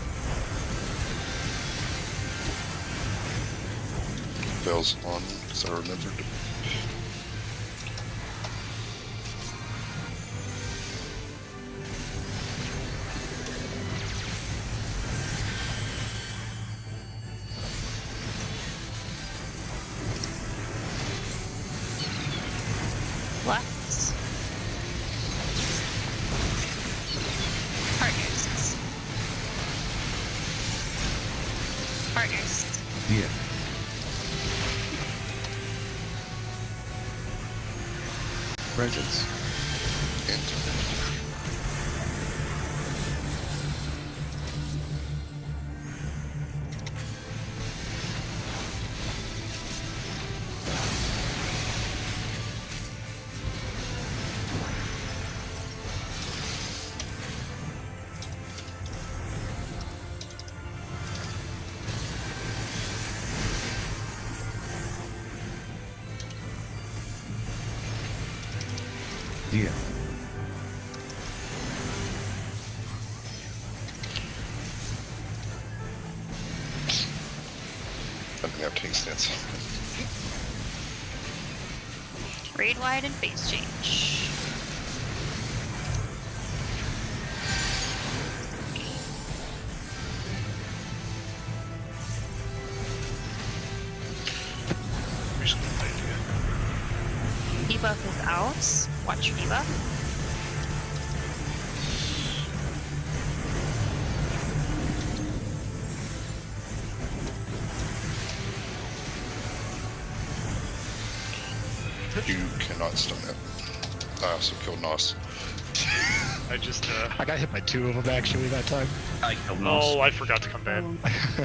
Bells on, because I remembered. Left. Partners. Partners. Dia. Presence. And Dia. I didn't have tank stance. Raid wide and phase change. Recently played Dia. Debuff is out. Watch your debuff. You cannot stun it. I also killed Nos. I just I got hit by 2 of them actually that time. I killed Nos. oh, I forgot to come back.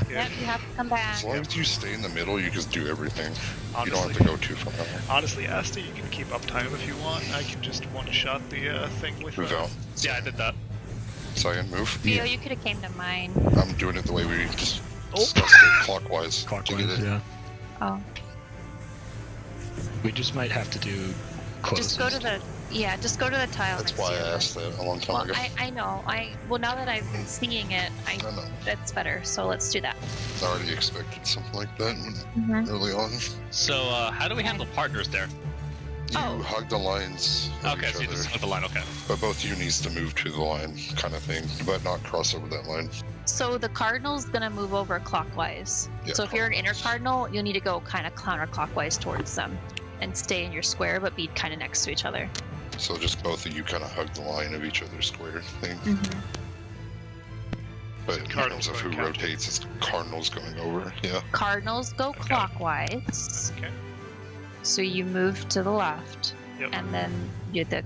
Yep, you have to come back. As long as you stay in the middle, you can do everything. You don't have Honestly. to go too far. Honestly, Asta, you can keep uptime if you want. I can just one-shot the thing with Move out. Yeah, I did that. Second move. Theo, you could have came to mine. I'm doing it the way we just Oh. discussed it, clockwise. To Clockwise, get it. yeah. Oh. We just might have to do closest. Just go to the Yeah, just go to the tile That's next why to I your asked that a long time Well, ago. I know. Well, now that I've been seeing it, I know. that's better. So let's do that. I already expected something like that Mhm. early on. So, how do we handle partners there? You Oh. hug the lines of Okay, each so you other, just hug the line, okay. but both you needs to move to the line, kind of thing, but not cross over that line. So the cardinal's gonna move over clockwise. Yeah, So if you're an inner clockwise. cardinal, you'll need to go kind of counterclockwise towards them, and stay in your square, but be kind of next to each other. So just both of you kind of hug the line of each other's square thing. But in Cardinals terms of who going counter. rotates, it's Cardinals going over. Yeah. Cardinals go clockwise, Okay. so you move to the left, Yep. and then the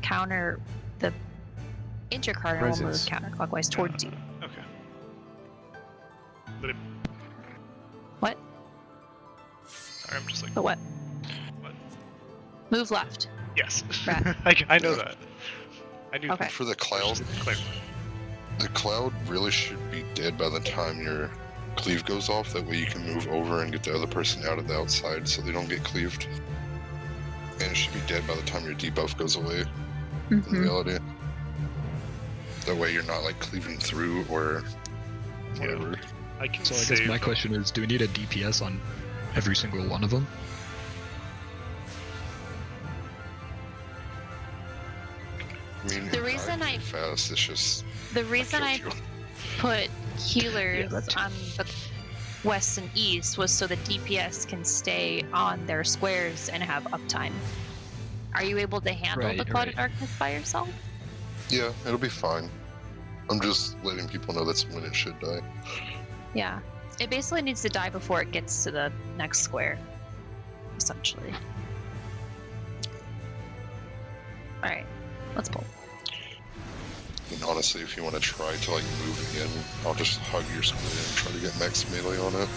intercardinal will move Presence. counterclockwise towards you. Okay. But it, What? sorry, I'm just like. But what? What? Move left. Yes. Rat. I know that. I knew Okay. that. For the cloud, Just to clarify. the cloud really should be dead by the time your cleave goes off. That way you can move over and get the other person out of the outside so they don't get cleaved. And it should be dead by the time your debuff goes away in reality. That way you're not like cleaving through or whatever. I can So I save guess my question is, do we need a DPS on every single one of them? I mean, The you're reason not I- fast, it's just The reason I killed you. put healers that too. on the west and east was so the DPS can stay on their squares and have uptime. Are you able to handle Right, the Cloud right. of Darkness by yourself? Yeah, it'll be fine. I'm just letting people know that's when it should die. Yeah. It basically needs to die before it gets to the next square, essentially. Alright, let's pull. And honestly, if you want to try to like move again, I'll just hug your square and try to get max melee on it.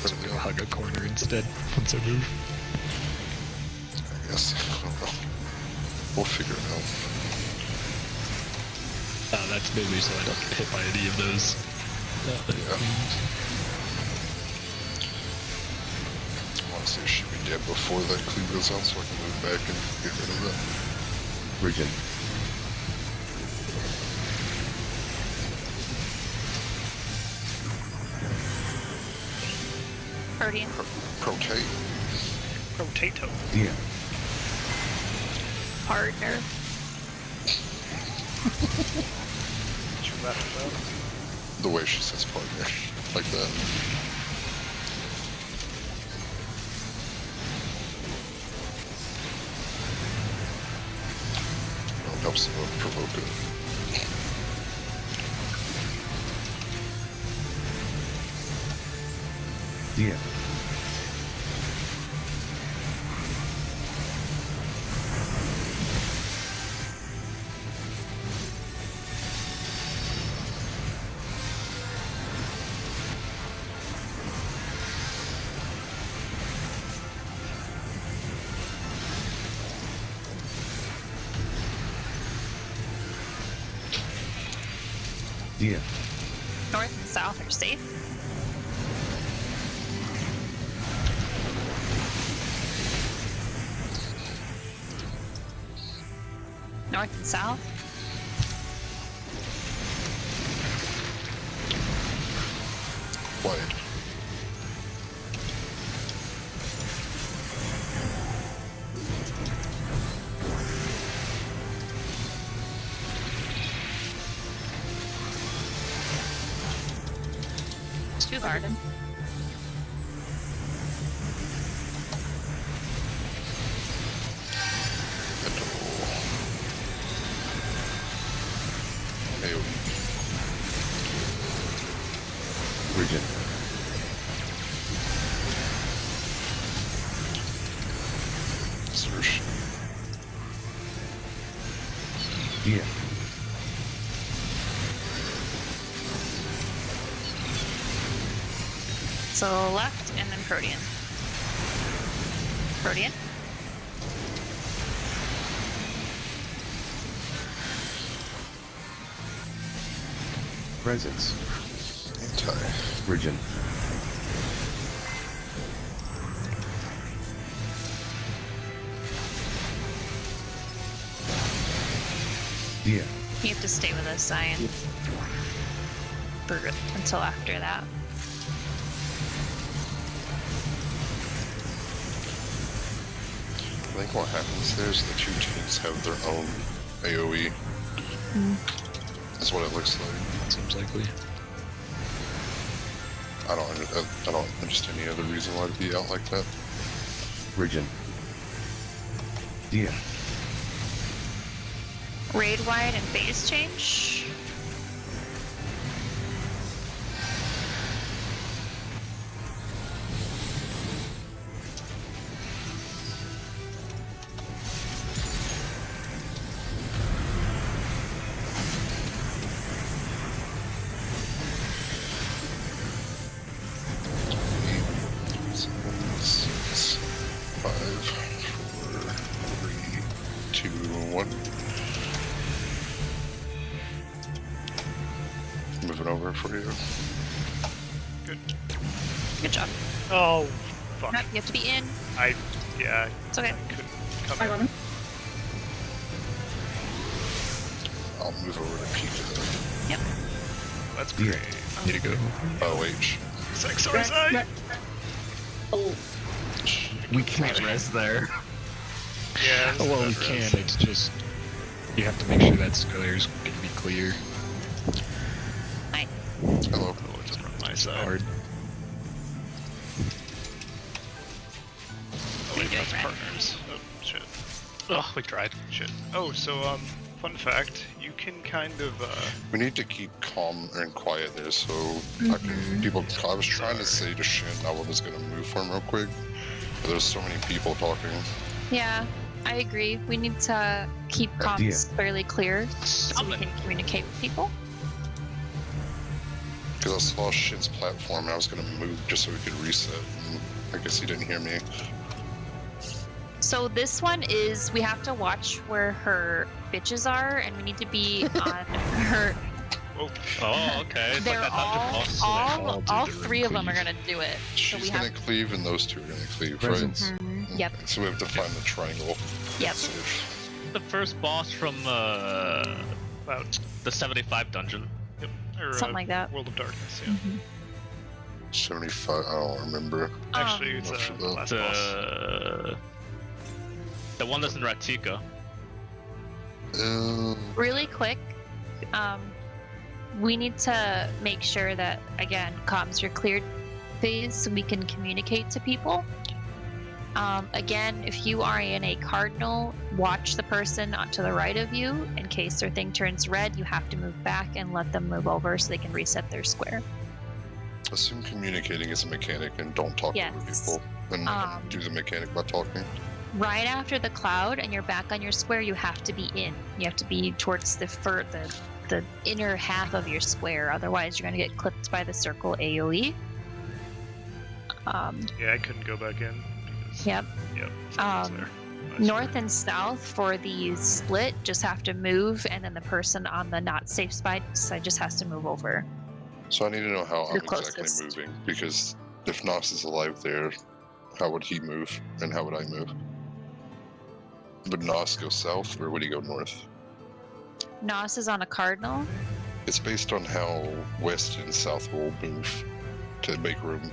So we'll hug a corner instead once I move. I guess. I don't know. We'll figure it out. That's mainly so I don't get hit by any of those. Yeah. Honestly, it should be dead before that cleave goes out so I can move back and get rid of that. Region. Guardian. Rotate. Potato. Yeah. Partner. Did you let him know? The way she says partner. Like that. It helps provoke it. Yeah. Yeah. North and south are safe. North and south. Wide. Two garden. AoE. Region. Search. Yeah. So left and then Protean. Protean. Presence. Anti. Region. Dia. You have to stay with us, Zion. Until after that. I think what happens there is the two teams have their own AoE. That's what it looks like. Seems likely. I don't understand any other reason why it'd be out like that. Region. Dia. Raid wide and phase change. Six, 5, 4, 3, 2, 1. Moving over for you. Good job. Oh, fuck. Nope, you have to be in. Yeah. It's okay. I couldn't come in. I'll move over to Pika. Yep. That's great. Need to go. OH. Sorry, side. We can't res there. Yeah. this Oh, is well, we bad can. res. It's just you have to make sure that square's gonna be clear. Hello. Oh, just run my side. Hard. Oh, wait, You're that's doing right. partners. Oh, shit. Oh, we tried. Shit. Oh, so, fun fact, you can kind of, We need to keep calm and quiet there so I was trying to say to Shin I was going to move for him real quick, but there's so many people talking. Yeah, I agree. We need to keep Idea. comms fairly clear so we can communicate with people. Because I saw Shin's platform and I was going to move just so we could reset, and I guess he didn't hear me. So this one is we have to watch where her bitches are, and we need to be on her. oh, Oh, okay. It's They're like that dungeon boss. all do the three of them are cleave. gonna do it. So we She's going to cleave and those two are going to cleave, Presence. right? Yep. Okay, so we have to find the triangle. Yep. Safe. The first boss from about, the 75 dungeon. yep. Or, Something like that. World of Darkness, yeah. 75, I don't remember. Actually, it's, What's the the- last boss. The one that's in Ratty-kun. Really quick, we need to make sure that again comms are cleared phase so we can communicate to people. Again, if you are in a cardinal, watch the person to the right of you. In case their thing turns red, you have to move back and let them move over so they can reset their square. Assume communicating is a mechanic and don't talk over Yes. people. And do the mechanic by talking. Right after the cloud and you're back on your square, you have to be in. You have to be towards the inner half of your square. Otherwise, you're going to get clipped by the circle AoE. Yeah, I couldn't go back in. Because, Yep. Yep. Um, North and south for the split just have to move, and then the person on the not safe side just has to move over. So I need to know how I'm The exactly closest. moving, because if Nos is alive there, how would he move and how would I move? Would Nos go south or would he go north? Nos is on a cardinal. It's based on how west and south will move to make room.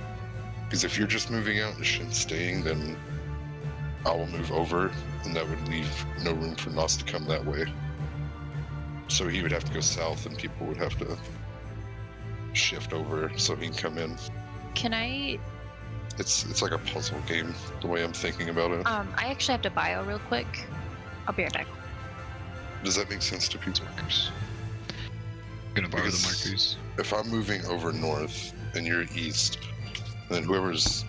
Because if you're just moving out and Shin's staying, then I will move over, and that would leave no room for Nos to come that way. So he would have to go south, and people would have to shift over so he can come in. Can I? It's like a puzzle game, the way I'm thinking about it. I actually have to bio real quick. I'll be right back. Does that make sense to people? Markers. I'm gonna borrow the Because- markers. If I'm moving over north and you're east, then whoever's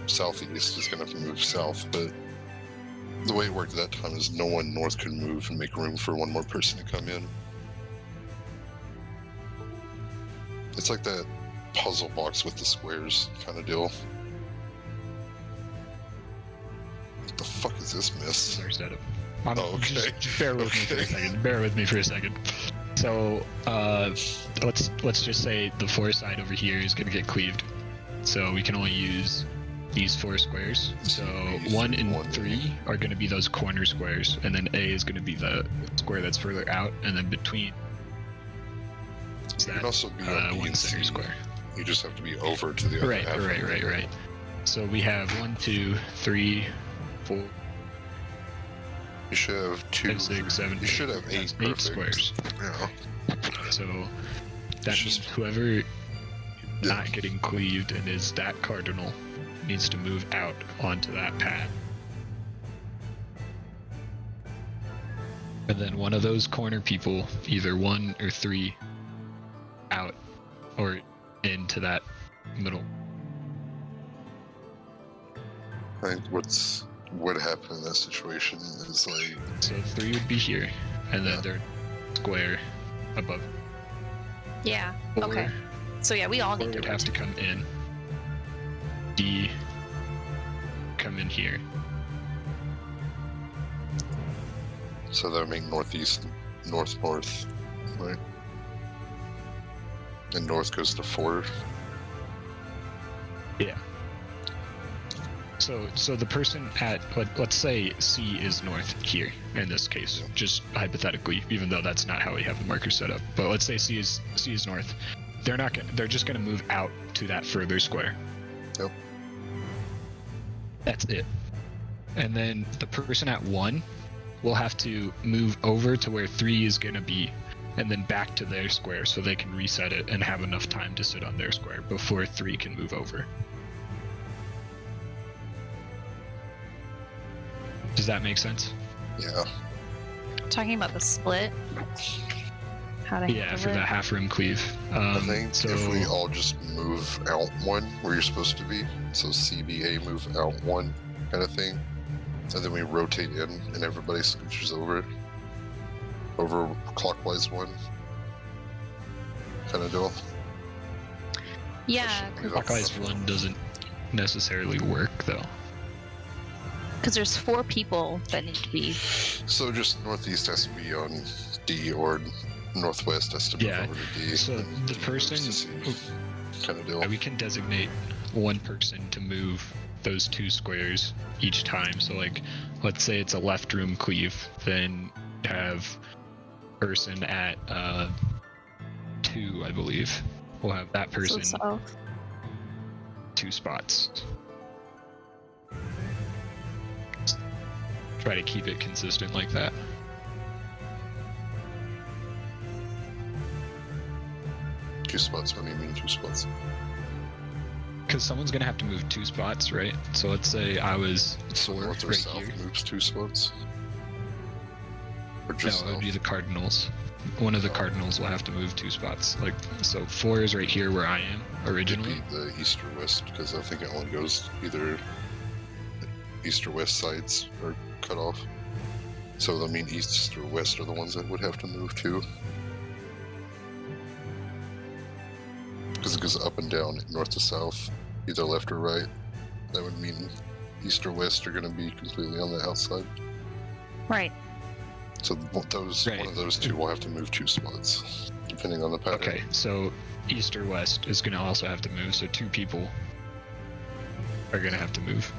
southeast is going to move south. But the way it worked at that time is no one north could move and make room for one more person to come in. It's like that puzzle box with the squares kind of deal. What the fuck is this miss? There's that. Oh, okay. Just bear with me for a Okay. second. Bear with me for a second. So, let's just say the forest side over here is gonna get cleaved. So we can only use these 4 squares. So B, 1 and 1, 3 are going to be those corner squares, and then A is going to be the square that's further out, and then between is You that can also be on B one and center C. square. You just have to be over to the other Right, half. right. So we have 1, 2, 3, 4, You should have 2, 5, 6, 7. You should have 8 That's 8 perfect. squares. Yeah. So that It's means just- whoever not getting cleaved and is that cardinal needs to move out onto that path. And then one of those corner people, either 1 or 3, out or into that middle. Like, what happened in that situation is like, So 3 would be here, and then Yeah. they're square above. Yeah. 4, Okay. So yeah, we all 4 need would to. have to come in. D come in here. so that would make northeast, north, right? And north goes to 4. Yeah. So the person at let's say C is north here in this case, just hypothetically, even though that's not how we have the marker set up. But let's say C is north. They're just gonna move out to that further square. Yep. That's it. And then the person at 1 will have to move over to where 3 is gonna be, and then back to their square so they can reset it and have enough time to sit on their square before 3 can move over. Does that make sense? Yeah. Talking about the split. How to Yeah, handle for it. that half room cleave. I think so if we all just move out 1 where you're supposed to be, so CBA move out 1 kind of thing, and then we rotate in and everybody scooches over clockwise 1 kind of deal. Yeah, That should- clockwise 1 doesn't necessarily work though. because there's 4 people that need to be. So just northeast has to be on D, or northwest has to move Yeah, over to D. so and the D moves person to C, kind of deal. We can designate one person to move those 2 squares each time. So like, let's say it's a left room cleave, then have person at 2, I believe. We'll have that So person south. 2 spots. Try to keep it consistent like that. Two spots. What do you mean 2 spots? Because someone's gonna have to move 2 spots, right? So let's say I was So 4 north or right south here. moves 2 spots? Or No, just it would be south? the Cardinals. One of the Cardinals will have to move 2 spots. Like, so 4 is right here where I am It'd originally. be the east or west, because I think it only goes either east or west sides are cut off. So I mean east or west are the ones that would have to move too. Because it goes up and down, north to south, either left or right. That would mean east or west are going to be completely on the outside. Right. So those Right. one of those 2 will have to move 2 spots, depending on the pattern. Okay, so east or west is gonna also have to move. So 2 people are gonna have to move.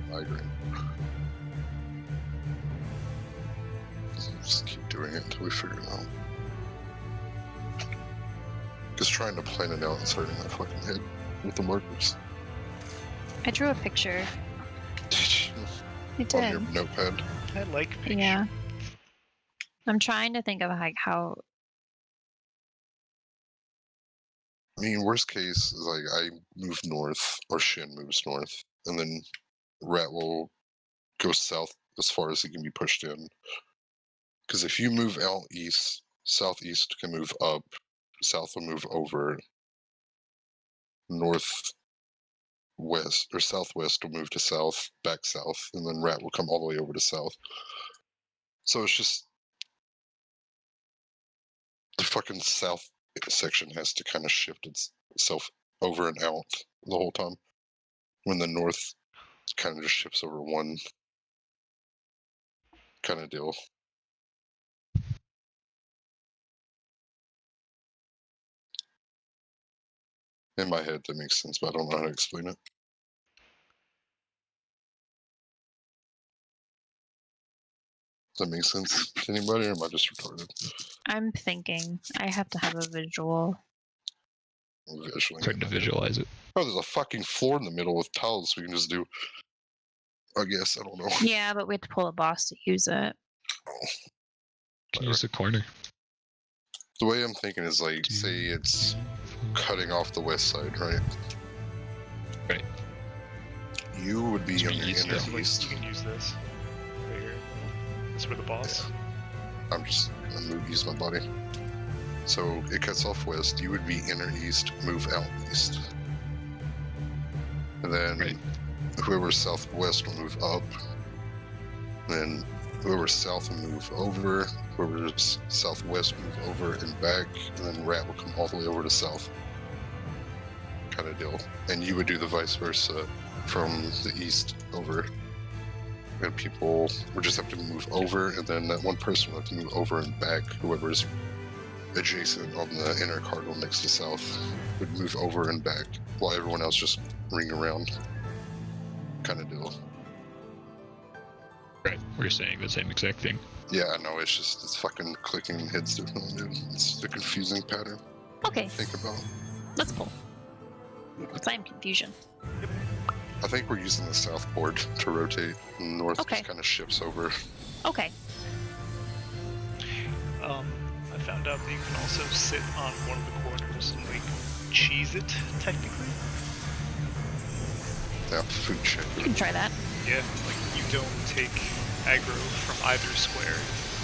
Migraine. Just keep doing it until we figure it out. Just trying to plan it out and starting my fucking head with the markers. I drew a picture. I On your did. notepad. I like picture. Yeah. I'm trying to think of like how. I mean, worst case is like I move north, or Shin moves north, and then Rat will go south as far as he can be pushed in. Because if you move out east, southeast can move up, south will move over, north west or southwest will move to south, back south, and then Rat will come all the way over to south. So it's just the fucking south section has to kind of shift itself over and out the whole time, when the north kind of just shifts over one kind of deal. In my head, that makes sense, but I don't know how to explain it. Does that make sense to anybody, or am I just retarded? I'm thinking. I have to have a visual. Visually. Trying to visualize it. Oh, there's a fucking floor in the middle with tiles we can just do. I guess, I don't know. Yeah, but we have to pull a boss to use it. Can use the corner. The way I'm thinking is like, say it's cutting off the west side, right? Right. You would be To on be the east, inner yeah. east. You can use this right here. That's where the boss. I'm gonna use my body. So it cuts off west. You would be inner east, move out east. And then Right. whoever's southwest will move up. Then whoever's south will move over. Whoever's southwest move over and back. And then Rat will come all the way over to south. Kind of deal. And you would do the vice versa from the east over. And people would just have to move over, and then that one person would have to move over and back. Whoever's adjacent on the inner cardinal next to south would move over and back, while everyone else just ring around. Kind of deal. Right. We're saying the same exact thing. Yeah, I know, it's fucking clicking heads differently, dude. It's the confusing pattern Okay, to think about. let's pull. Same confusion. I think we're using the south board to rotate, and north Okay. just kind of shifts over. Okay. I found out that you can also sit on one of the corners and like cheese it, technically. Yeah, food shit. You can try that. Yeah, like you don't take aggro from either square,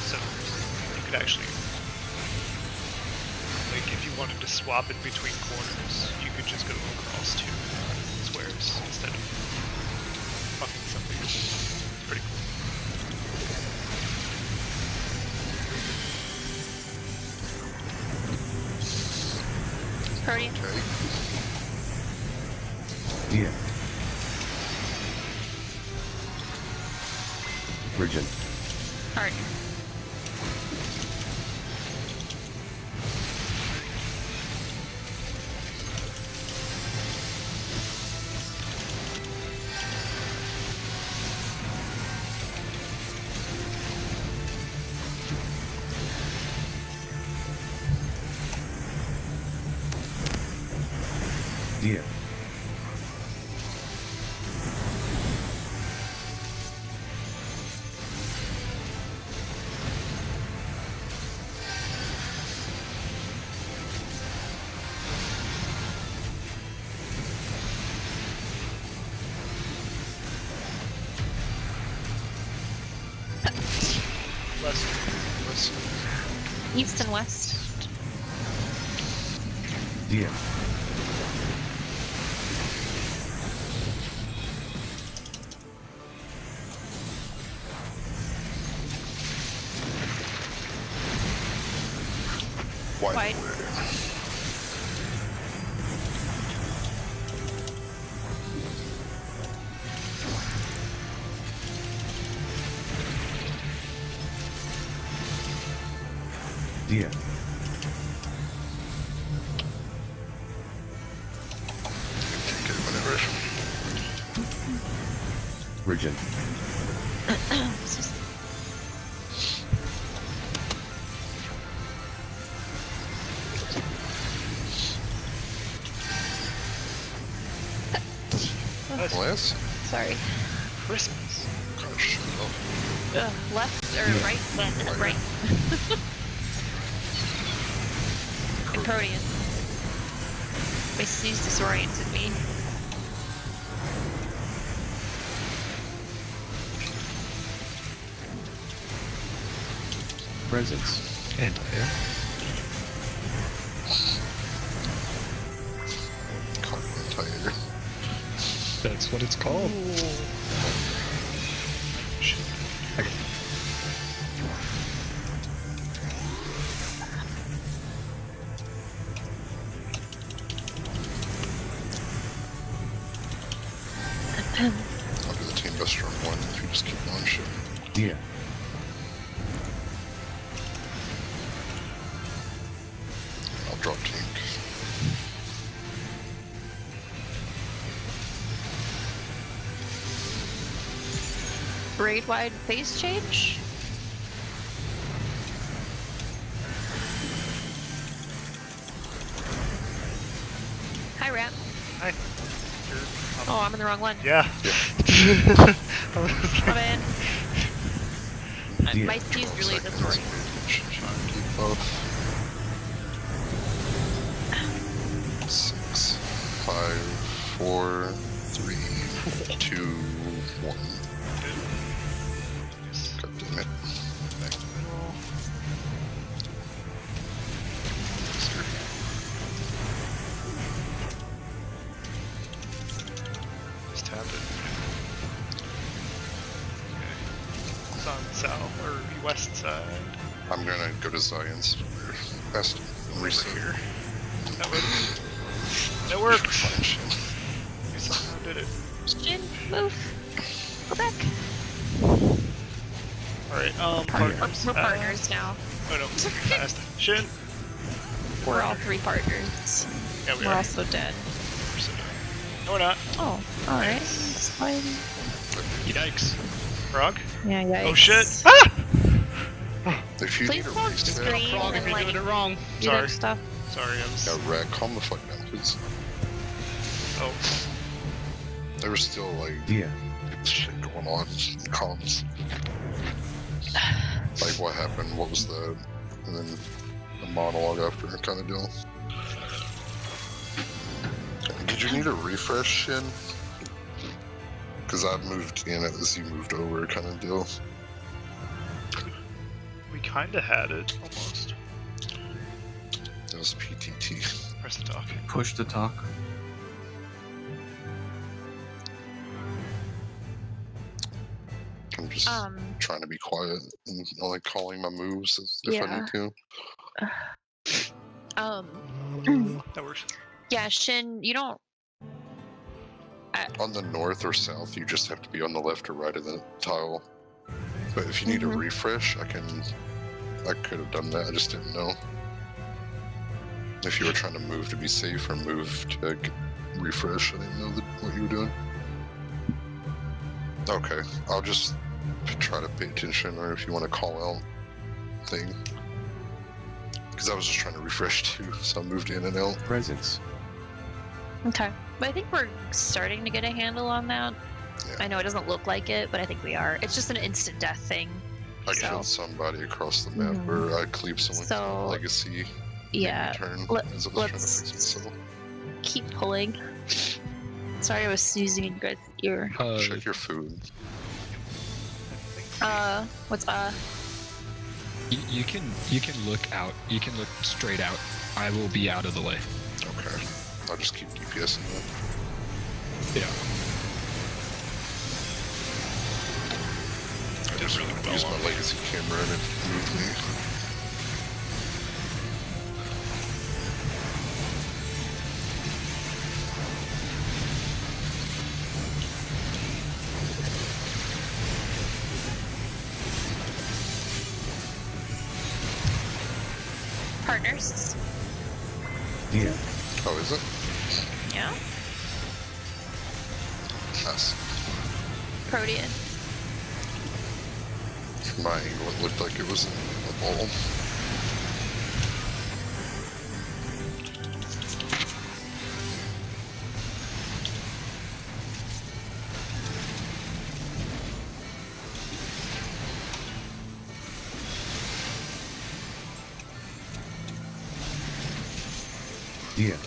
so you could actually, like, if you wanted to swap it between corners, you could just go across two squares instead of fucking something. It's pretty cool. Protean. Okay. Yeah. Virgin. Art. Yeah. West. East and west. Yeah. Wide. Yeah. Take it whenever. Virgin. Less? Sorry. Christmas. Gosh. Oh. Left or Yeah. right? Right. And Protean. My sneeze disoriented me. Presence. And Cardinal tire. that's what it's called. Shit. I'll do the Team Buster on one if you just keep on shit. Yeah. I'll drop Tink. grade-wide phase change. Hi, Rat. Hi. Oh, I'm in the wrong one. Yeah. Come in. Yeah. My C's really distorted. Keep both. 6, 5, 4, 3, 2, 1. God damn it. Back in the middle. Just tap it. Okay. It's on the south or west side. I'm gonna go to Zion's best and reset. Here. That worked. That worked. Fine shit. You somehow did it. Shin, move. Go back. Alright, partners. We're partners now. Oh no, fast. Shin. We're all 3 partners. Yeah, we We're are. also dead. We're so done. No, we're not. Oh, alright. That's fine. Yikes. Frog? Yeah, yeah. Oh shit! Ah! If you Please need a don't reset, scream Frog, if and you're like doing it wrong. do Sorry. that stuff. Sorry, I was. yeah, Rat, calm the fuck down, please. Oh, There was still like Dia. shit going on in comms. Like what happened, what was that, and then the monologue after kind of deal. Did you need a refresh, Shin? Because I moved in as you moved over, kind of deal. we kinda had it almost. It was PTT. Press the dock. Push to talk. I'm just trying to be quiet and only calling my moves if I need to. That works. Yeah, Shin, you don't. On the north or south, you just have to be on the left or right of the tile. But if you need a refresh, I could have done that. I just didn't know if you were trying to move to be safe or move to refresh. I didn't know what you were doing. Okay, I'll just try to pay attention, or if you want to call out thing. Because I was just trying to refresh too, so I moved in and out. Presence. Okay. But I think we're starting to get a handle on that. Yeah. I know it doesn't look like it, but I think we are. It's just an instant death thing. I So- killed somebody across the map, Mhm. or I cleaved someone's So, legacy Yeah, turn let- as I was trying to let's- fix myself. keep pulling. Sorry I was sneezing in your ear. Check your food. What's You can look out. You can look straight out. I will be out of the way. Okay. I'll just keep DPSing that. Yeah. I just used my legacy camera and it moved me. partners? Dia. Oh, is it? Yeah. Nice. Protean. From my angle, it looked like it was in a ball. Dia.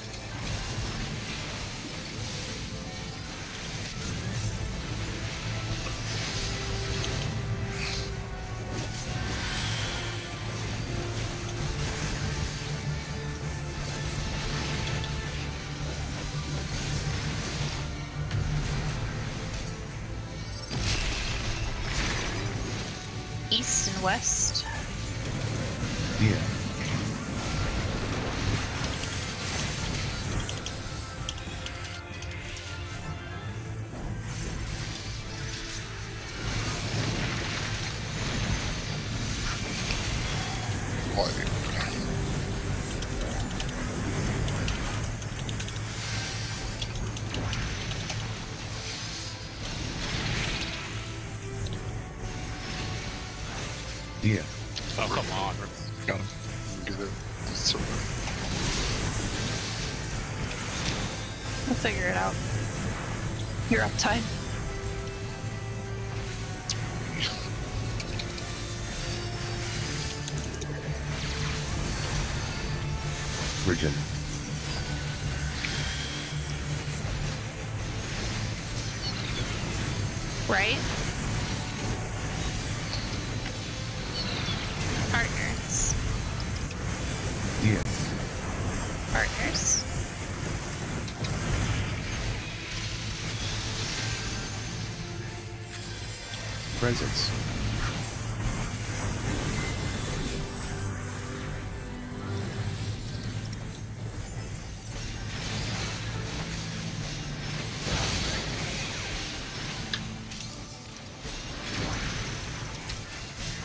East and west. Dia. Why? Yeah. Oh, come on. Got him. Get it. So, We'll figure it out. You're uptime. Virgin. Right? Partners. Yeah. Partners. Presence.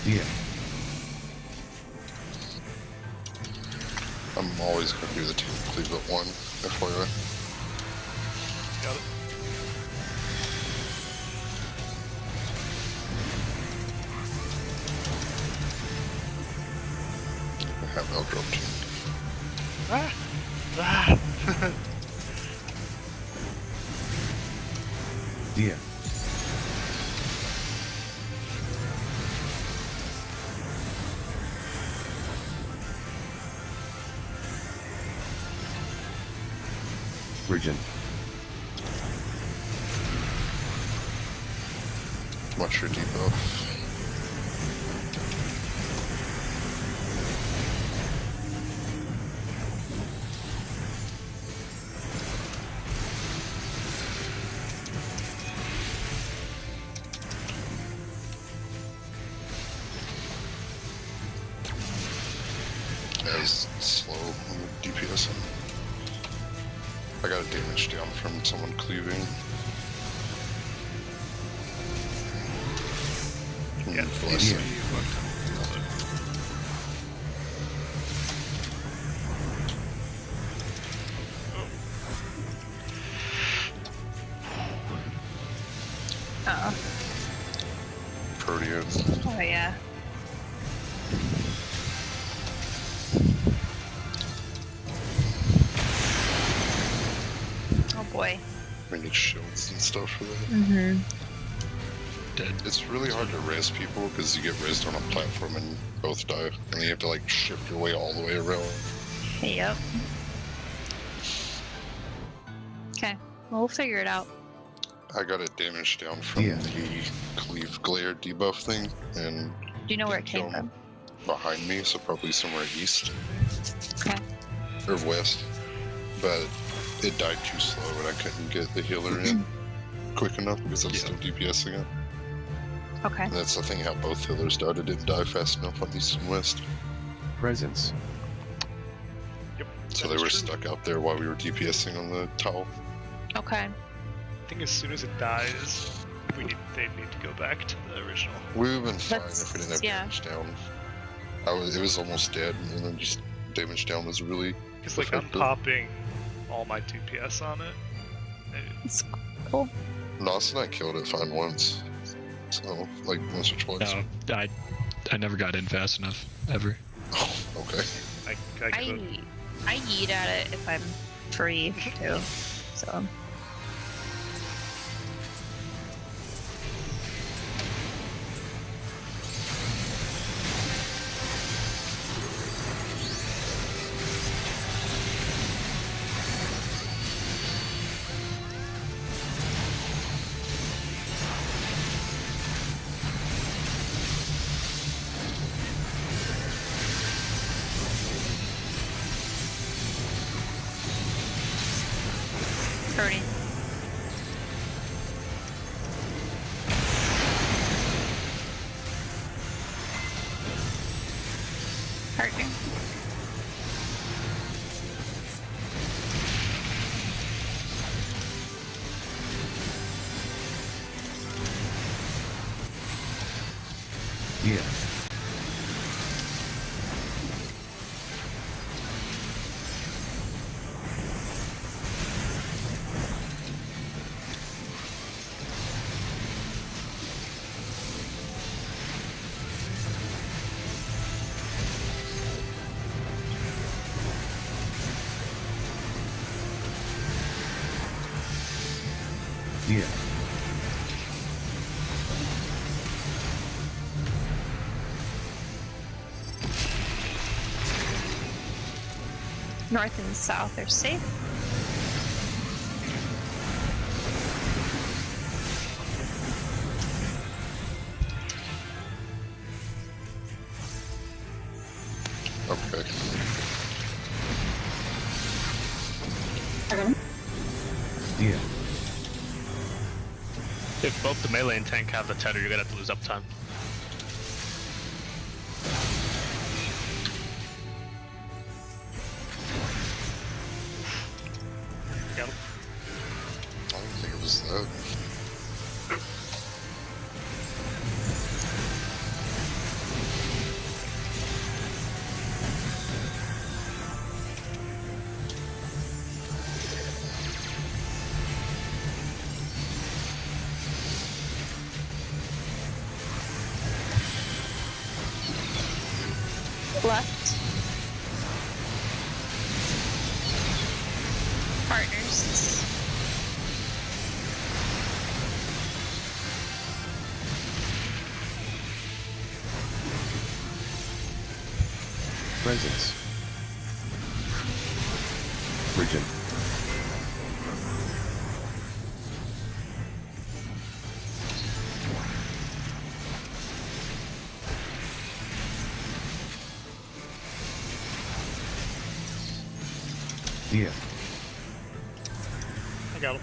Yeah. I'm always going to do the team cleave at 1, FYI. Got it. I have Eldrop too. Ah! Ah! Yeah. Virgin. What's your debuff? As slow on the DPS. I got a damage down from someone cleaving. Yeah, Bless yeah. him. Uh-oh. Protean. Oh, yeah. Oh, boy. We need shields and stuff for that. Mm-hmm. Dead. It's really hard to res people because you get resed on a platform and both die. And then you have to like shift your way all the way around. Yep. Okay. Well, we'll figure it out. I got a damage down from Yeah. the cleave glare debuff thing and Do you know where it came Kill from? behind me, so probably somewhere east Okay. or west. But it died too slow and I couldn't get the healer in quick enough because I'm Yeah. still DPSing it. Okay. And that's the thing, how both healers died. It didn't die fast enough on east and west. Presence. Yep. So that they is were true. stuck out there while we were DPSing on the towel. Okay. I think as soon as it dies, they need to go back to the original. We would have been fine That's- if we didn't have yeah. damage down. It was almost dead, and then just damage down was really Because like I'm effective. popping all my 2PS on it. It's cool. Nos and I killed it fine once. So, like, once or twice. No, I never got in fast enough, ever. Oh, okay. I could. I yeet at it if I'm free too. So hurting. Partner. Yeah. North and south are safe. Okay. Yeah. If both the melee and tank have the tether, you're gonna have to lose uptime. Got him. I didn't think it was that. Left. Partners. Presence. Region. Yeah. I got him.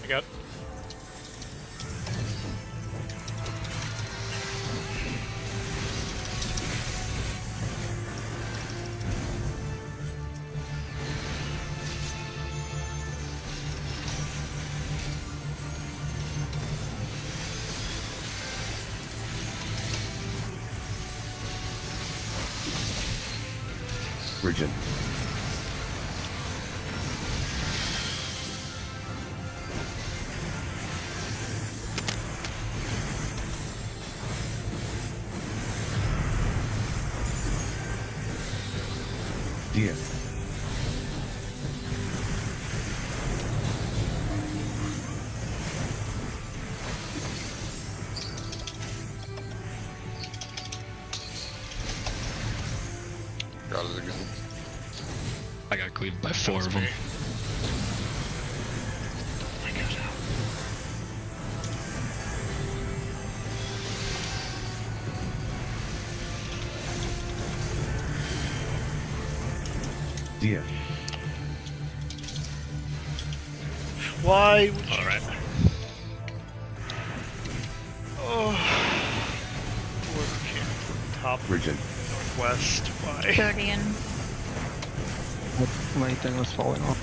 I got. Region. Yeah. Got it again. I got cleaved by 4 of them. Yeah. Why would you? Alright. Oh. Whoever came from top Region. northwest. Why? Guardian. My thing was falling off.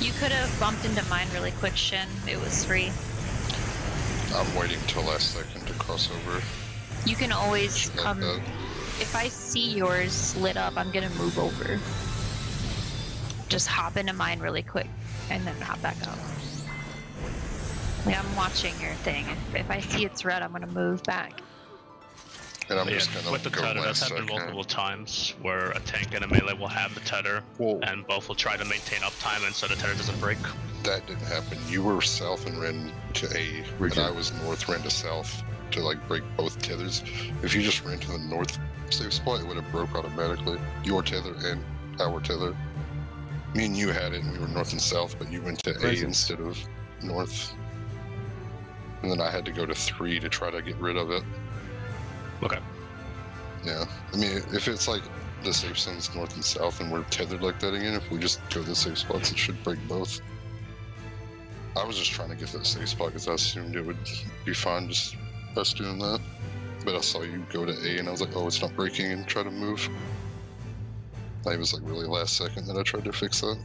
You could have bumped into mine really quick, Shin. It was free. I'm waiting till last second to cross over. You can always Like come. that. If I see yours lit up, I'm gonna move over. Just hop into mine really quick, and then hop back up. Like, I'm watching your thing. If I see it's red, I'm gonna move back. And I'm Yeah, just gonna with the go tether, that's last happened second. multiple times where a tank and a melee will have the tether, Whoa. and both will try to maintain uptime, and so the tether doesn't break. That didn't happen. You were south and ran to A, Region. and I was north, ran to south to like break both tethers. If you just ran to the north safe spot, it would have broke automatically. Your tether and our tether. Me and you had it, and we were north and south, but you went to A Presence. instead of north. And then I had to go to 3 to try to get rid of it. Okay. Yeah. I mean, if it's like the safe zone's north and south and we're tethered like that again, if we just go to the safe spots, it should break both. I was just trying to get that safe spot because I assumed it would be fine just us doing that. But I saw you go to A and I was like, oh, it's not breaking, and try to move. It was like really last second that I tried to fix that.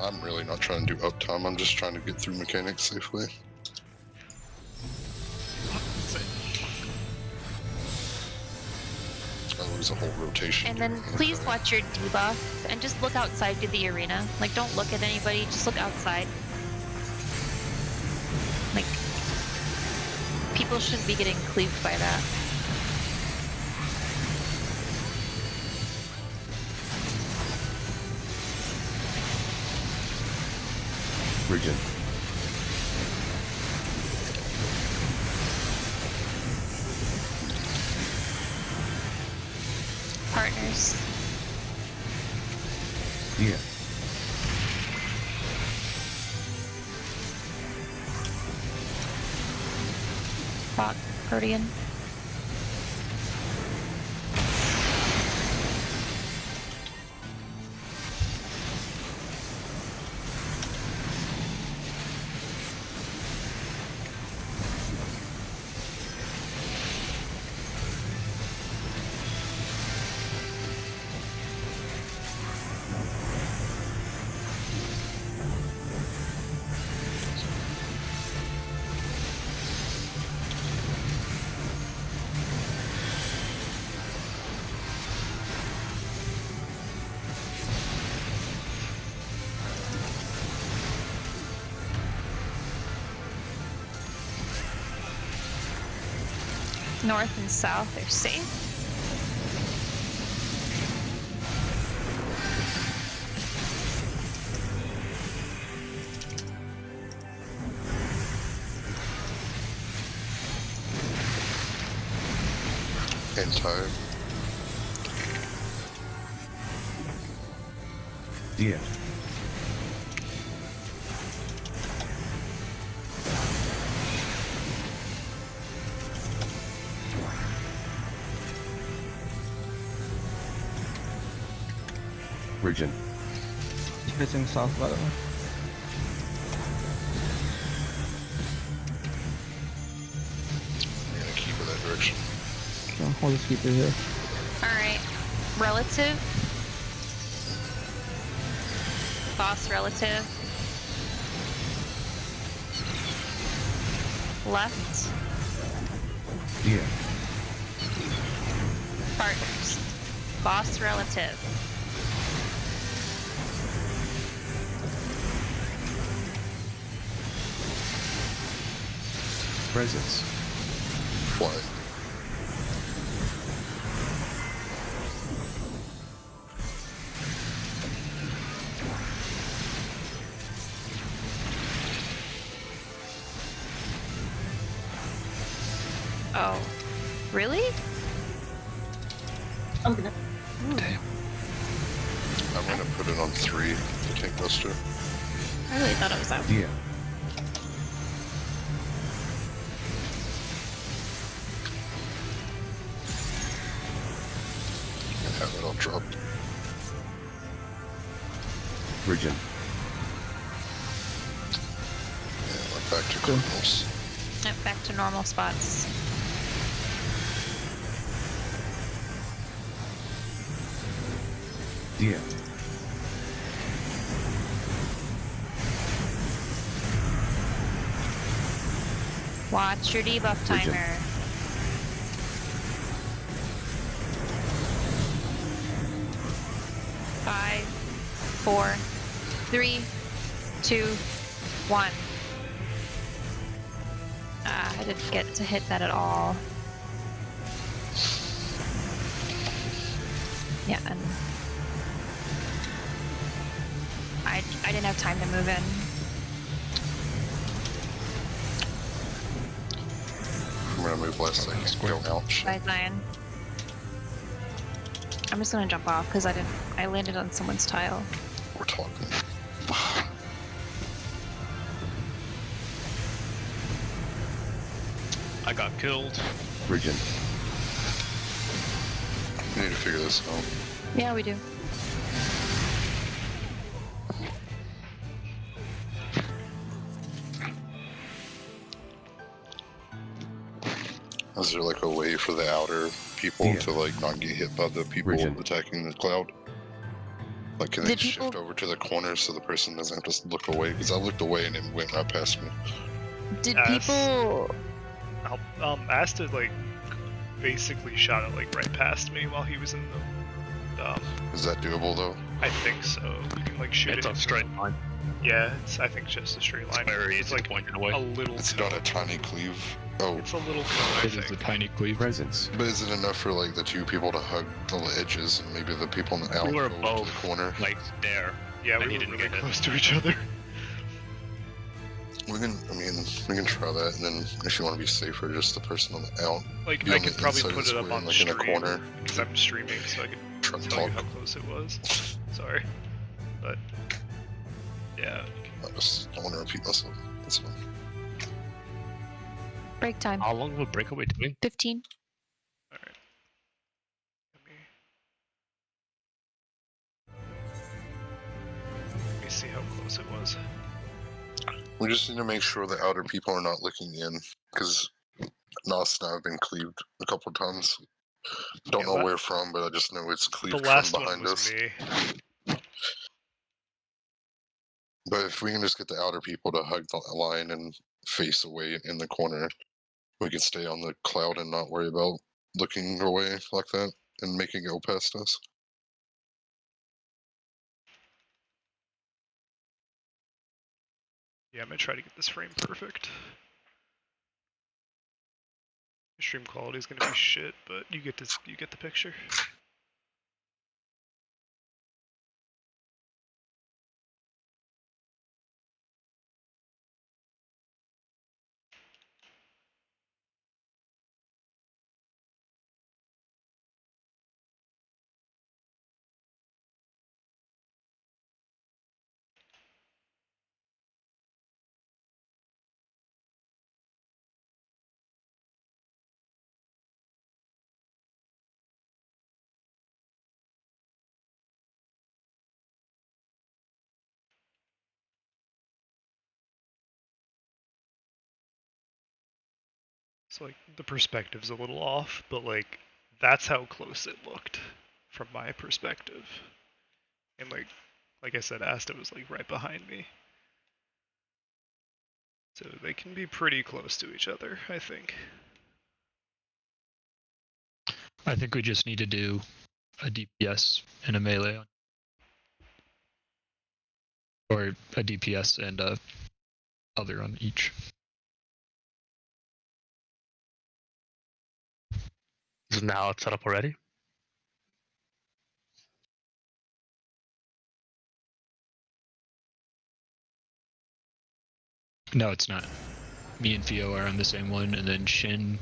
I'm really not trying to do uptime, I'm just trying to get through mechanics safely. I lose a whole rotation. And then doing please that. watch your debuff and just look outside to the arena. Like, don't look at anybody, just look outside. Like, people shouldn't be getting cleaved by that. Region. squares. Dia. Bot, Protean. North and south are safe. And tired. Dia. Region. Facing south, by the way. I'm gonna keep it that direction. So I'll just keep it here. Alright. Relative. Boss relative. Left. Dia. Partners. Boss relative. Presence. What? Oh. Really? Damn. I'm gonna put it on 3 to take Buster. I really thought it was out. Dia. And have it all dropped. Region. And we're back to criminals. Yep, back to normal spots. Dia. Watch your debuff Region. timer. Five, 4, 3, 2, 1. I didn't get to hit that at all. Yeah, and I didn't have time to move in. I'm gonna move last second. Go out. Bye, Zion. I'm just gonna jump off because I landed on someone's tile. We're talking. I got killed. Region. We need to figure this out. Yeah, we do. Is there like a way for the outer people Yeah. to like not get hit by the people Region. attacking the cloud? Like, can they Did shift people- over to the corner so the person doesn't have to look away? Because I looked away and it went right past me. Did Yes. people? Asked to like basically shot it like right past me while he was in the. Is that doable though? I think so. You can like shoot It's it. a straight line. Yeah, I think just a straight line. It's very It's easy like to point it away. a little. It's not a tiny cleave. Oh, It's a little cone, I It is a think. tiny cleave. Presence. but is it enough for like the 2 people to hug the edges and maybe the people in the out We were go to both the corner? like there. Yeah, And we he were didn't really get hit. close to each other. We can try that, and then if you want to be safer, just the person on the out. Like Be I on could the probably inside of put the it up square, on like in a stream corner. because I'm streaming, so I could Truck tell you talk. how close it was. Sorry, but yeah. I just don't want to repeat myself. That's fine. Break time. How long of a break are we doing? 15. All right. Let me see how close it was. We just need to make sure the outer people are not looking in, because Nos and I have been cleaved a couple times. Don't Yeah, know where from, but I just know it's The cleaved last from one behind was us. me. But if we can just get the outer people to hug the line and face away in the corner, we can stay on the cloud and not worry about looking away like that and making it go past us. Yeah, I'm gonna try to get this frame perfect. Stream quality is gonna be shit, but you get the picture. So like the perspective's a little off, but like that's how close it looked from my perspective. And like I said, Asta was like right behind me. So they can be pretty close to each other, I think. I think we just need to do a DPS and a melee or a DPS and a other on each. So now it's set up already? No, it's not. Me and Theo are on the same one, and then Shin.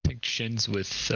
I think Shin's with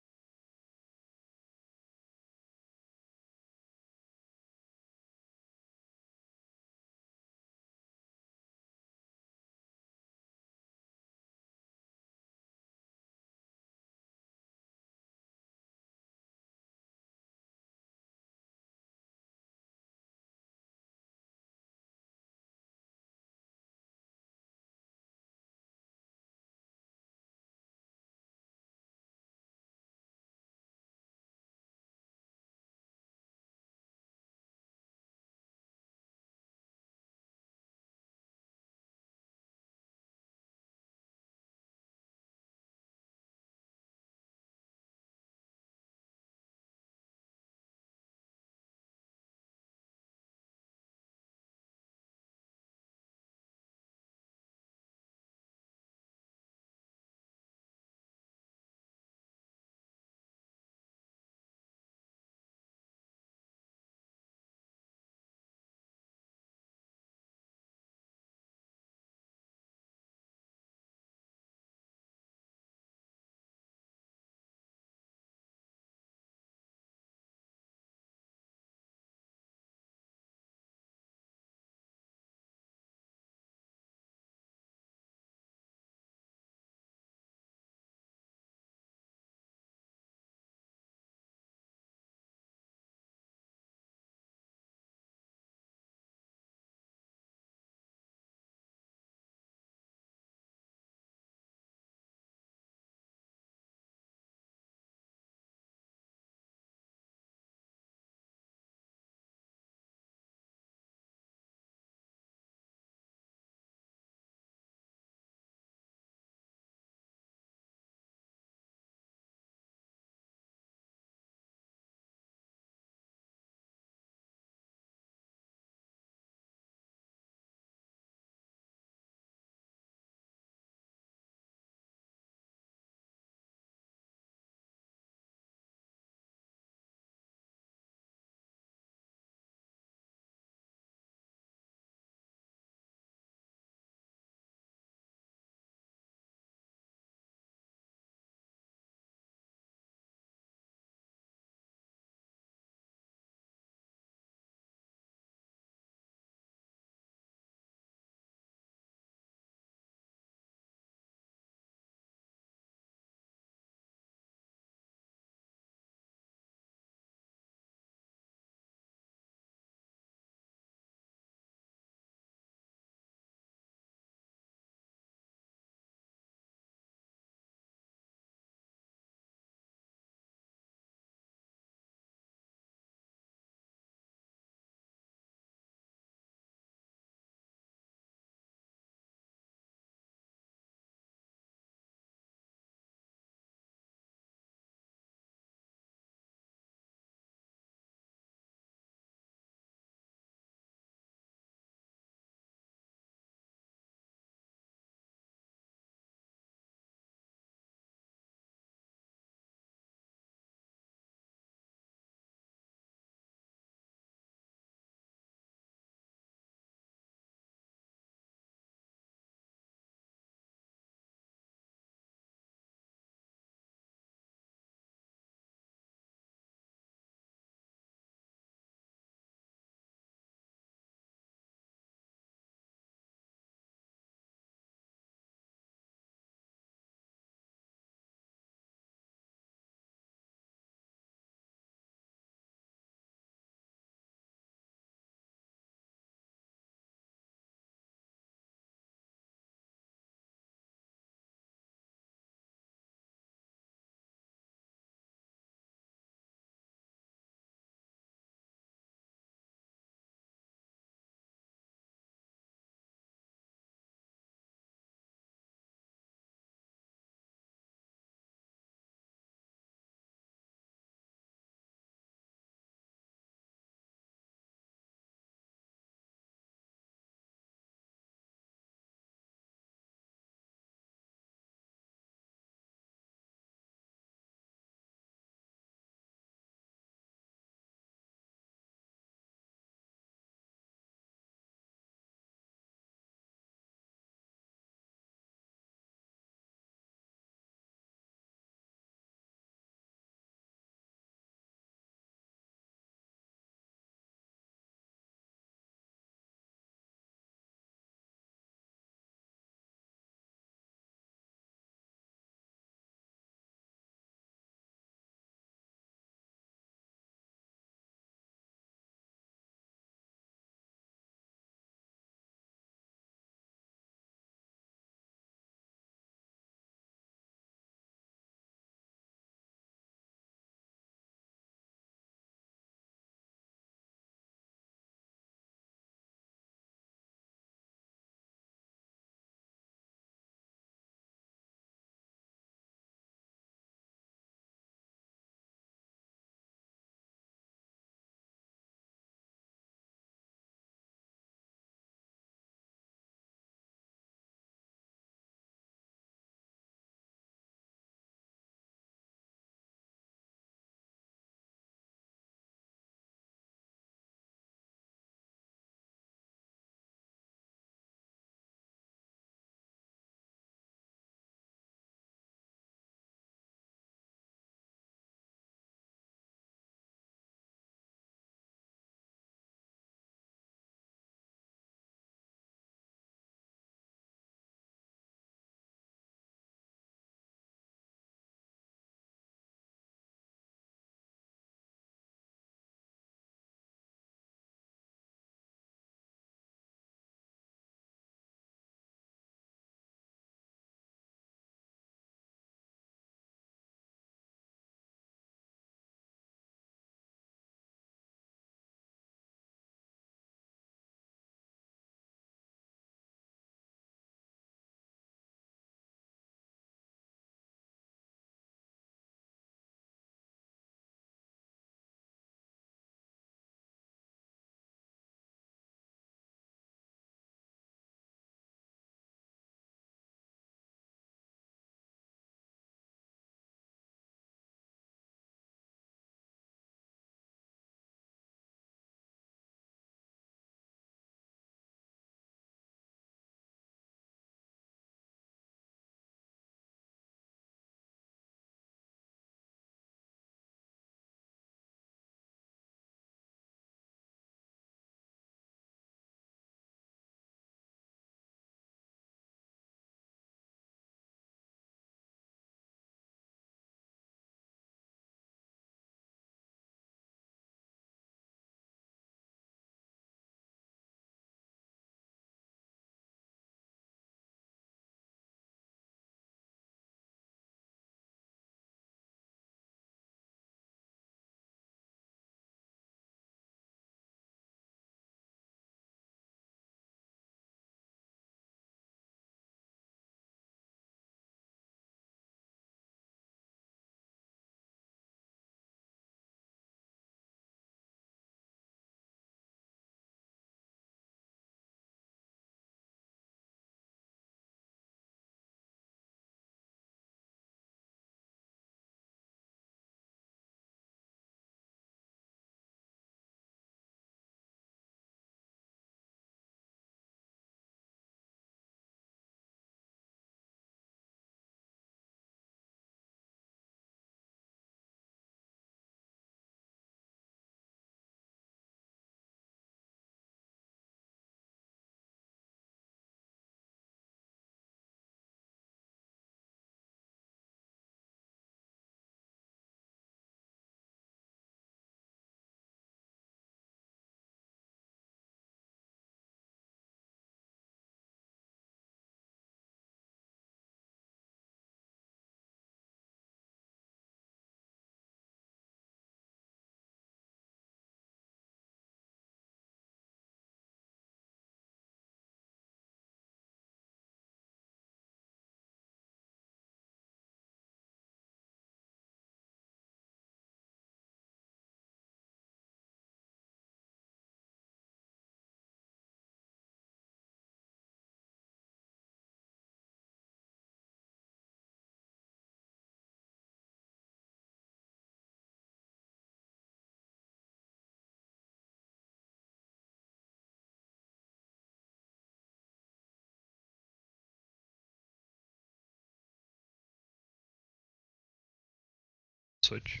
Switch.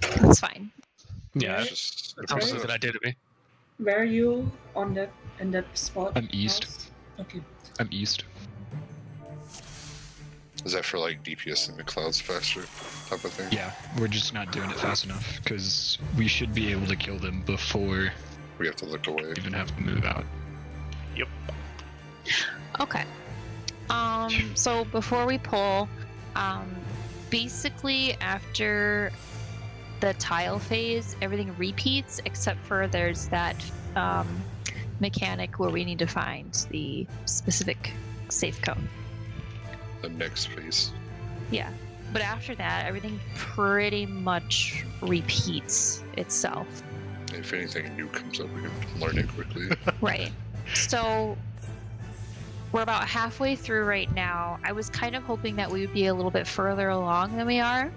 That's fine. Yeah, It's just that sounds like a good idea to me. Where are you on that in that spot? I'm east. House? Okay. I'm east. Is that for like DPS in the clouds faster type of thing? Yeah, we're just not doing it fast enough because we should be able to kill them before We have to look away. we even have to move out. Yep. Okay. So before we pull, basically after the tile phase, everything repeats except for there's that mechanic where we need to find the specific safe code. The next phase. Yeah. But after that, everything pretty much repeats itself. If anything new comes up, we can learn it quickly. Right. So we're about halfway through right now. I was kind of hoping that we would be a little bit further along than we are.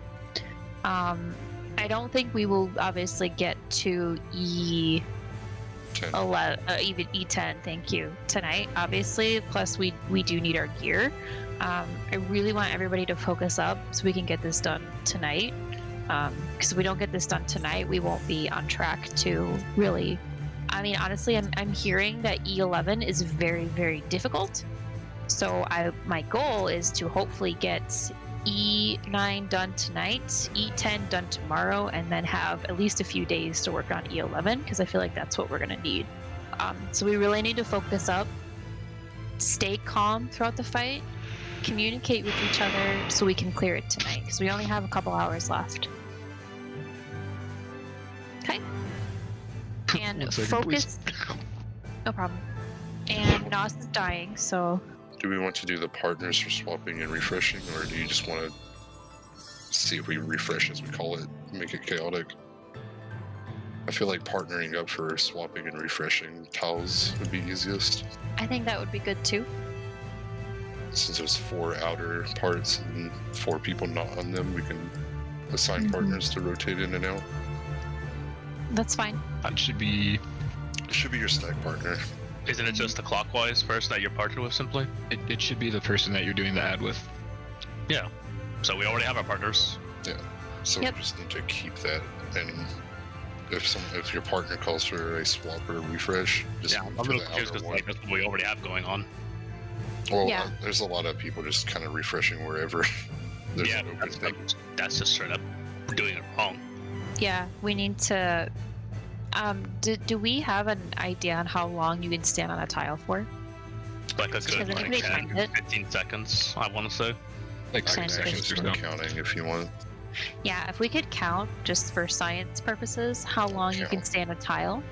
I don't think we will obviously get to E11, 10. even E10. Thank you tonight, obviously. Plus, we do need our gear. I really want everybody to focus up so we can get this done tonight. Because if we don't get this done tonight, we won't be on track to really. I mean, honestly, I'm hearing that E11 is very, very difficult. So my goal is to hopefully get E9 done tonight, E10 done tomorrow, and then have at least a few days to work on E11 because I feel like that's what we're gonna need. So we really need to focus up, stay calm throughout the fight, communicate with each other so we can clear it tonight because we only have a couple hours left. Okay. And 1 second, focus. No problem. And Nos is dying, so Do we want to do the partners for swapping and refreshing, or do you just want to see if we refresh, as we call it, make it chaotic? I feel like partnering up for swapping and refreshing tiles would be easiest. I think that would be good too. Since there's 4 outer parts and 4 people not on them, we can assign partners to rotate in and out. That's fine. That should be. It should be your stack partner. Isn't it just the clockwise person that you're partnered with simply? It should be the person that you're doing the ad with. Yeah. So we already have our partners. Yeah. So Yep. we just need to keep that. And if your partner calls for a swap or a refresh, just Yeah, I'm move a to little the confused outer because one. like, that's what we already have going on. Well, Yeah. there's a lot of people just kind of refreshing wherever there's Yeah, an open that's, thing. that's just straight up doing it wrong. Yeah, we need to. Do we have an idea on how long you can stand on a tile for? Like a Has good like anybody 10, timed it? 15 seconds, I want to say. Like I can Science actually fiction. start counting if you want. Yeah, if we could count just for science purposes how long you can Count. stand a tile,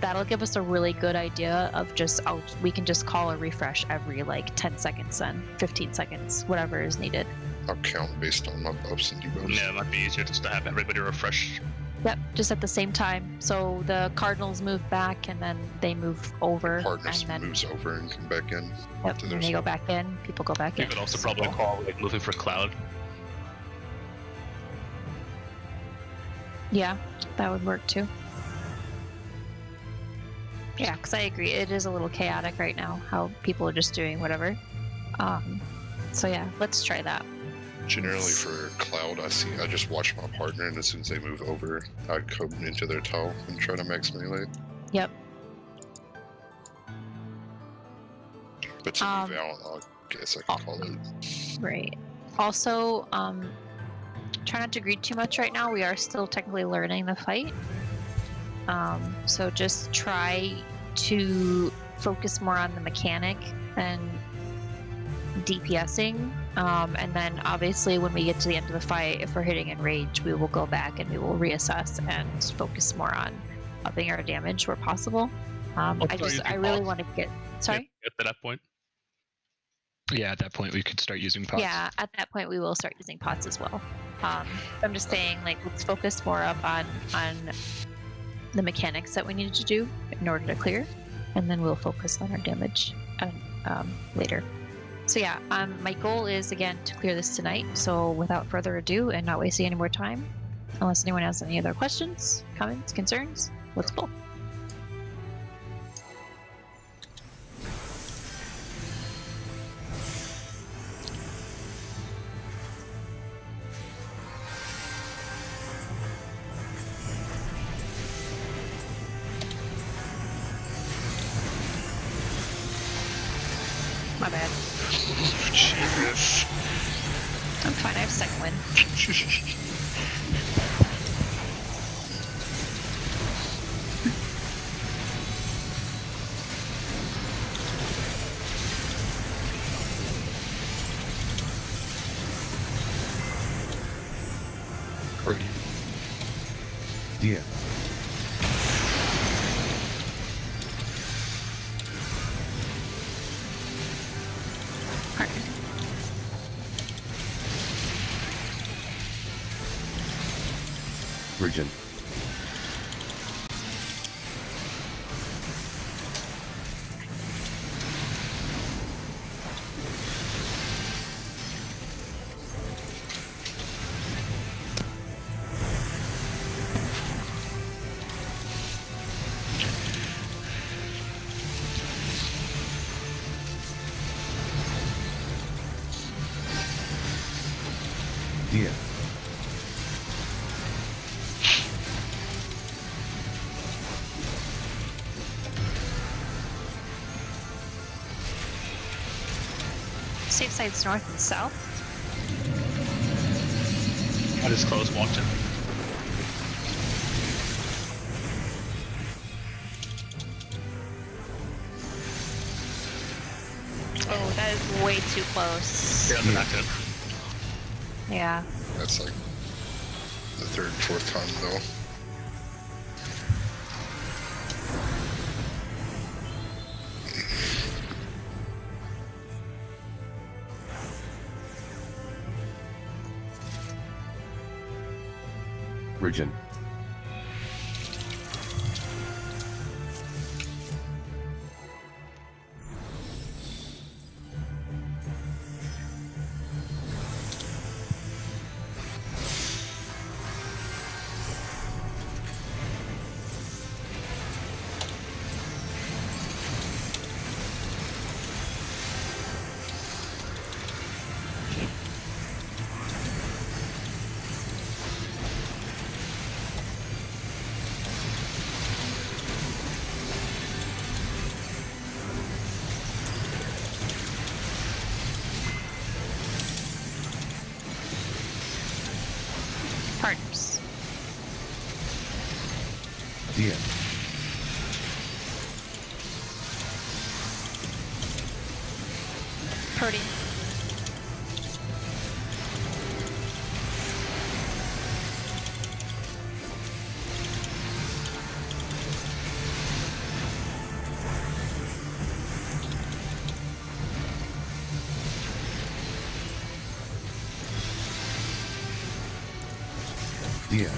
that'll give us a really good idea of just we can just call a refresh every like 10 seconds then 15 seconds, whatever is needed. I'll count based on my buffs and debuffs. Yeah, it might be easier just to have everybody refresh. Yep, just at the same time. So the Cardinals move back and then they move over Partners and then moves over and come back in. yep, to and their they go spot. back in, people go back You in. could also probably call like moving for cloud. Yeah, that would work too. Yeah, because I agree. It is a little chaotic right now how people are just doing whatever. So yeah, let's try that. Generally for cloud, I just watch my partner, and as soon as they move over, I come into their tile and try to max melee. Yep. But to move out, I guess I can call it. Right. Also, try not to greed too much right now. We are still technically learning the fight. So just try to focus more on the mechanic and DPSing. And then obviously when we get to the end of the fight, if we're hitting in rage, we will go back and we will reassess and focus more on upping our damage where possible. I really want to get, sorry? Get to that point. Yeah, at that point we could start using pots. Yeah, at that point we will start using pots as well. I'm just saying, like, let's focus more up on the mechanics that we needed to do in order to clear, and then we'll focus on our damage later. So yeah, my goal is again to clear this tonight. So without further ado, and not wasting any more time, unless anyone has any other questions, comments, concerns, let's pull. bad. Jesus. I'm fine. I have second win. Yeah. Partner. Virgin. Yeah. Safe side's north and south. I just close watching. Oh, that is way too close. Yeah, I'm active. Yeah. That's like the third, fourth time though. Virgin. Partners. Yeah. Protein. Yeah.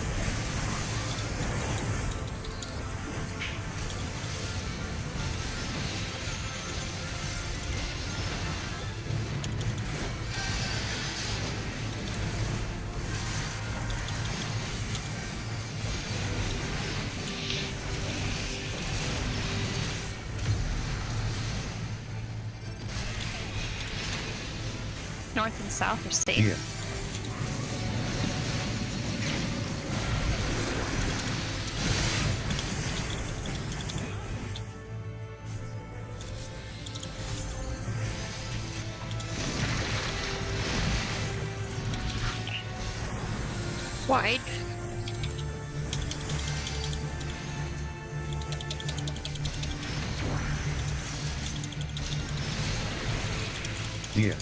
North and south are safe. Yeah. Wide. Yeah.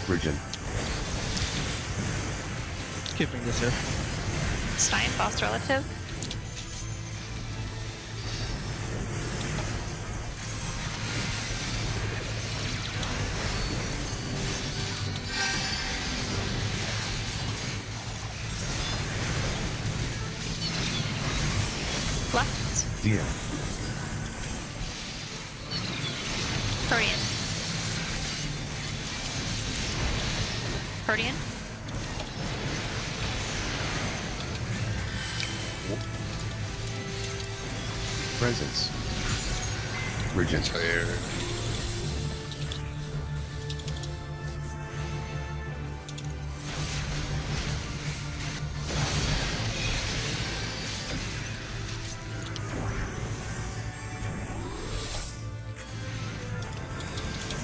Virgin. Keeping this here. Stein, false relative. Left. Yeah. Protean. Protean. Presence. Virgin. Tired.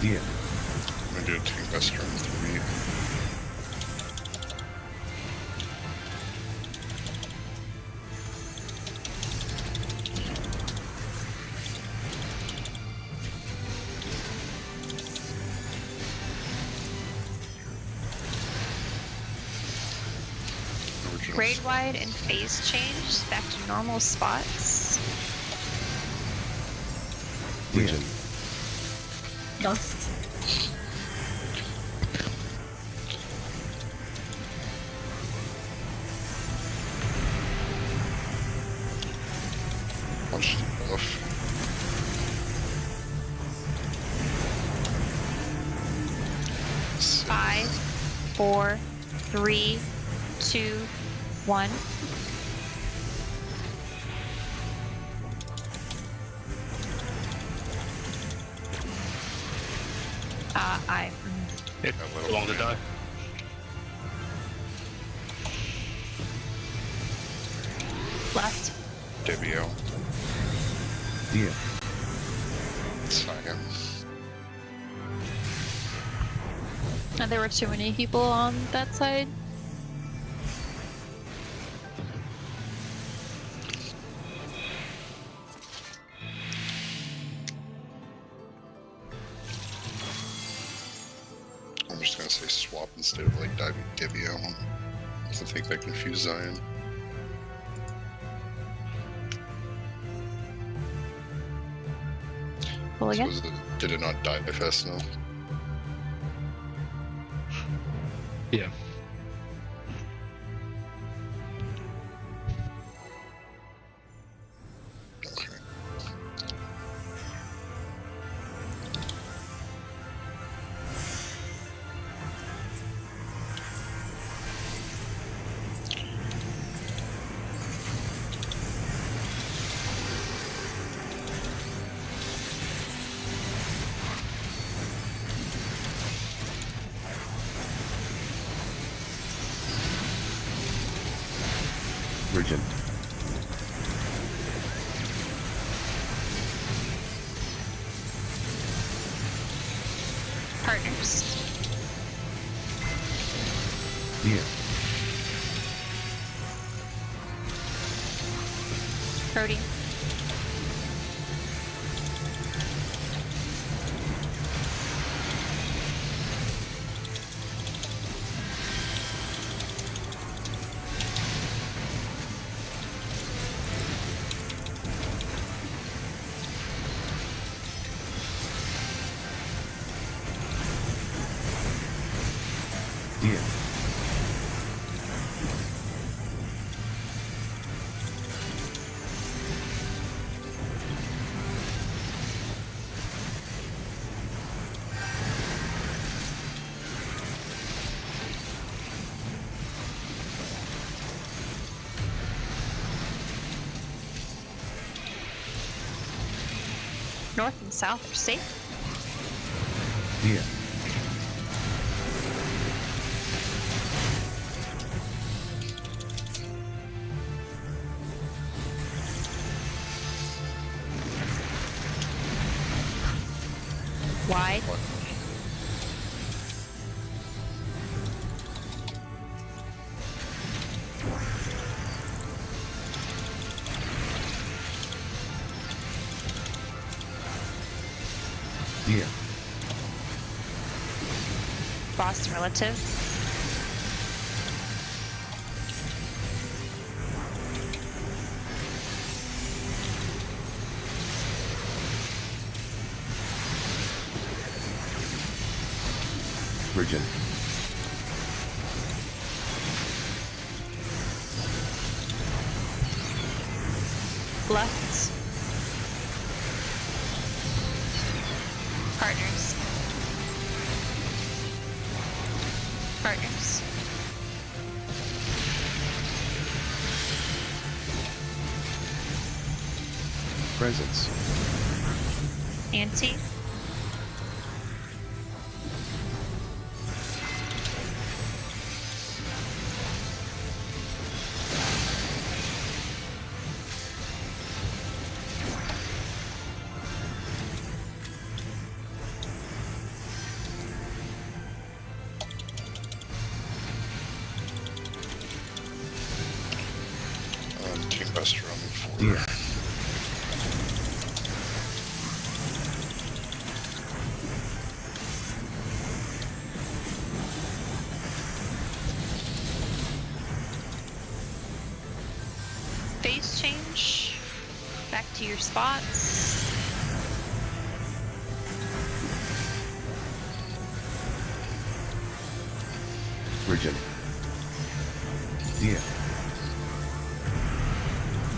Dia. I'm gonna do a team best turn 3. Original Grade wide and phase change back to normal spots. Legion. Dust. punch off. 5, 4, 3, 2, 1. It A little belongs to die. Left. JBL. Dia. Sign. And there were too many people on that side. I'm just gonna say swap instead of like diving JBL. I think that confused Zion. Well, So again. did it not die fast enough? Yeah. Okay. Virgin. Partners. Dia. Cody. Dia. North and south are safe. Dia. Wide. Dia. Boston relative. Virgin. Left. Partners. Partners. Presence. Anti. Dear. Phase change. Back to your spots. Virgin. Dear.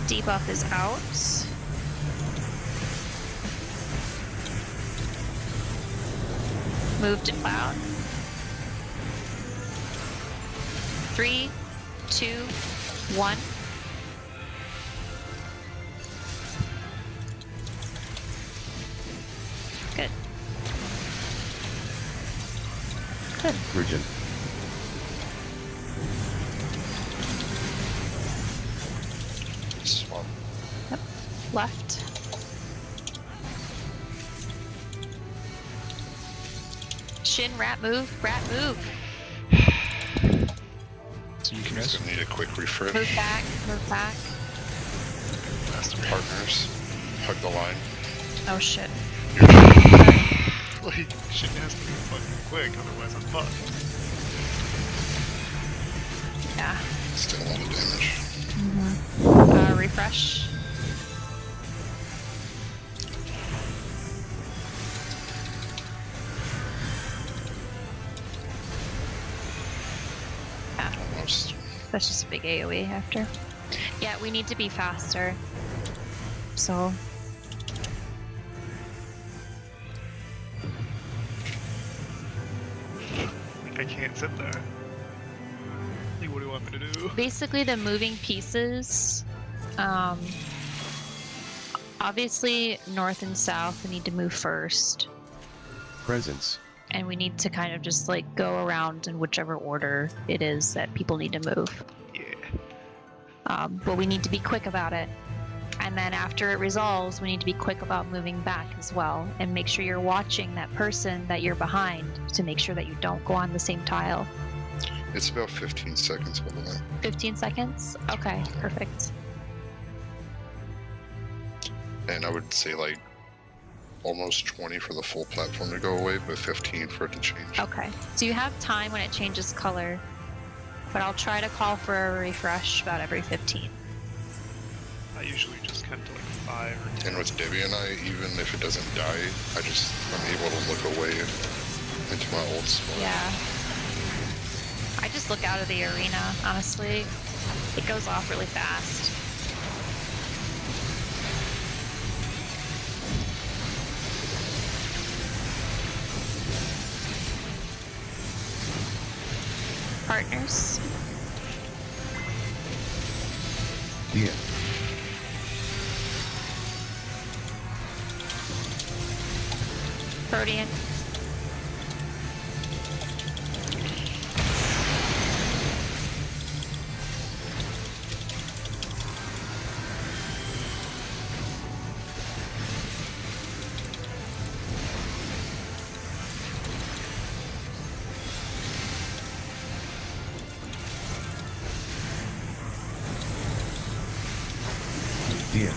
Debuff is out. Move to cloud. 3, 2, 1. Good. Good. Virgin. Swap. Left. Shin, rat move, rat move. So you can Just rest. gonna need a quick refresh. Move back, move back. Partners. Hug the line. Oh shit. Like, shit has to be fucking quick, otherwise I'm fucked. Yeah. Still a lot of damage. Refresh. Yeah, Almost. that's just a big AoE after. Yeah, we need to be faster. So. Like, I can't sit there. Like, what do you want me to do? Basically, the moving pieces. Obviously, north and south need to move first. Presence. And we need to kind of just like go around in whichever order it is that people need to move. Yeah. But we need to be quick about it. And then after it resolves, we need to be quick about moving back as well. And make sure you're watching that person that you're behind to make sure that you don't go on the same tile. It's about 15 seconds, by the way. 15 seconds? Okay, perfect. And I would say like almost 20 for the full platform to go away, but 15 for it to change. Okay, so you have time when it changes color, but I'll try to call for a refresh about every 15. I usually just come to like 5 or 10. And with Debbie and I, even if it doesn't die, I'm able to look away into my old spot. Yeah. I just look out of the arena, honestly. It goes off really fast. Partners. Dear. Protean. Dear.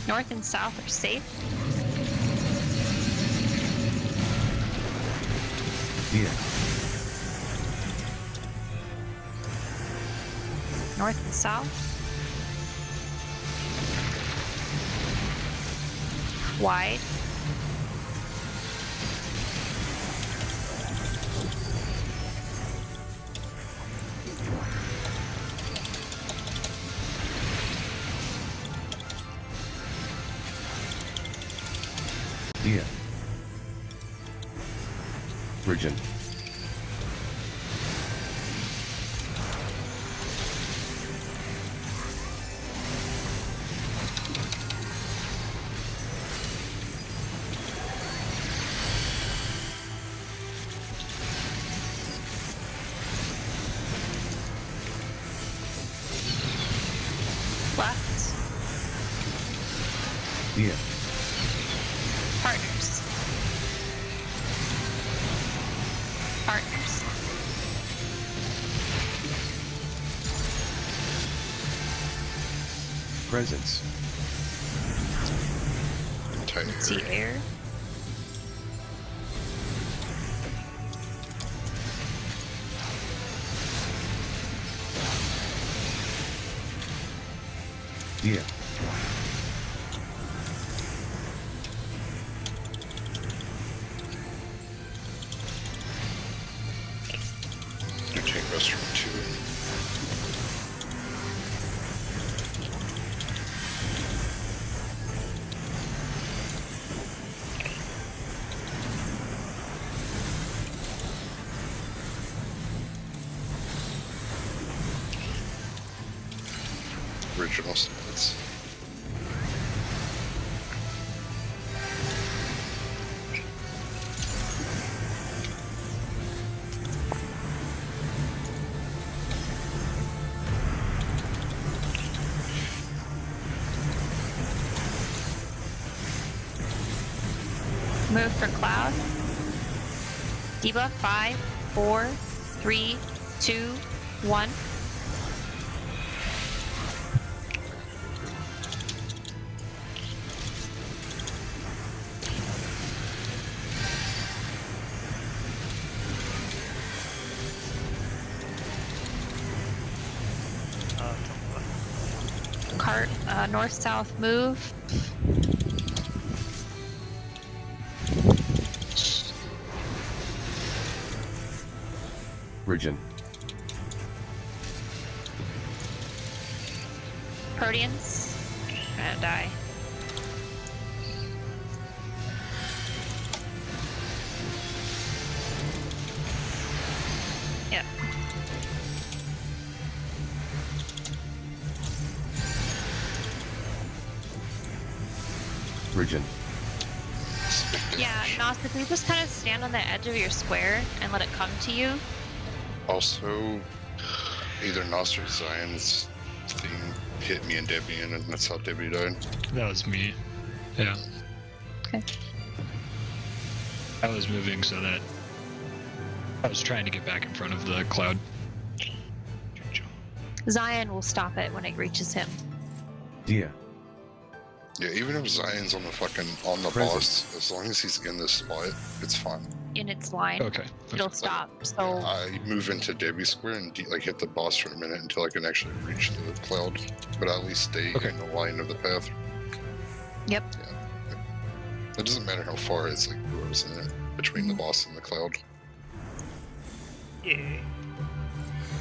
North and south are safe. Dear. North and south. Wide. Dear. Virgin. Left. Yeah. Partners. Partners. Presence. See air. Yeah. You take restroom 2. Original stats. Move for Cloud. Debuff 5, 4, 3, 2, 1. Cart, north-south move. Region. Proteans. Gonna die. Yep. Region. Yeah, Nos, if you just kind of stand on the edge of your square and let it come to you. Also, either Nos or Zion's thing hit me and Debian, and that's how Debbie died. That was me. Yeah. Okay. I was moving so that I was trying to get back in front of the cloud. Zion will stop it when it reaches him. Yeah. Yeah, even if Zion's on the boss, as long as he's in this spot, it's fine. In its line. Okay. It'll stop. So I move into Debbie Square and hit the boss for a minute until I can actually reach the cloud, but I at least stay in the line of the path. Yep. Yeah. It doesn't matter how far it's like whoever's in it between the boss and the cloud. Yeah.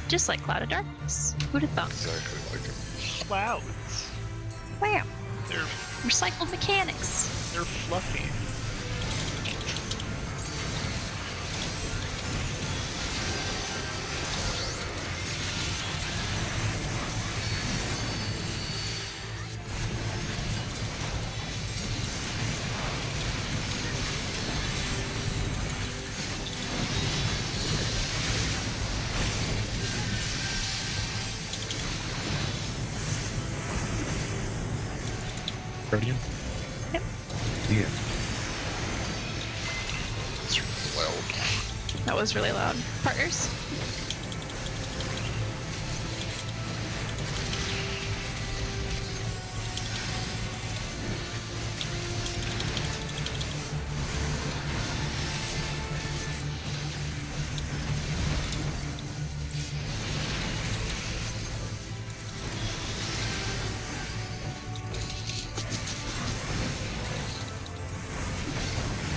just like Cloud of Darkness. Who'd have thought? Exactly like it. Clouds. Wow. They're Recycled mechanics. they're fluffy. Guardian? Yep. Yeah. It's really loud. That was really loud. Partners?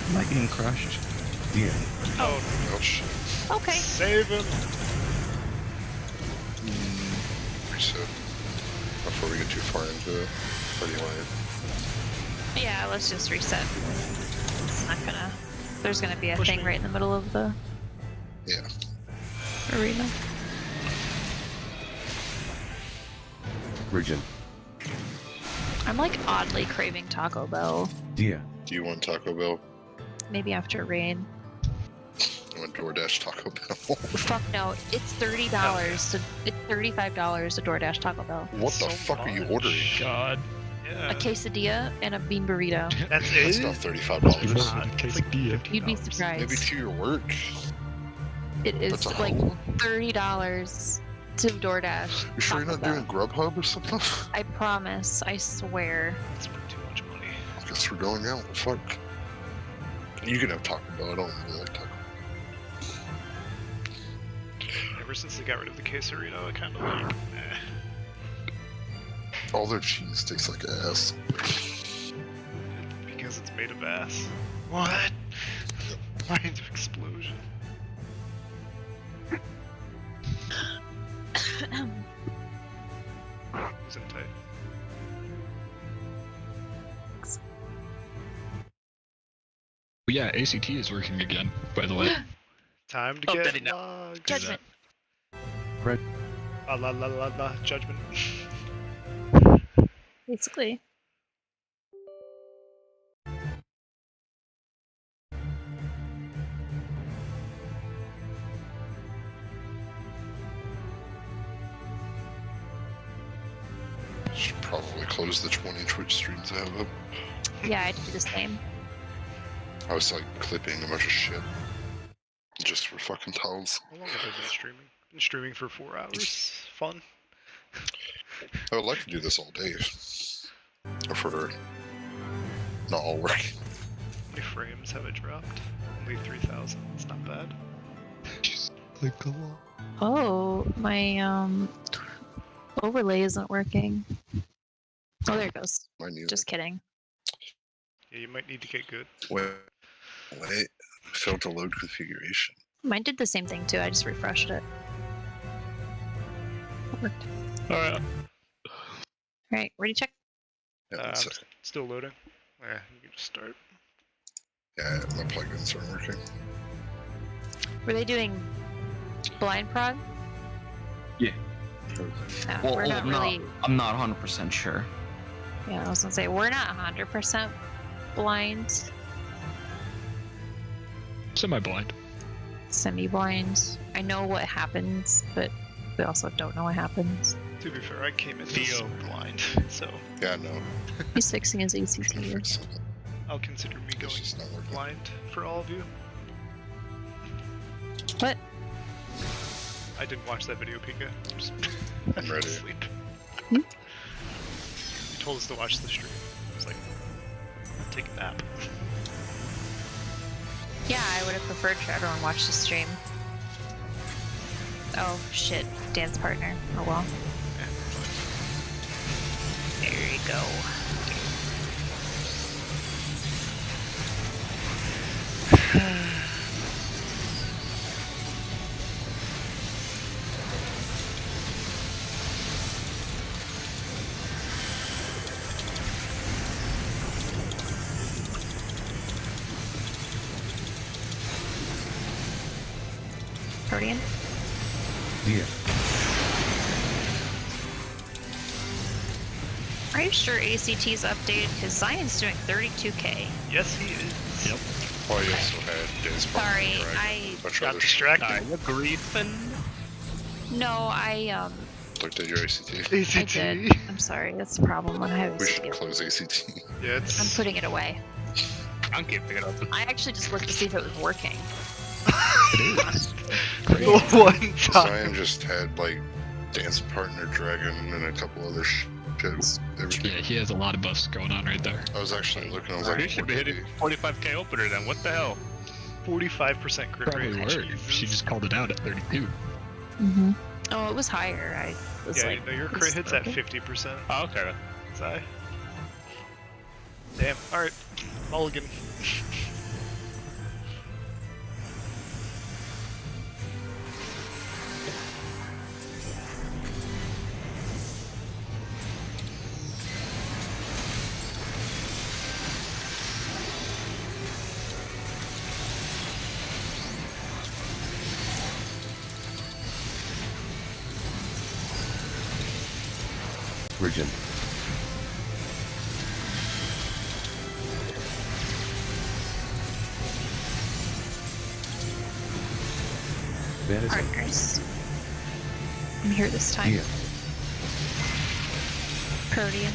Am I getting crushed? Yeah. Oh, Oh shit. Okay. save him. Reset. Before we get too far into it. What do you want? Yeah, let's just reset. It's not gonna... There's gonna be a Push thing me. right in the middle of the Yeah. arena. Region. I'm like oddly craving Taco Bell. Yeah. Do you want Taco Bell? Maybe after rain. doing DoorDash Taco Bell. Fuck no, it's $30. So it's $35 to DoorDash Taco Bell. What the So fuck are you much. ordering? God. Yeah. A quesadilla and a bean burrito. That's That's it? not $35. Quesadilla. You'd be $15. surprised. Maybe to your work. It is That's a like whole- $30 to DoorDash. You sure you're Taco not Bell. doing Grubhub or something? I promise. I swear. That's way too much money. I guess we're going out. Fuck. You can have Taco Bell. I don't really like Taco Ever since they got rid of the quesarito, I kind of like, All their cheese tastes like ass. because it's made of ass. What? Mind explosion. Who's in tight? Yeah, ACT is working again, by the way. Time to Oh, get Daddy, no. logged. Judgment. La la la la la. Judgment. Basically. Should probably close the 20 Twitch streams I have up. Yeah, I'd do the same. I was like clipping a bunch of shit. Just for fucking towels. How long have I been streaming? Been streaming for 4 hours. Fun. I would like to do this all day. For not all work. How many frames have I dropped? Only 3,000. It's not bad. Just click along. Oh, my overlay isn't working. Oh, there it goes. Mine neither. Just kidding. Yeah, you might need to get good. Wait. Failed to load configuration. Mine did the same thing too. I just refreshed it. It worked. Alright. All right, ready to check? Yeah, one I'm sec. still loading. Yeah, you can just start. Yeah, my plugins aren't working. Were they doing blind prog? Yeah. No, Well, we're not really. I'm not 100% sure. Yeah, I was gonna say we're not 100% blind, Semi-blind. semi-blind. I know what happens, but we also don't know what happens. To be fair, I came in Theo. blind, so Yeah, no. He's fixing his Trying ACT. to fix something. I'll consider me It's going just not working. blind for all of you. What? I didn't watch that video, Pika. I'm just I'm ready. asleep. Hmm? You told us to watch the stream. I was like, take a nap. Yeah, I would have preferred for everyone to watch the stream. Oh shit, dance partner. Oh well. There you go. Guardian? Dia. Are you sure ACT's updated? Because Zion's doing 32k. Yes, he is. Yep. Oh, you also had Days Park Sorry, and Drag, I- a bunch of Got other shit. distracted. Griefin. No, I Looked at your ACT. I ACT. did. I'm sorry, that's the problem when I have We should ACT. close ACT. Yeah, it's. I'm putting it away. I'm keeping it open. I actually just looked to see if it was working. It is. the one Zion time. just had like Dance Partner Dragon and a couple other shit. Everything. Yeah, he has a lot of buffs going on right there. I was actually looking. I was like, You should be what hitting did 45k opener then. What the hell? 45% crit Probably rate. were. She Jesus. just called it out at 32. Mm-hmm. Oh, it was higher. I was Yeah, like, no, your this crit is hits at broken. 50%. Oh, okay. Zai. Damn. Alright. Mulligan. Virgin. Venison. Partners. I'm here this time. Dia. Protean.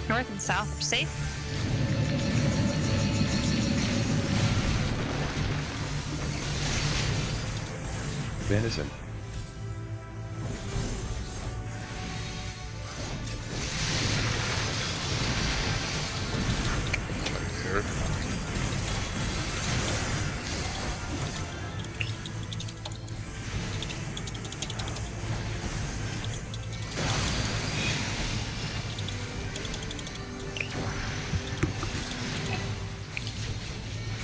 North and south are safe. Venison. Here.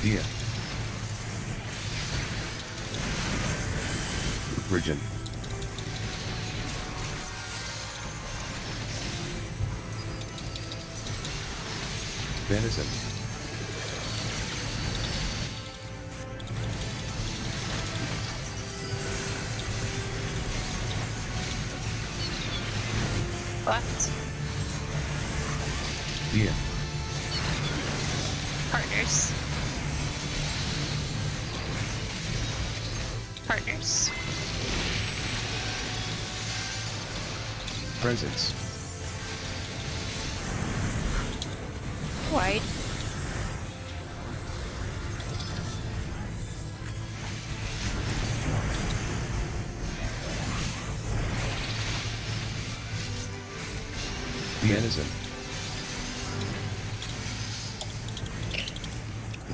Dia. Virgin. Venison. Left. Dia. Partners. Partners. Presence. Wide. Venison.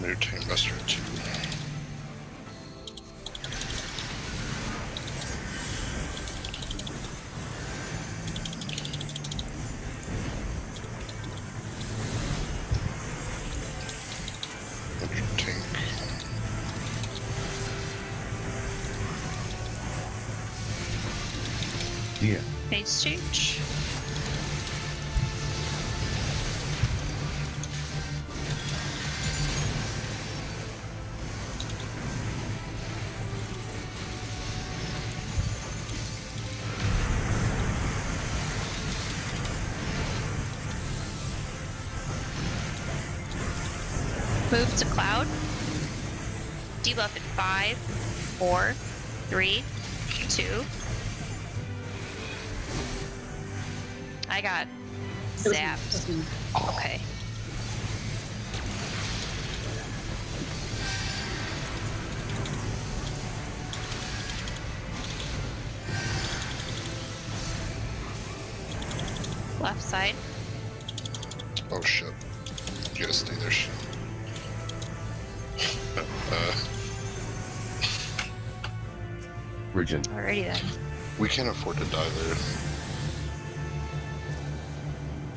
New team muster 2. Tank. Dia. Phase change. Move to cloud. Debuff in 5, 4, 3, 2. I got zapped. Okay. Left side. Oh shit. You gotta stay there. Virgin. Alrighty then. We can't afford to die there.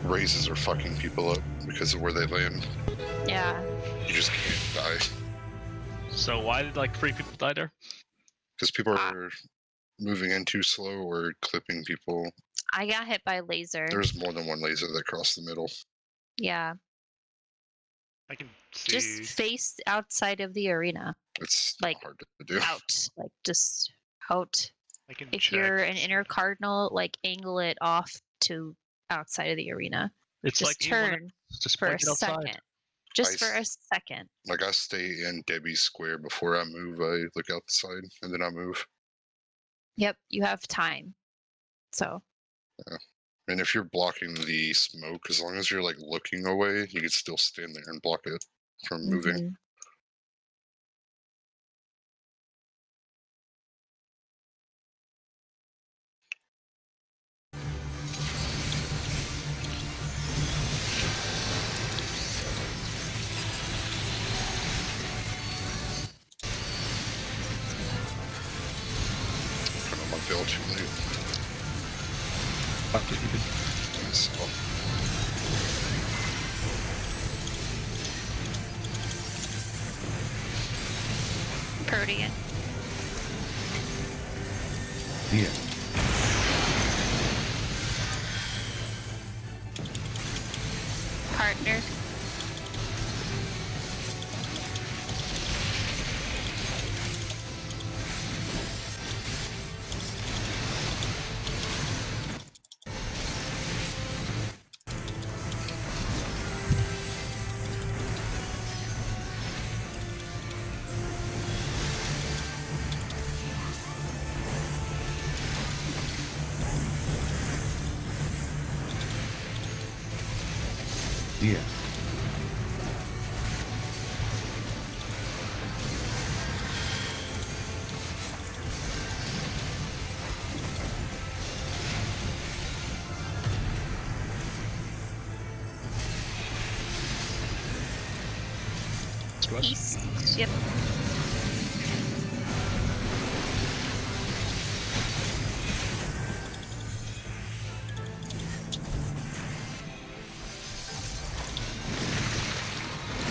Raises are fucking people up because of where they land. Yeah. You just can't die. So why did like 3 people die there? Because people are moving in too slow or clipping people. I got hit by laser. There's more than one laser that crossed the middle. Yeah. I can see. Just face outside of the arena. It's Like, hard to do. Out. Like, just out. I can If check. you're an inner cardinal, like, angle it off to outside of the arena. It's Just like turn just for a point it outside. second. Just for a second. Like I stay in Debbie's square before I move. I look outside and then I move. Yep, you have time. So. Yeah. And if you're blocking the smoke, as long as you're like looking away, you can still stand there and block it from moving. Mhm. fail too late. Fuck it, you could- So, Protean. Dia. Partner. Dia. West. East. Yep.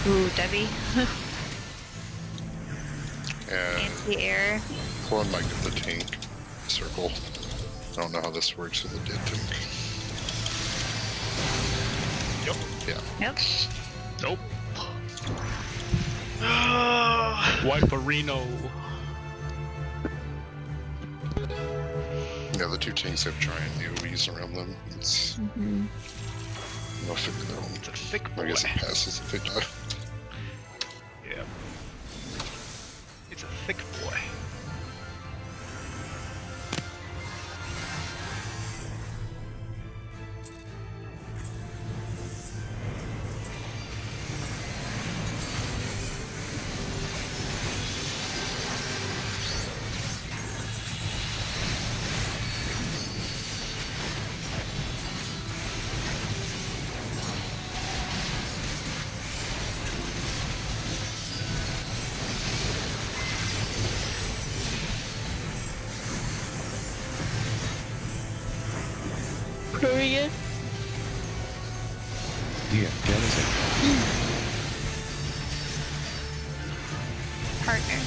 Ooh, Debbie. and Anti-air. Corn might get the tank circle. I don't know how this works with the dead tank. Yep. Yeah. Yep. Nope. Wiperino. Yeah, the two tanks have giant AoEs around them. It's Mm-hmm. no figure that one. It's a thick I boy. guess it passes if it die. Yeah. It's a thick boy. Protean. Dia. Venison. Partner.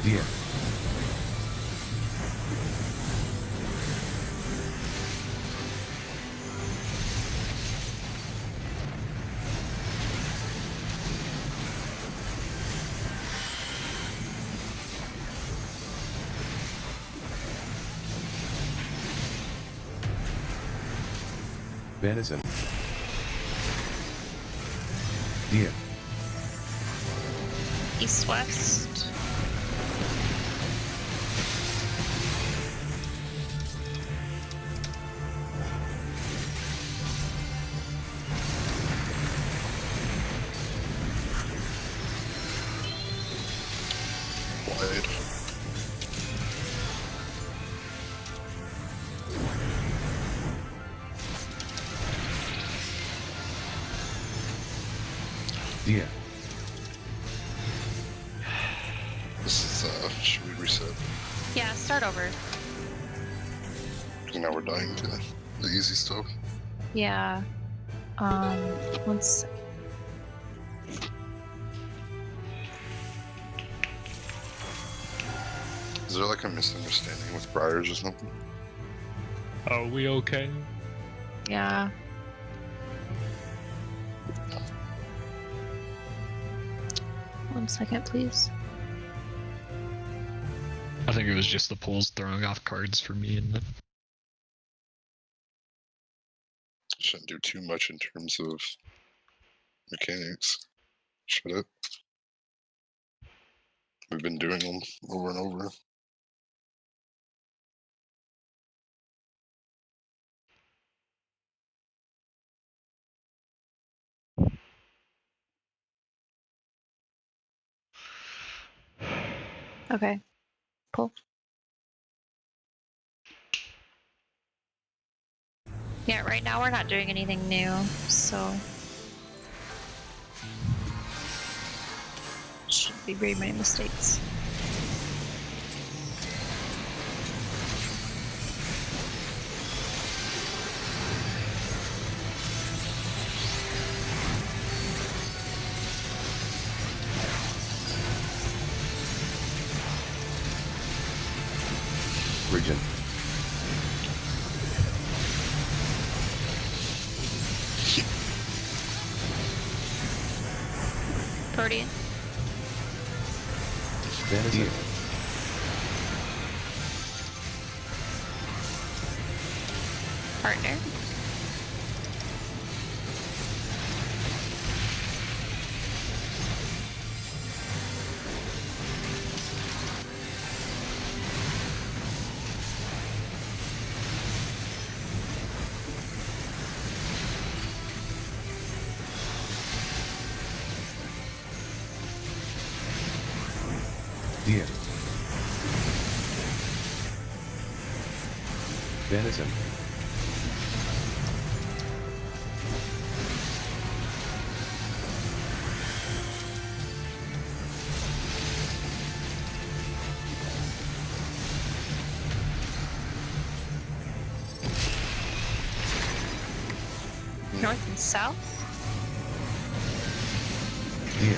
Dia. Venison. Dia. East-west. Wide. Dia. This is, should we reset? Yeah, start over. Because now we're dying to the easy stuff. Yeah. One sec. Is there like a misunderstanding with Briars or something? Are we okay? Yeah. One second, please. I think it was just the pulls throwing off cards for me and then Shouldn't do too much in terms of mechanics. Should it? We've been doing them over and over. Okay. Pull. Yeah, right now we're not doing anything new, so shouldn't be very many mistakes. Region. Protean. Venison. Partner. Deer. Venison. North and south. Deer.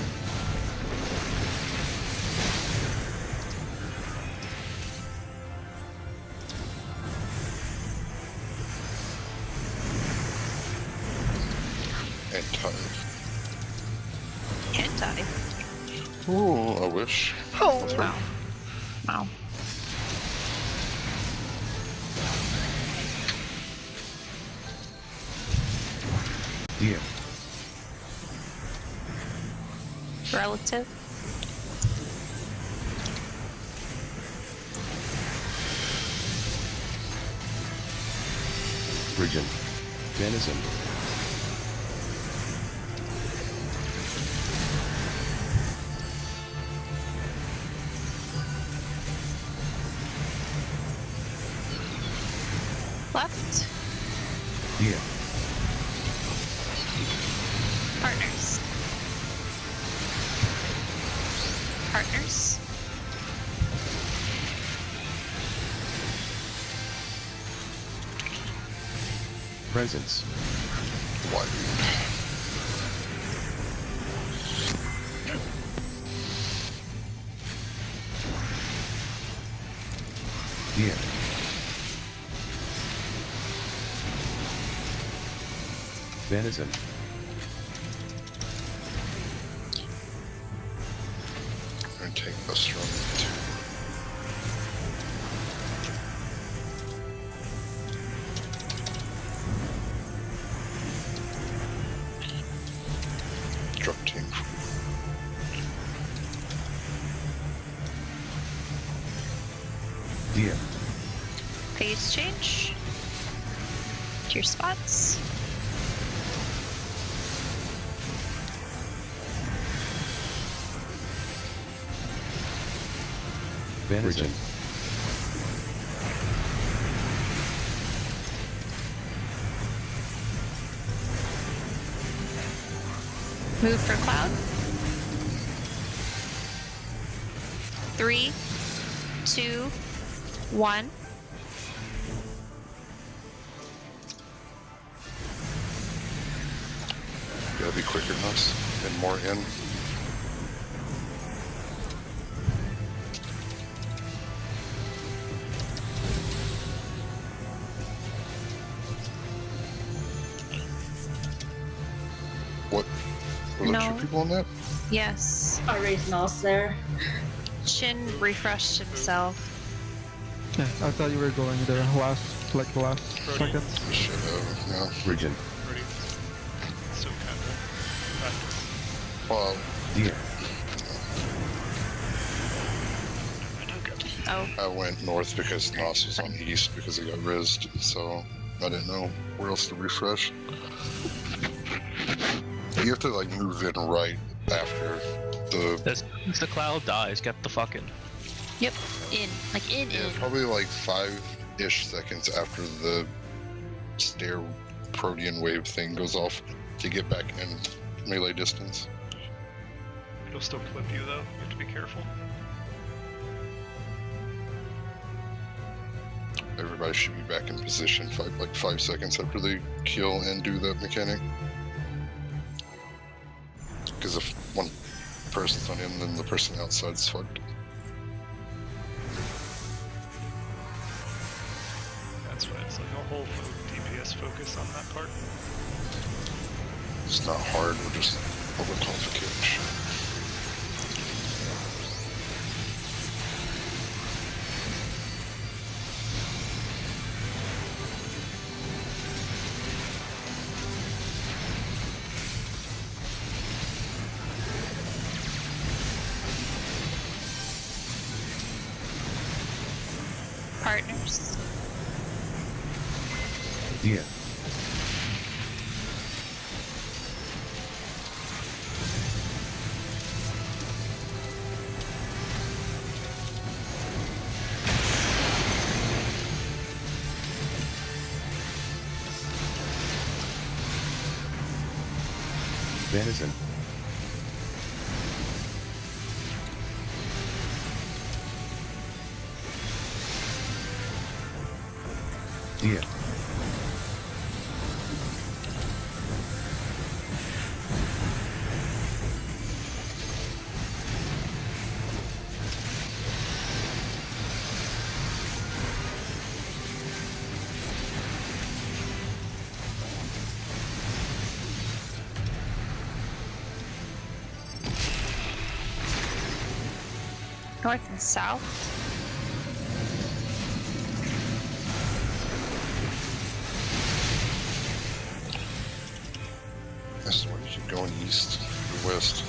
Hentai. Ooh, I wish. Oh, wow. Wow. Deer. Relative. Region. Venison. Left. Deer. Partners. Partners. Presence. Why? Deer. Venison. I'm gonna take this from two. Drop team. Deer. Phase change. To your spots. Venison. Move for cloud. 3, 2, 1. Gotta be quicker than us and more in. What? Were there No. two people on that? Yes. I raised Nos there. Shin refreshed himself. Yeah, I thought you were going there last Protean. seconds. Should have, yeah. Region. Protean. So kinda. Well, Deer. Oh, I went north because Nos was on east because he got rizzed, so I didn't know where else to refresh. You have to like move in right after the. As soon as the cloud dies, get the fucking. Yep. In. Like in. Yeah, probably like 5-ish seconds after the stair protean wave thing goes off to get back in melee distance. It'll still clip you though. You have to be careful. Everybody should be back in position 5 seconds after they kill and do that mechanic. Because if one person's on in, then the person outside's fucked. That's why it's like a whole DPS focus on that part. It's not hard, we're just overcomplicated shit. Partners. Dia. Venison. Dia. North and south. So where did you go east or west?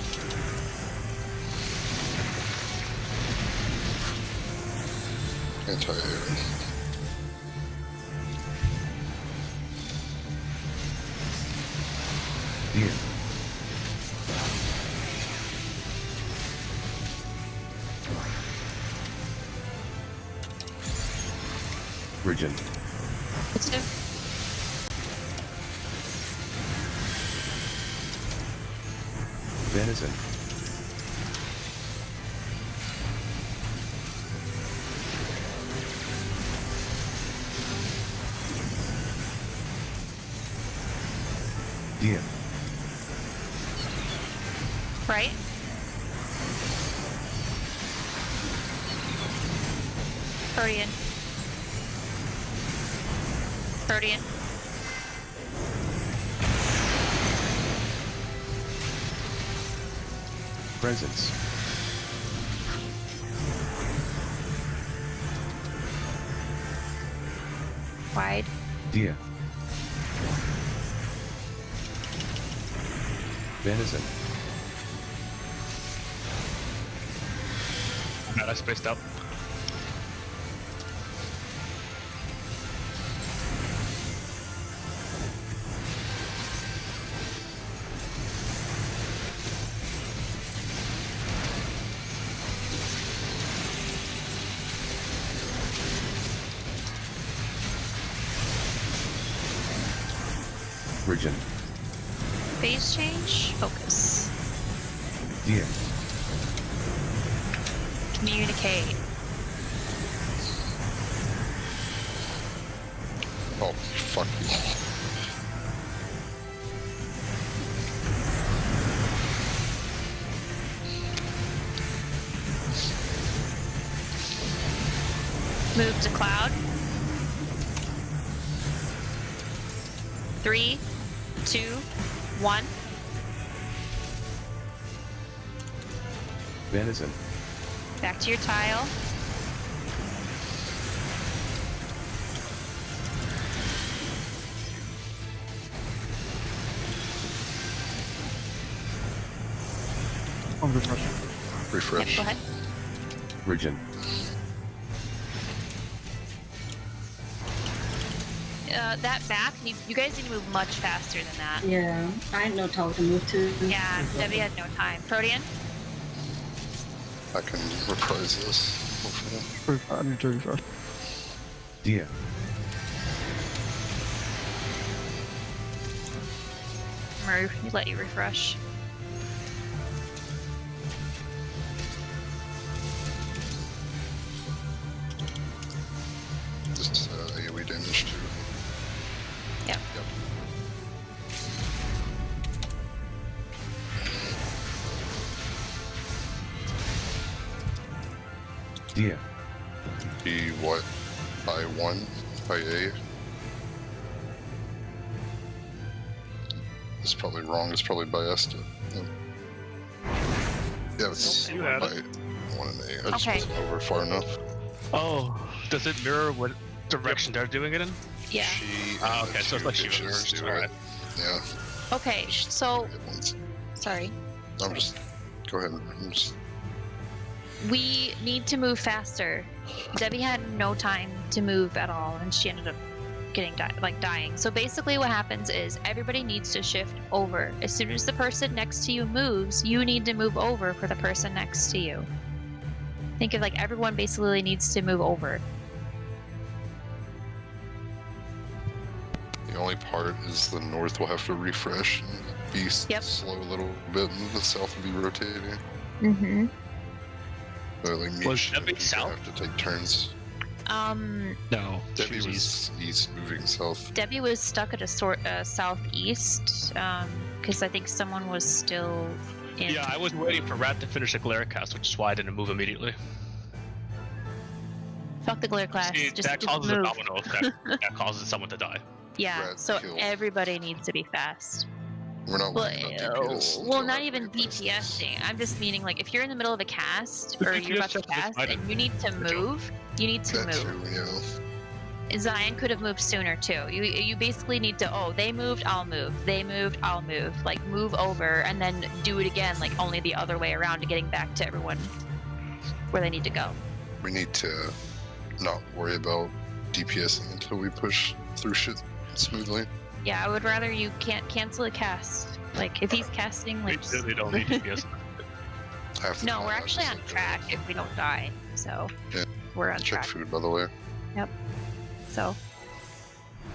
Anti-air. Dia. Virgin. Positive. Venison. Dia. Right. Protean. Protean. Presence. Wide. Dia. Venison. God, I spaced out. Virgin. Phase change. Focus. Dia. Communicate. Oh, fuck me. Move to cloud. 3, 2, 1. Venison. Back to your tile. On refresh. Refresh. Yep, go ahead. Virgin. That back, you guys need to move much faster than that. Yeah, I had no time to move to. Yeah, Debbie had no time. Protean? I can reprise this. hopefully. I need to refresh. Dia. Murray, we let you refresh. This AoE damage too. Yep. Dia. Be what? By 1? By A? It's probably wrong. It's probably by Esta. Yeah, it's You had by it. 1 and A. I just Okay. wasn't over far enough. Oh, does it mirror what direction they're doing it in? Yeah. She Oh, and okay, the so it's two like she bitches reversed. do Alright. it. Yeah. Okay, Just so do it once. sorry. I'm just. Go ahead. I'm just. We need to move faster. Debbie had no time to move at all, and she ended up getting dying. So basically, what happens is everybody needs to shift over. As soon as the person next to you moves, you need to move over for the person next to you. Think of like everyone basically needs to move over. The only part is the north will have to refresh and be Yep. slow a little bit, and the south will be rotating. Mm-hmm. So like me Was and Debbie Pika south? have to take turns. No, Debbie she was east, moving south. Debbie was stuck at a southeast because I think someone was still in. Yeah, I was waiting for Rat to finish the glare cast, which is why I didn't move immediately. Fuck the glare class. See, just that causes move. a domino effect. That causes someone to die. Yeah, Rat so killed. everybody needs to be fast. We're not Well, working on DPS. well, until not after even we pass this. DPSing. I'm just meaning like if you're in the middle of a cast The or you're DPS about to just cast decided and you need to the job. move, you need to That move. too, yeah. Zion could have moved sooner too. You basically need to, oh, they moved, I'll move. They moved, I'll move. Like move over and then do it again, like only the other way around to getting back to everyone where they need to go. We need to not worry about DPSing until we push through shit smoothly. Yeah, I would rather you can't cancel a cast. Like if he's casting, We like really don't need DPS. Half the no, time we're I actually just on like, track if we don't die. So Yeah. we're on Check track. food, by the way. So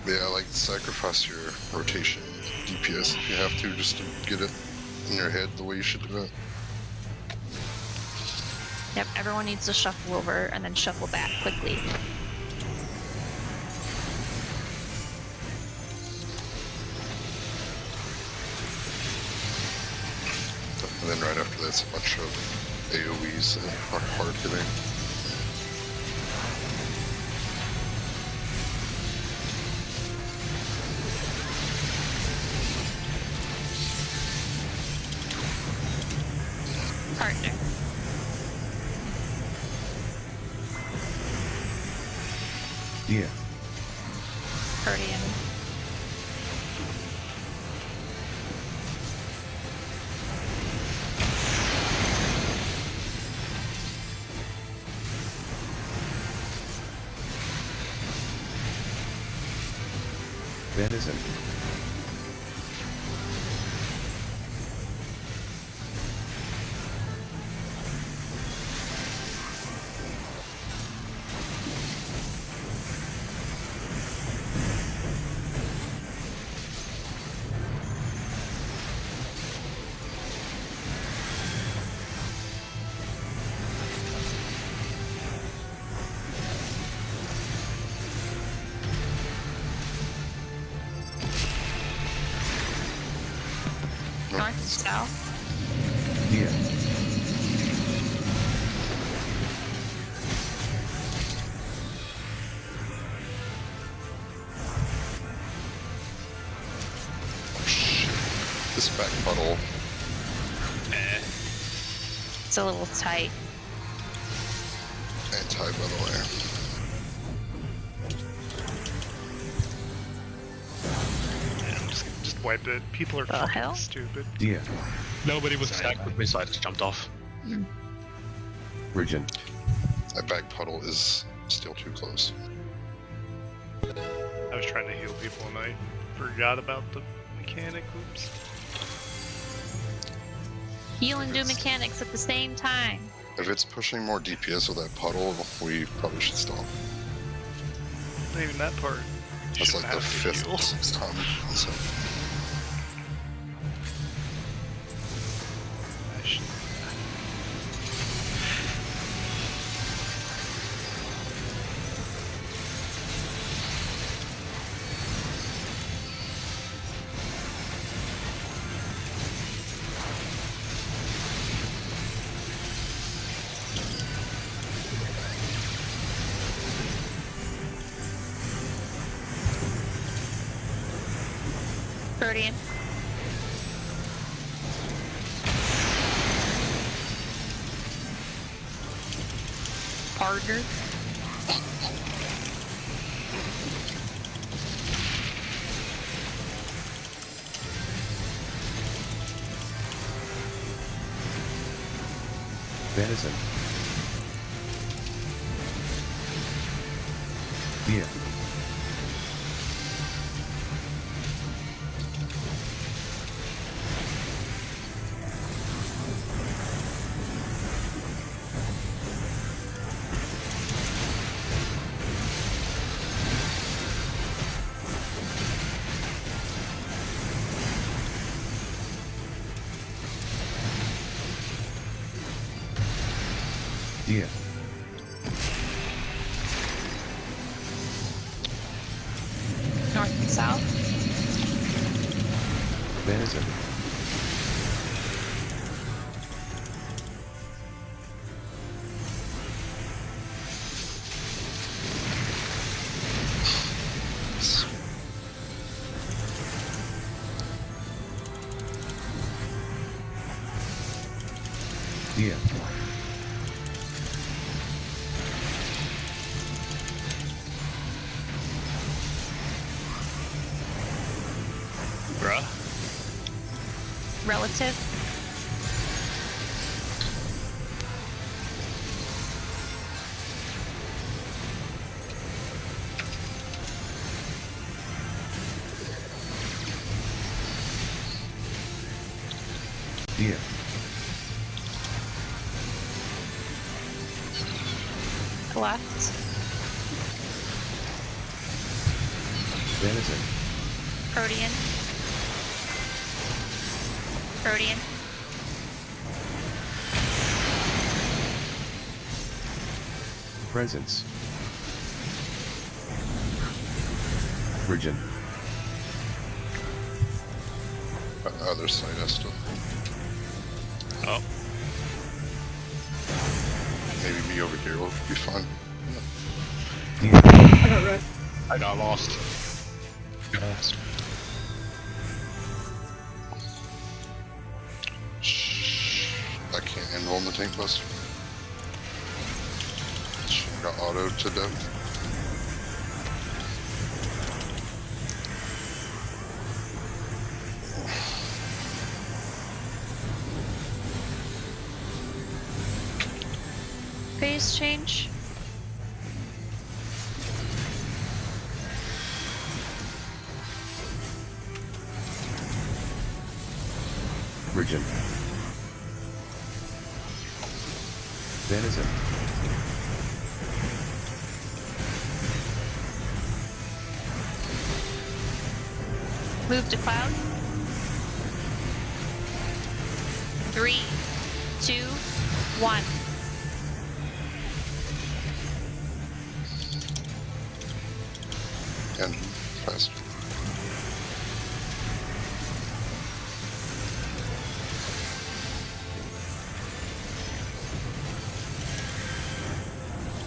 Yeah, like sacrifice your rotation DPS if you have to, just to get it in your head the way you should do it. yep, everyone needs to shuffle over and then shuffle back quickly. And then right after that's a bunch of AoEs that are hard hitting. Partner. Dia. Guardian. Venison. North and south. Dia. Oh shit. This back puddle. It's a little tight. Anti, by the way. Yeah, just wipe it. People are The fucking hell? stupid. Dia. Nobody was stacked with me, so I just jumped off. Virgin. That back puddle is still too close. I was trying to heal people and I forgot about the mechanic. Oops. Heal and do It's- mechanics at the same time. If it's pushing more DPS with that puddle, we probably should stop. Not even that part. That's Shouldn't like the have to fifth heal. or sixth time. So. I should- Guardian. Partner. Venison. Dia. Dia. North and south. Venison. Dia. Bruh. Relative. Dia. Left. Venison. Protean. Protean. Presence. Virgin. Other side has to. Oh. Maybe me over here will be fine. Dia. I got red. I got lost. Shh. I can't handle on the tank buster. She got autoed to death. Phase change. Virgin. Venison. Move to cloud. 3, 2, 1. And fast.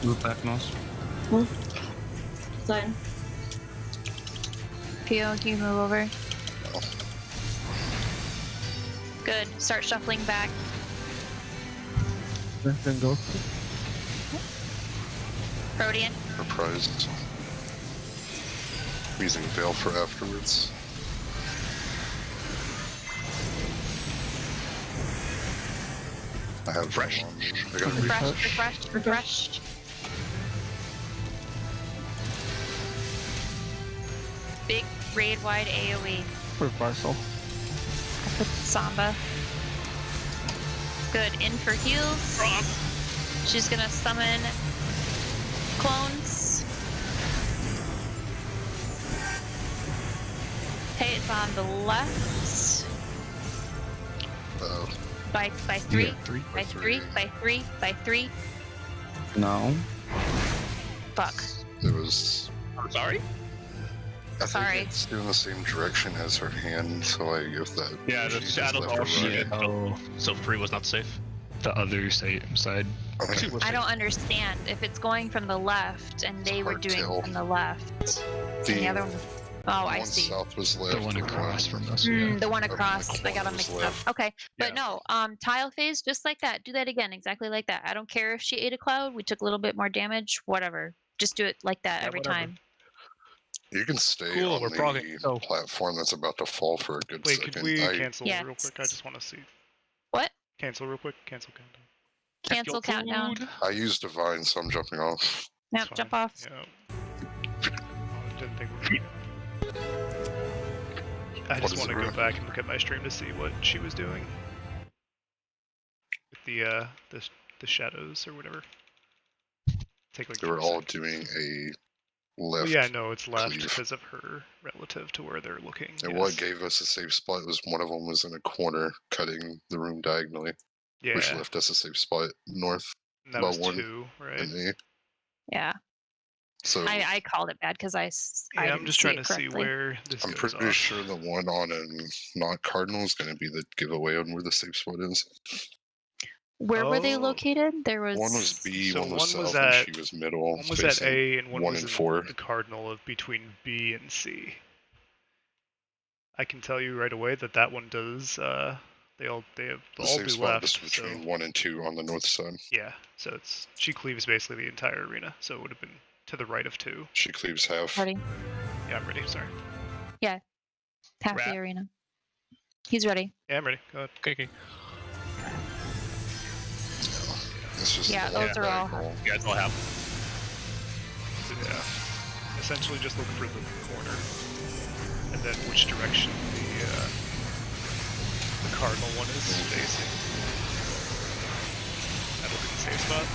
Move back, Mouse. Move. Sein. Pio, can you move over? Oh. Good. Start shuffling back. Then go. Protean. Reprised. Using Veil for afterwards. I have Fresh. Veil on me. I gotta Refresh, refresh. refresh, refresh. Big raid wide AoE. Reversal. I put Samba. Good. In for heals. She's gonna summon clones. Okay, it's on the left. By 3. Yeah, 3. By 3. By 3. By 3. No. Fuck. It was. I'm sorry? I Sorry. think it's in the same direction as her hand, so like if that. Yeah, the she just shadows left all her shit. right. Oh, So 3 was not safe. the other side. Okay. I don't understand. If it's going from the left and they were hard doing tell. from the left, and the other one. Oh, I one see. south was left. The one across from us. The one the across. I got corner them was mixed up. left. Okay, but Yeah. no. Tile phase, just like that. Do that again, exactly like that. I don't care if she ate a cloud. We took a little bit more damage. Whatever. Just do it like that Yeah, every whatever. time. You can stay Cool, on we're the progging, so- platform that's about to fall for a good Wait, second. could we I, cancel Yeah. real quick? I just want to see. What? Cancel real quick. Cancel countdown. Cancel countdown. I used Divine, so I'm jumping off. Nope, It's jump fine. off. Yeah. I didn't think we were. I What just is want to it, go Ruth? back and look at my stream to see what she was doing with the shadows or whatever. Take like. They were 3 all seconds. doing a Well, left. yeah, no, it's left cleave. because of her relative to where they're looking. And what gave us a safe spot was one of them was in a corner cutting the room diagonally, Yeah, which left us a safe spot north and that about was one 2, right? and A. Yeah. So I called it bad because I Yeah, I'm didn't just see trying it to see correctly. where this I'm goes pretty off. sure the one on a not Cardinal is going to be the giveaway on where the safe spot is. Where were they Oh. located? There was. One was B, So one was one was south, and at- she was middle. One was at facing A and one 1 was and in 4. the cardinal of between B and C. I can tell you right away that that one does. They all The all safe do spot was left. So between 1 and 2 on the north side. yeah, so it's she cleaves basically the entire arena. So it would have been to the right of 2. She cleaves half. Ready? Yeah, I'm ready. Sorry. Half Rat. the arena. He's ready. Yeah, I'm ready. Go ahead. Okay. It's just Yeah, the those are all- diagonal. You guys all have. So, yeah. Essentially, just look for the corner, and then which direction the cardinal one is facing. That'll be the safe spot.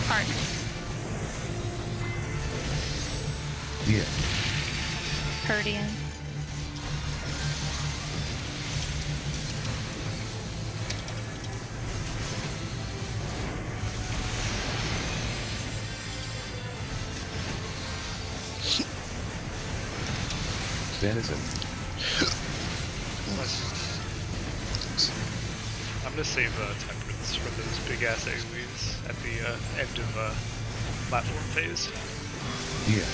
Heart. Yeah. Herdian. Venison. I'm gonna save temperance for those big ass AoEs at the end of platform phase. Yeah.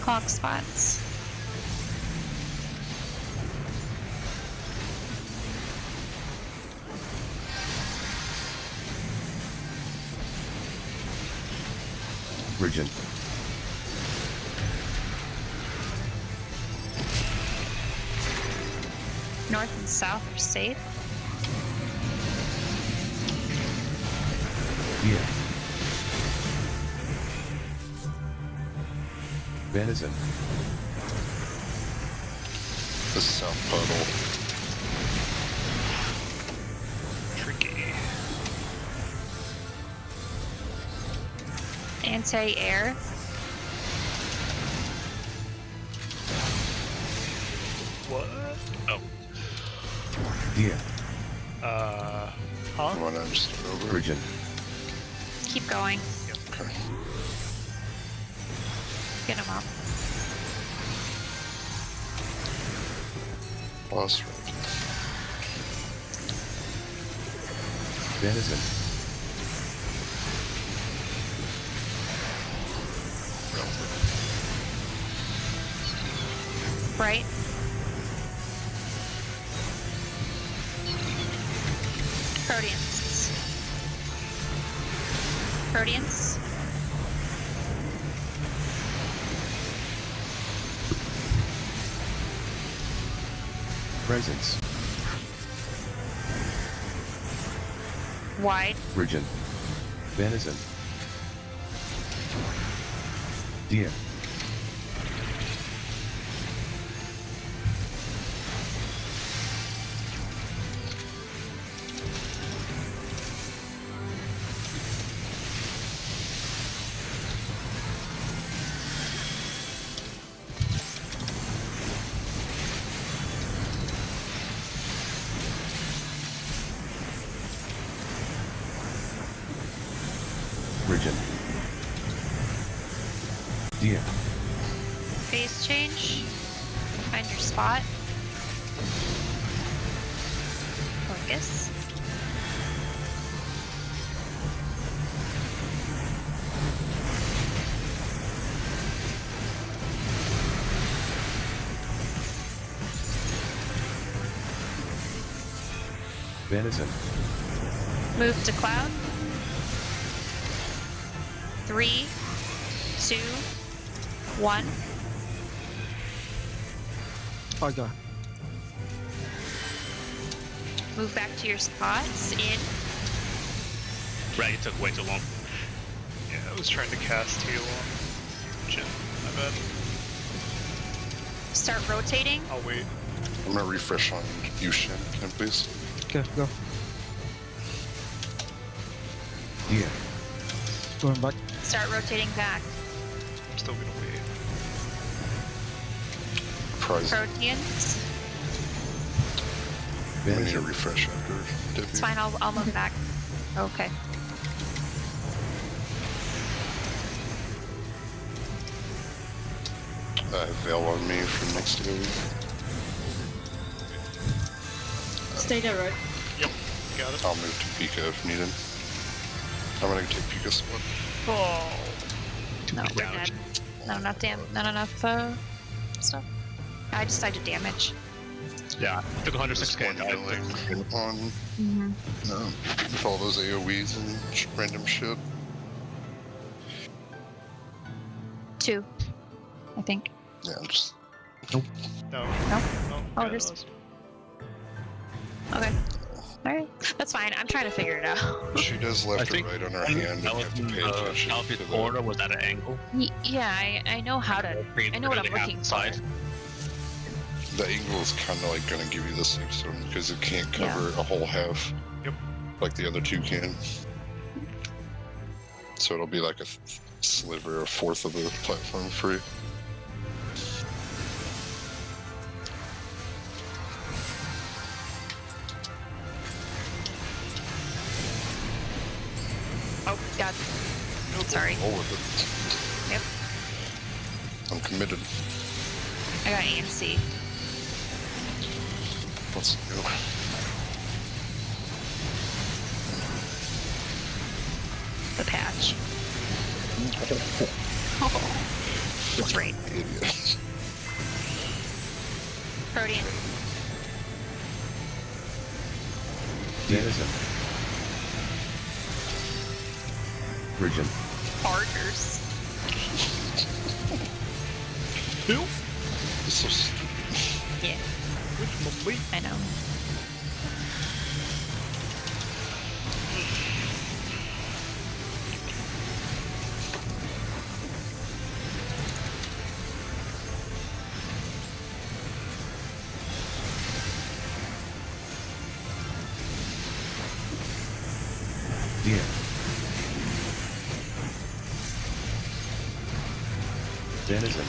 Clock spots. Virgin. North and south are safe. Yeah. Venison. The south puddle. Tricky. Anti-air. What? Oh. Yeah. Huh? You want to just start over? Virgin. Keep going. Okay. Get him up. Boss right. Venison. Right. Herdians. Herdians. Presence. Wide. Virgin. Venison. Deer. Virgin. Deer. Phase change. Find your spot. Focus. Venison. Move to cloud. 3, 2, 1. Oh god. Move back to your spots. In. Right, it took way too long. Yeah, I was trying to cast heal on Jin. My bad. Start rotating. I'll wait. I'm gonna refresh on you, Shin. Can I please? Okay, go. Deer. Going back. Start rotating back. I'm still gonna wait. Prize. Proteans. We need a Venison. refresh after debut. It's fine. I'll move back. Okay. I have Veil on me for next AoE. Stay there, right? Yep, got it. I'll move to Pika if needed. I'm gonna take Pika's spot. Oh. No, we're Damage. dead. No, not enough stuff. I decided damage. Yeah, took Just 106k. one healing on with all those AoEs and random shit. 2. I think. Yeah, I'm just No. No? No. Oh, yeah, it is. that was- Okay. Alright. That's fine. I'm trying to figure it out. she does left or right on her hand, and you have to pay attention to Alfie's the. corner was at an angle. Yeah, I know how to. I know what I'm looking for. Side. The angle is kind of like gonna give you the safe zone because it can't cover a whole half. Yep. Like the other two can. So it'll be like a sliver, a fourth of the platform free. Oh, God. Sorry. Roll with it. Yep. I'm committed. I got AMC. Let's go. The patch. Oh. That's right. Idiot. Protean. Venison. Virgin. Partners. Who? It's so stupid. Yeah, Which Malik? I know. Deer. Venison.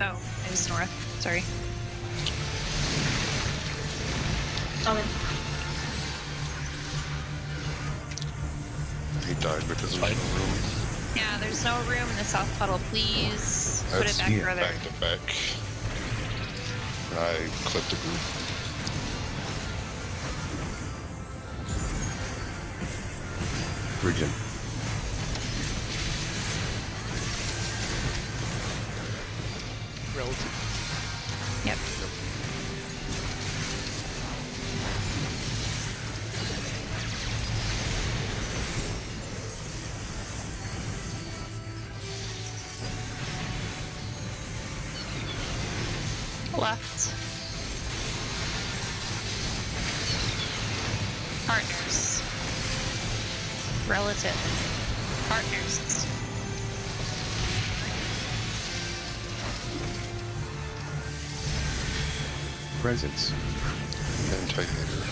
Oh, it was north. Sorry. Okay. He died because there's no room. Yeah, there's no room in the south puddle. Please put it That's back further. back to back. I clipped a group. Virgin. relative. Yep. Left. Partners. Relative. Partners. Presence. Anti-hitter.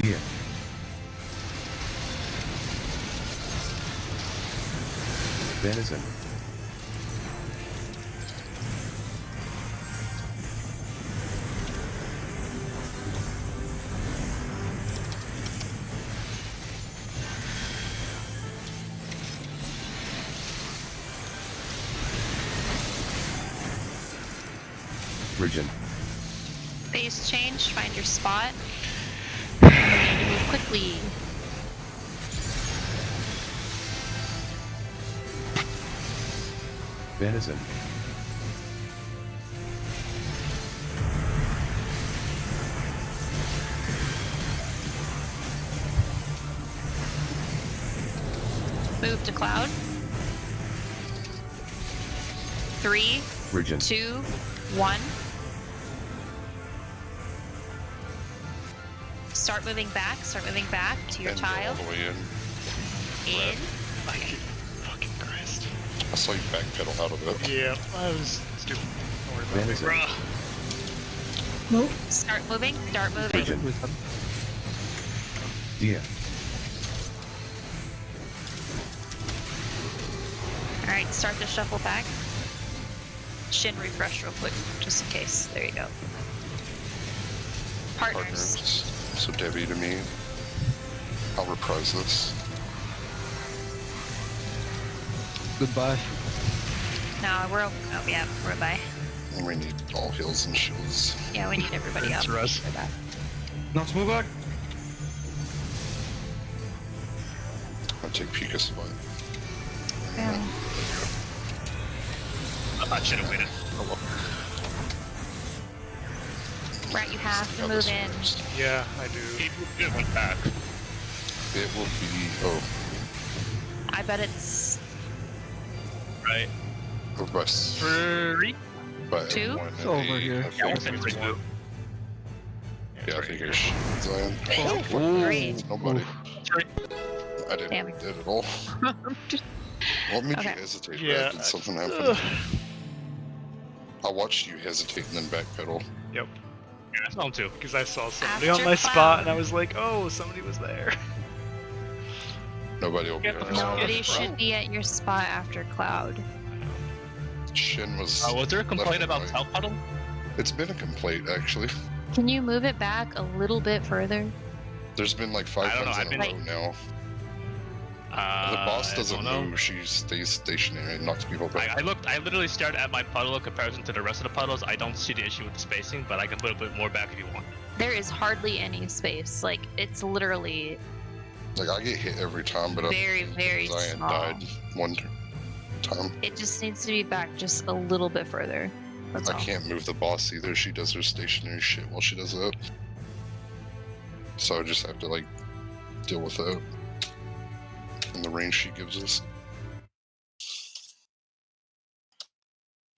Yeah. Venison. Region. Base change, find your spot. You need to move quickly. Venison. Move to cloud. 3, Region. 2, 1. Start moving back to your And tile. all the way in. In. Fucking Christ. I saw you backpedal out of it. Yeah, I was stupid. Don't worry about it. Venison. Bruh. Move. Start moving. Region. Yeah. Alright, start the shuffle back. Shin refresh real quick, just in case. There you go. Partners. Partners. So Debbie to me. I'll reprise this. Goodbye. No, oh yeah, we're by. And we need all heals and shields. Yeah, we need everybody up. It's Russ. for that. Let's move back. I'll take Pika spot. Yeah. I should have waited. Oh well. Right, you have to How move this in. works. Yeah, I do. It went back. It will be I bet it's Right. by 3. by 2? one It's and over eight, here. I Yeah, think. 1.32. Yeah, I think it's Zion. Three. Nobody. Three. I didn't Damn. did at all. What made Okay. you hesitate? Yeah. Brad? Did something happen? Ugh. I watched you hesitate and then backpedal. Yep, Yeah, I saw him too. because I saw somebody After on my cloud. spot and I was like, oh, somebody was there. Nobody will be Get the there. fuck Nobody bro. should be at your spot after cloud. Shin was. Was there a complaint left and about right. South Puddle? It's been a complaint actually. Can you move it back a little bit further? There's been like 5 I don't know, times I've in a been- row now. The boss doesn't I don't know. move; she stays stationary and knocks people back. I literally stared at my puddle in comparison to the rest of the puddles. I don't see the issue with the spacing, but I can put a bit more back if you want. There is hardly any space. Like, it's literally Like I get hit every time, but very, very Zion small. died one time. It just needs to be back just a little bit further. That's I all. can't move the boss either. She does her stationary shit while she does that. So I just have to like deal with that in the range she gives us.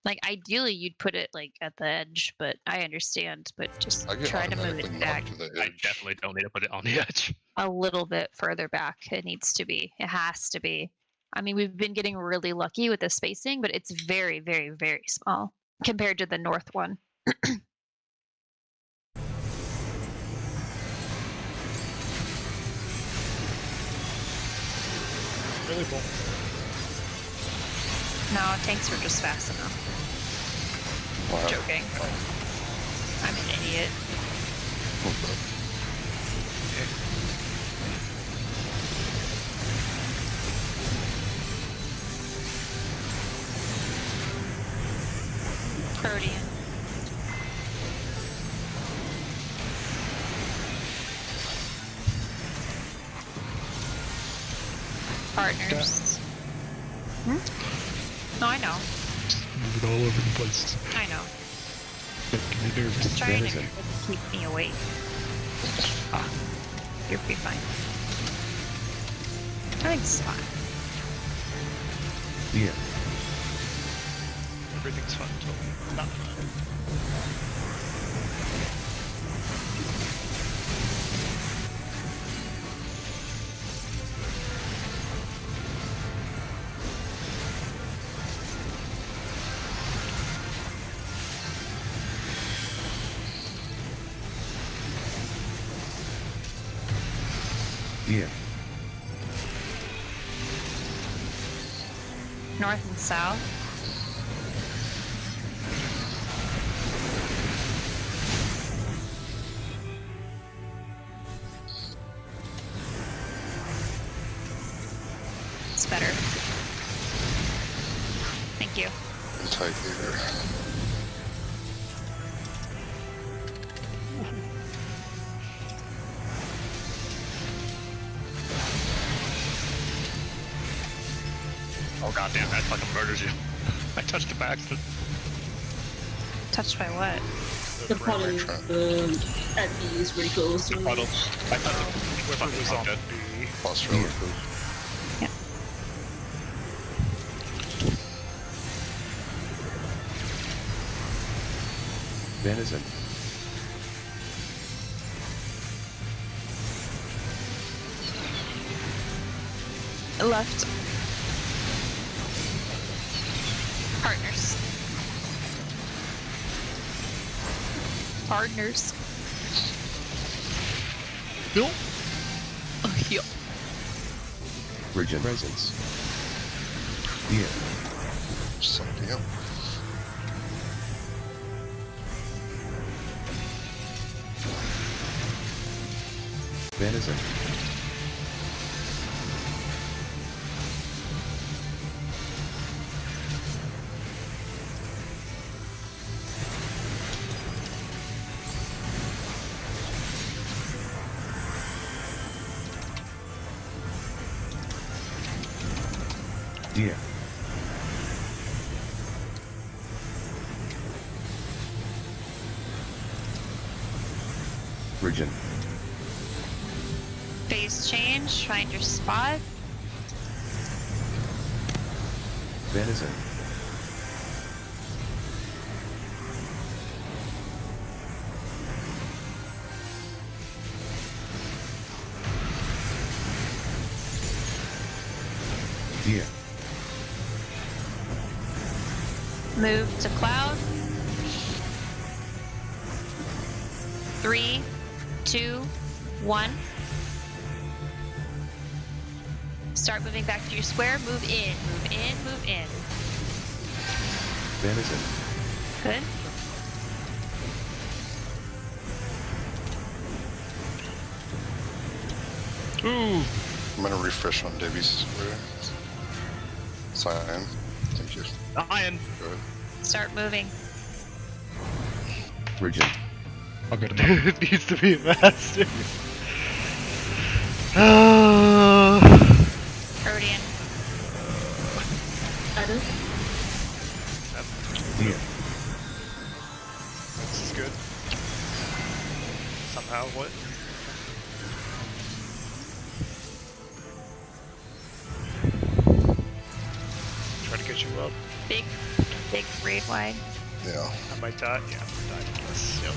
Like, ideally, you'd put it, like, at the edge, but I understand. But just I get try to move automatically it back knocked to the I edge. definitely don't need to put it on the edge. a little bit further back. It needs to be. It has to be. I mean, we've been getting really lucky with the spacing, but it's very, very, very small compared to the north one. Really cool. No, tanks were just fast enough. Wow. Joking. I'm an idiot. Protean. Partners. Hmm? No, I know. Moving all over the place. I know. Making me nervous. Just trying to Venison. keep me awake. Ah, you'll be fine. I think it's fine. Deer. Everything's fun until not fun. Deer. North and south. It's better. Thank you. And tight leader. Oh goddamn, that fucking murders you. I touched it by accident. Touched by what? The puddle at B is really close. to Puddle. I touched it. Whoever was on dead. B. Plus relative. Venison. Left. Partners. Partners. Bill? Oh, yeah. Region. Presence. Deer. Something else. Venison. Deer. Region. Phase change. Find your spot. Venison. Deer. Move to cloud. 3, 2, 1. Start moving back to your square. Move in, move in, move in. Venison. Good. Ooh. I'm gonna refresh on Debbie's square. Cyan. Thank you. Iron. Go ahead. Start moving. Region. I'll get him up. It needs to be a master. Rodian. Adam. Deer. This is good. Somehow, what? Try to get you up. Big raid wide. Yeah. I might die. Yeah, I'm gonna die from this. Yep.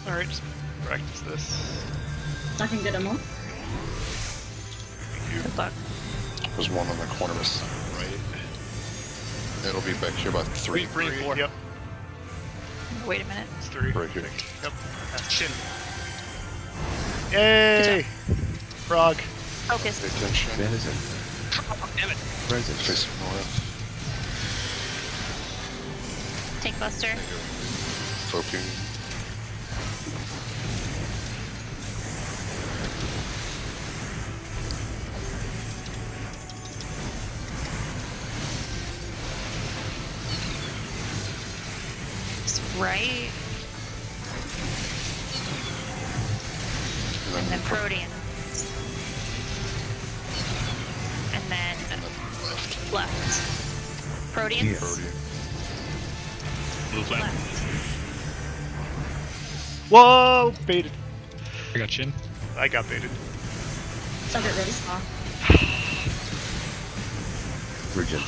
Alright, just practice this. I can get him on. Thank you. Good luck. There's one on the corner of us. Right. It'll be back here about 3. 3, 4. Yep, Wait a minute. it's 3. Right here. Yep. Shit. Yay! Frog. Focus. Pay attention. Venison. Damn it. Presence. Facing north. Take Buster. Focusing. It's right. And then then Protean. And then left. Proteans? Here. Move left. Left. Whoa! Baited. I got Chin. I got baited. I'll get ready. Virgin.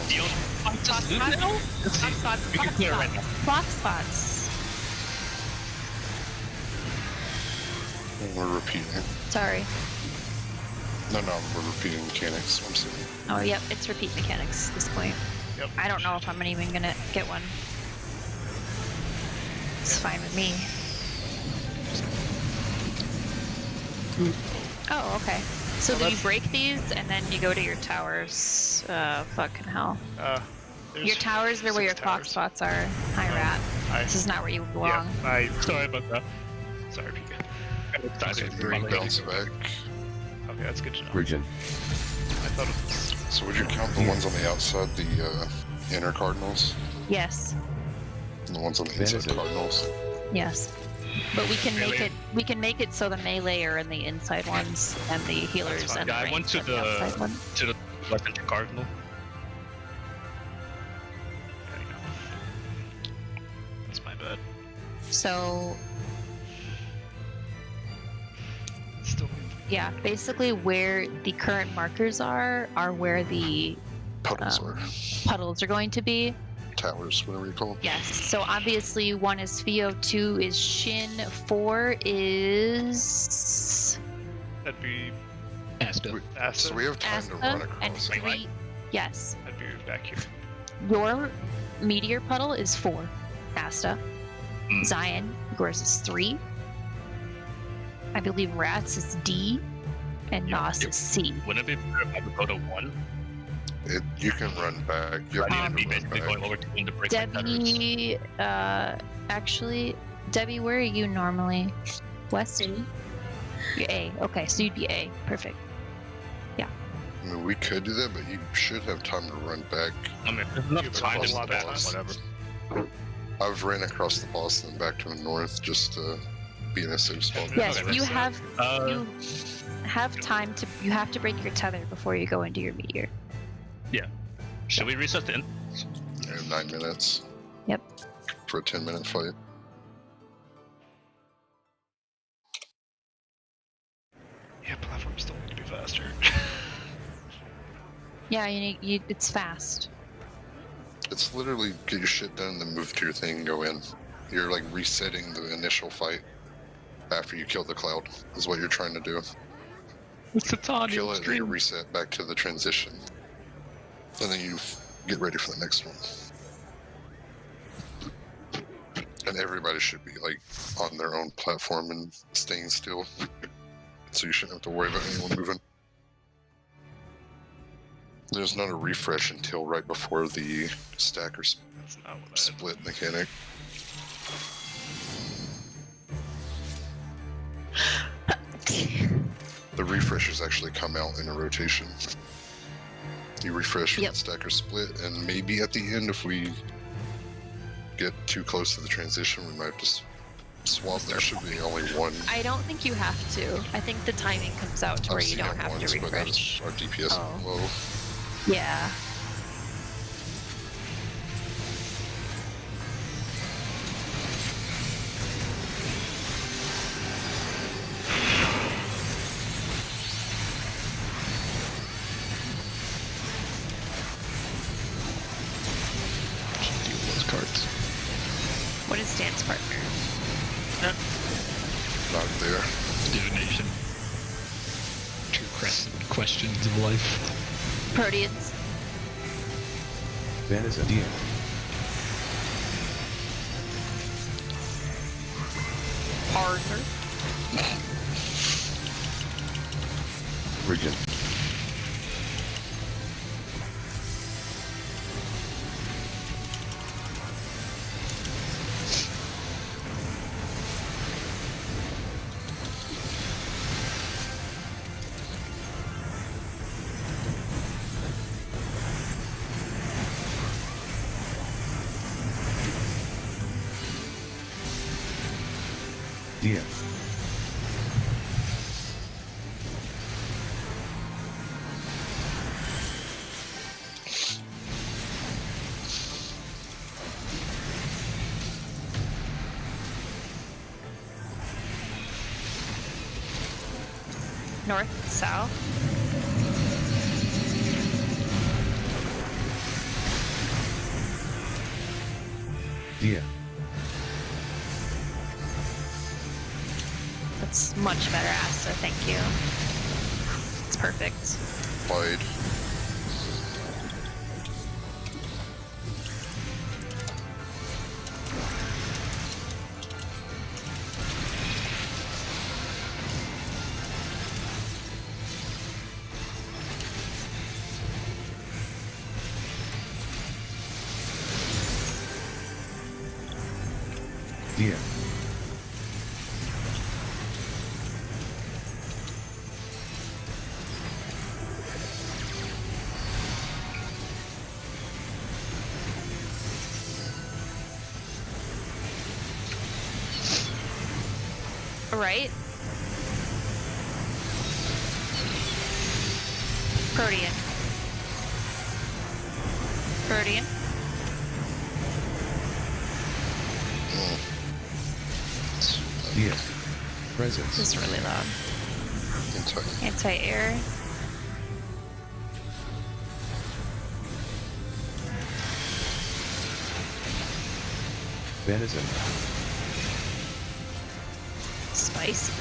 Deal. Box We can clear right now. Box spots. We're repeating. Sorry. No, we're repeating mechanics. I'm sorry. Oh, yep, it's repeat mechanics at this point. Yep. I don't know if I'm even gonna get one. It's fine with me. Oh, okay. So Oh, do you that's- break these and then you go to your towers? Fucking hell. There's Your towers are where your 6 clock towers. spots are. Hi, Rat. This is not where you belong. Yeah, Sorry about that. sorry, Pika. Excited. Bounce back. Okay, that's good to know. Virgin. I thought it was... So would you count the ones on the outside, the inner cardinals? Yes. And the ones on the inside Venison. cardinals? Yes. But we can make Melee. it. We can make it so the melee are in the inside ones, and the healers fine. and Yeah, the I ranged went to are the outside the ones. left into cardinal. There you go. That's my bad. So Still... yeah, basically where the current markers are where the Puddles or puddles are going to be. towers, whatever you call them. Yes. So obviously 1 is Theo, 2 is Shin, 4 is That'd be Asta. Asta. So we have time to run Asta, and across. 3. Yes. I'd be back here. Your meteor puddle is 4. Asta. Mm. Zion, yours is 3. I believe Rats is D. And Yeah, Nos yep. is C. Wouldn't it be better if I would go to 1? You can run back. You have I time need to to be run basically back. going over to 1 to break my tethers. Debbie, actually, Debbie, where are you normally? West? A. You're A. Okay, so you'd be A. Perfect. I mean, we could do that, but you should have time to run back. I mean, there's enough You've time lost to a lot of back, time. whatever. I've ran across the boss and back to the north just to be in a safe spot. Yes, Okay, you that's, have Uh, you have time to. You have to break your tether before you go into your meteor. should we reset the You have 9 minutes. Yep. For a 10-minute fight. Yeah, platforms still need to be faster. Yeah, it's fast. It's literally get your shit done, then move to your thing and go in. You're like resetting the initial fight after you kill the cloud, is what you're trying to do. It's a Tanya Kill it, then you stream. reset back to the transition. And then you get ready for the next one. And everybody should be like on their own platform and staying still. So you shouldn't have to worry about anyone moving. There's not a refresh until right before the stacker That's not what I had. split mechanic. The refreshers actually come out in a rotation. You refresh when Yep. the stacker split, and maybe at the end, if we get too close to the transition, we might have to swap. There should be only one. I don't think you have to. I think the timing comes out to where I've you seen don't it have once, to but that refresh. is our DPS Oh. low. Yeah. Should deal with those cards. What is Dance Partner? Not there. Divination. True questions of life. Proteans. Venison. Deer. Partner. Virgin. Dia. North, south. Dia. That's much better, Asta. Thank you. It's perfect. Wide. Dia. Right. Protean. Protean. Dia. This Presence. is really loud. Anti-air. Venison. Spicy.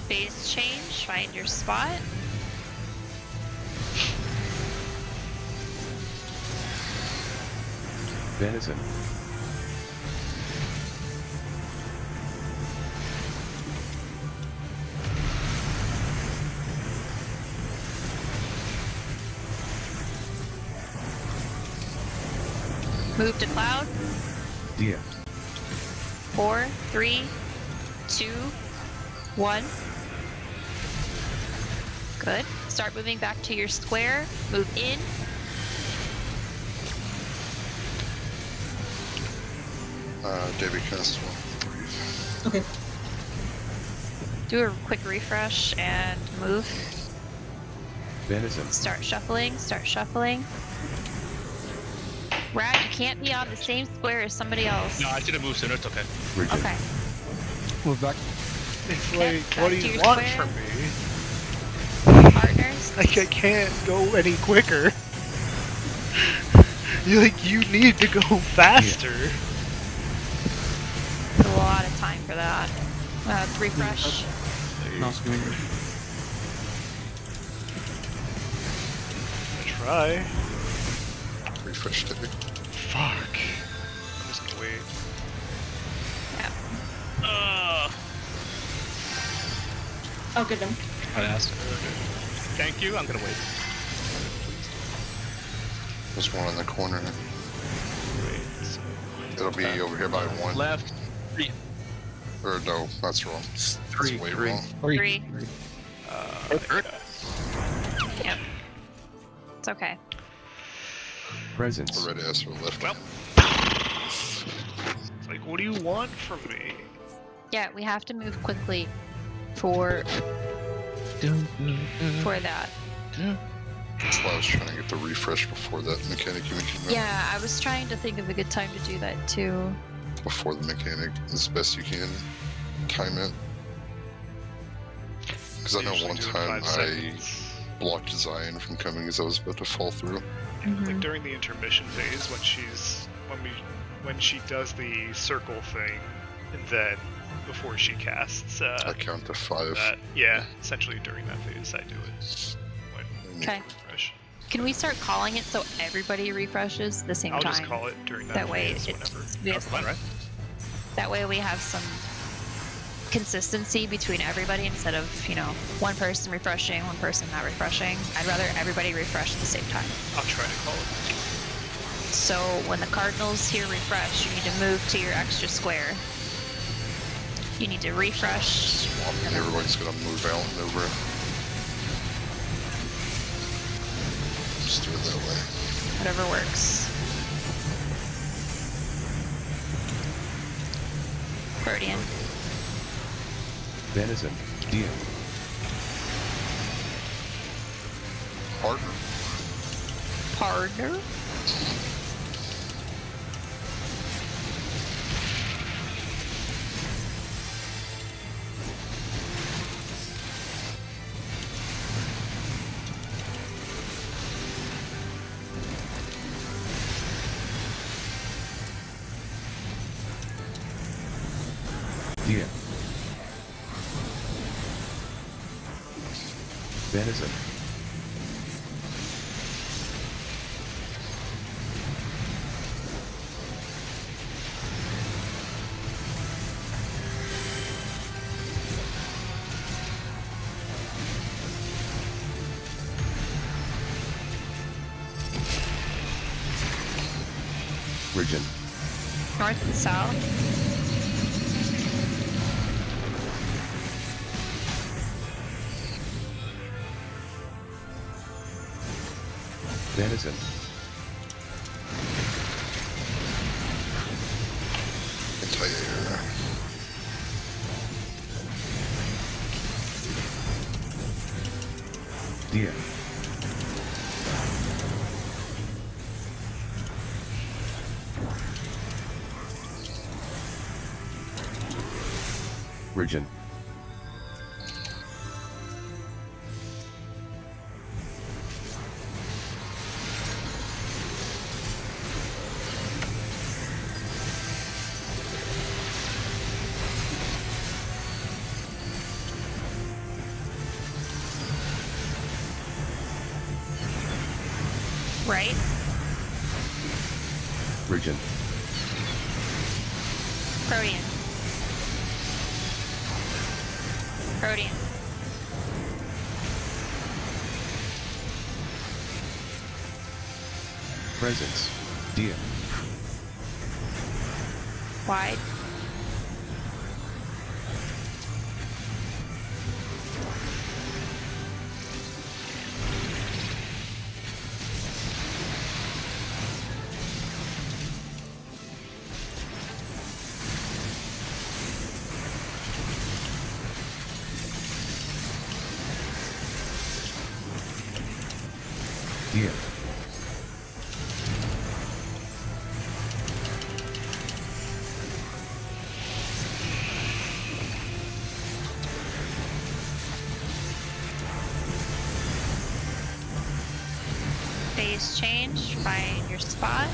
Phase change, find your spot. Venison. Move to cloud. Dia. 4, 3, 2, 1. Good. Start moving back to your square. Move in. Davy cast one. Okay. Do a quick refresh and move. Venison. Start shuffling. Start shuffling. Rat, you can't be on the same square as somebody else. No, I should have moved sooner. It's okay. Rigid. Okay. Move back. It's Okay, like, back what do to you your want square. from me? Partners. Like, I can't go any quicker. You need to go faster. A lot of time for that. Refresh. No, it's gonna be- I try. Refresh Davy. Fuck. I'm just gonna wait. I'll get them. I asked. Thank you. I'm gonna wait. There's one in the corner. Wait. So It'll be over here by one. Left. Or no, that's wrong. That's Three, way three. wrong. 3. yeah. Yep. It's okay. Presence. The red S will left. Well. It's like, what do you want from me? Yeah, we have to move quickly for that. That's why I was trying to get the refresh before that mechanic even came out. Yeah, I was trying to think of a good time to do that too. Before the mechanic, as best you can time it. Because I know Usually one do it in time 5 I seconds. blocked Zion from coming as I was about to fall through. Like during the intermission phase, when she does the circle thing, and then before she casts I count to 5. yeah, essentially during that phase I do it. When Okay. refresh. Can we start calling it so everybody refreshes at the same I'll time? just call it during that That way phase it- whenever. we That's have, fine, right? that way we have some consistency between everybody instead of, you know, one person refreshing, one person not refreshing. I'd rather everybody refresh at the same time. I'll try to call it. So when the Cardinals here refresh, you need to move to your extra square. You need to refresh. Swap, and everybody's gonna move out and over. Just do it that way. Whatever works. Protean. Venison. DM. Partner. Partner. DM. Venison. Region. North and south. Venison. Anti-air. DM. Region. Right. Region. Protean. Protean. Presence. DM. Wide. DM. Phase change. Find your spot.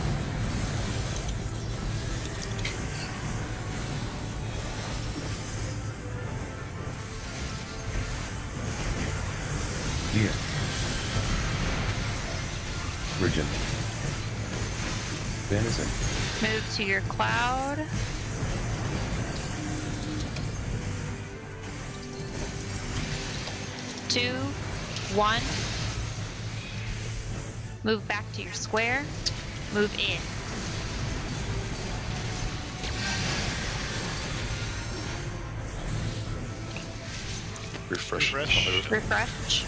DM. Region. Venison. Move to your cloud. Two, one. Move back to your square. Move in. Refresh. Refresh. Refresh.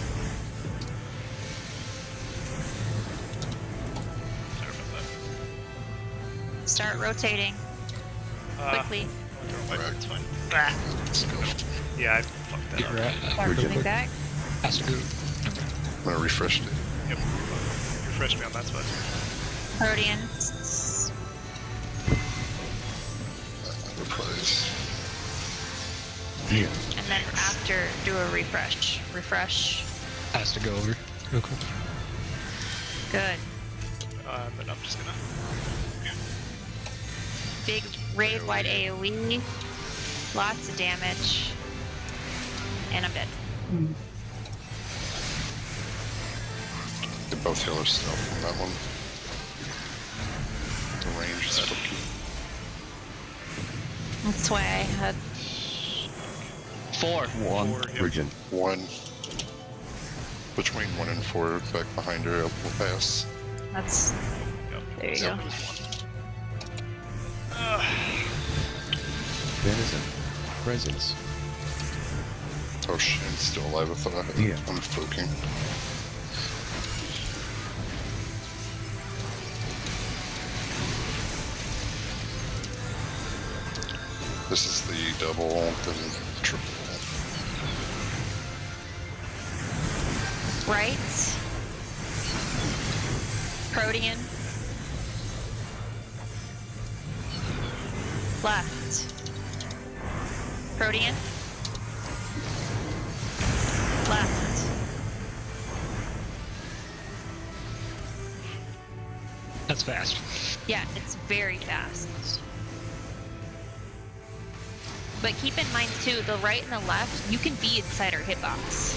Sorry about Start rotating that. quickly. It's fine. Ah. Let's go. Yeah, I fucked that Get up. right. Start Region. moving back. Has to go. I'm gonna refresh it. Yep. Refresh me on that spot. Protean. Replace. DM. And then after, do a refresh. Refresh. Has to go over. Real quick. Good. And then I'm just gonna. Big raid wide AoE. Lots of damage. And I'm dead. They both heal herself on that one. The range is fucking. That's why I had 4. 1. Or, yep. Virgin. 1. Between 1 and 4, back behind her, will pass. That's Yep. there you Yep. go. Denizen. Presence. Oh shit, it's still alive. I thought I had Yeah. I'm poking. This is the double, the triple. Right. Protean. Left. Protean. Left. That's fast. Yeah, it's very fast. But keep in mind too, the right and the left, you can be inside our hitbox.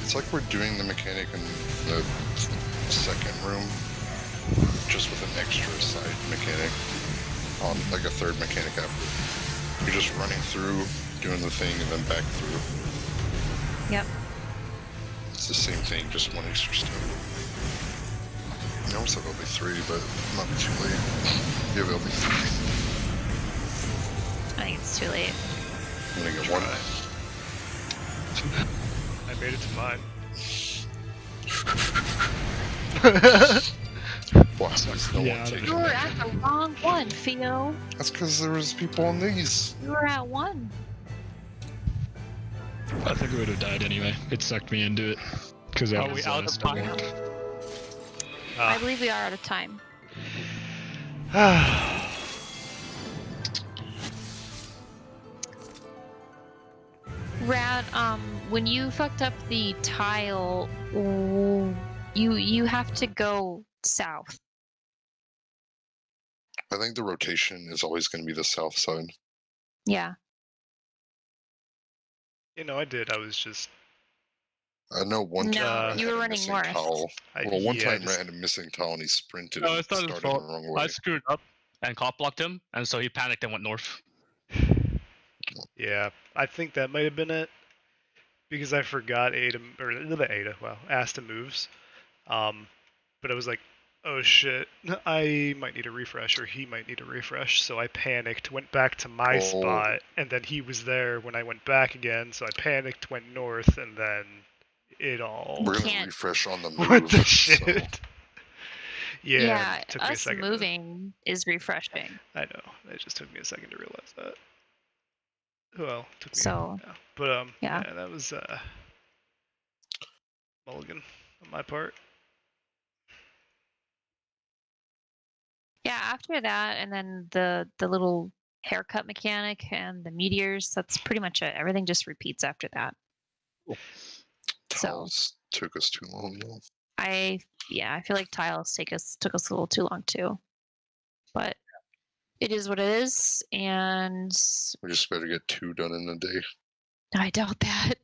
It's like we're doing the mechanic in the second room, just with an extra side mechanic on like a third mechanic after. You're just running through, doing the thing, and then back through. Yep. It's the same thing, just one extra step. I almost have LB3, but not too late. You have LB3. I think it's too late. I'm gonna get one. I made it to mine. Wow, there's no Yeah, one taking You were it. at the wrong one, Theo. That's because there was people on these. You were at one. I think I would have died anyway. It sucked me into it. Because Are we out of time? I believe we are out of time. Rad, when you fucked up the tile, you have to go south. I think the rotation is always going to be the south side. Yeah. You know, I did. I was just. I know one No, time you I were had a running missing north. towel. I, Well, one yeah, I time I just- had a missing towel and he sprinted No, and it's not his started fault. the wrong way. I screwed up and cop blocked him, and so he panicked and went north. Yeah, I think that might have been it. Because I forgot Asta moves. But I was like, oh shit, I might need a refresh, or he might need a refresh. So I panicked, went back to my spot, and then he was there when I went back again. So I panicked, went north, and then it all. We're going to Can't- refresh on the move. What the so- shit? Yeah, it took me a us second. moving is refreshing. I know. It just took me a second to realize that. Well, took me. So, yeah. But yeah. that was mulligan on my part. Yeah, after that, and then the little haircut mechanic and the meteors, that's pretty much it. Everything just repeats after that. So Towels took us too long though. I feel like tiles took us a little too long too. But it is what it is, and We just better get 2 done in a day. I doubt that.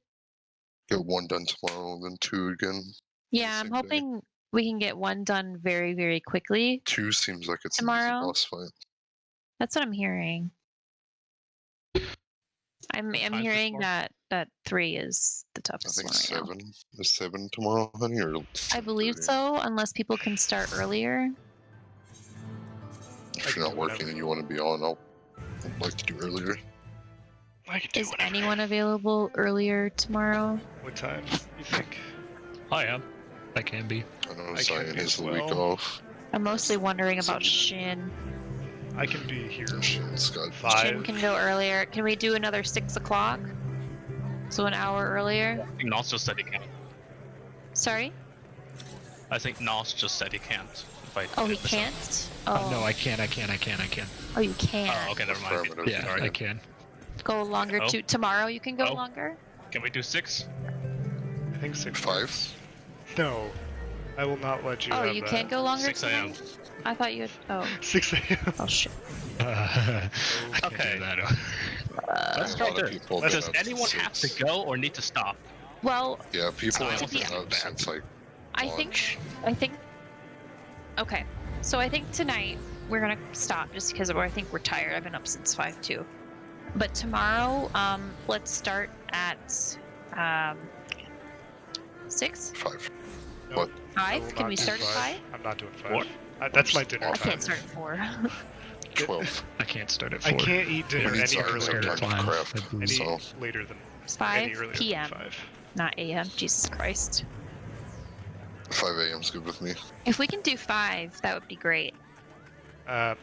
Get 1 done tomorrow, then 2 again. Yeah, I'm same day. hoping we can get one done very, very quickly. 2 seems like it's an Tomorrow? easy boss fight. That's what I'm hearing. I'm Time's hearing tomorrow? that 3 is the I toughest think one right now. 7. Is 7 tomorrow, honey? Or I believe 7:30? so, unless people can start earlier. If you're not working and you want to be on, I'd like to do earlier. I can do Is whatever. anyone available earlier tomorrow? What time you think? I am. I can be. I know I can Zion be has as the week well. off. I'm mostly wondering about So- Shin. I can be here. Shin's got 5. Shin can go earlier. Can we do another 6 o'clock? So an hour earlier? I think Nos just said he can't. Sorry? I think Nos just said he can't. If I Oh, he missed that. can't? Oh, No, I can. Oh, you can. Oh, okay, never mind. affirmative. Yeah, Sorry. I can. Go longer Oh. too. Tomorrow you can go Oh. longer? Can we do 6? I think 6. 5? No, I will not let you. Oh, have you that. can't go longer 6 a.m. tonight? I thought you had. Oh, 6 a.m. oh shit. I can't Okay. do that. Let's A start lot of there. people Does get up to anyone have to 6. go or need to stop? Well, Yeah, people I have don't been think up it's since like I think. Okay, so I think tonight we're gonna stop just because I think we're tired. I've been up since 5 too. But tomorrow, let's start at 6? 5. No, What? I 5? will Can not we do start at 5? I'm not doing 5. What? That's my dinner I time. can't start at 4. 12. I can't start at I 4. can't eat dinner We need any time to earlier. have time to craft. I believe. Any So, later than It's any 5 earlier p.m. than 5. Not a.m. Jesus Christ. 5 a.m. is good with me. If we can do 5, that would be great. That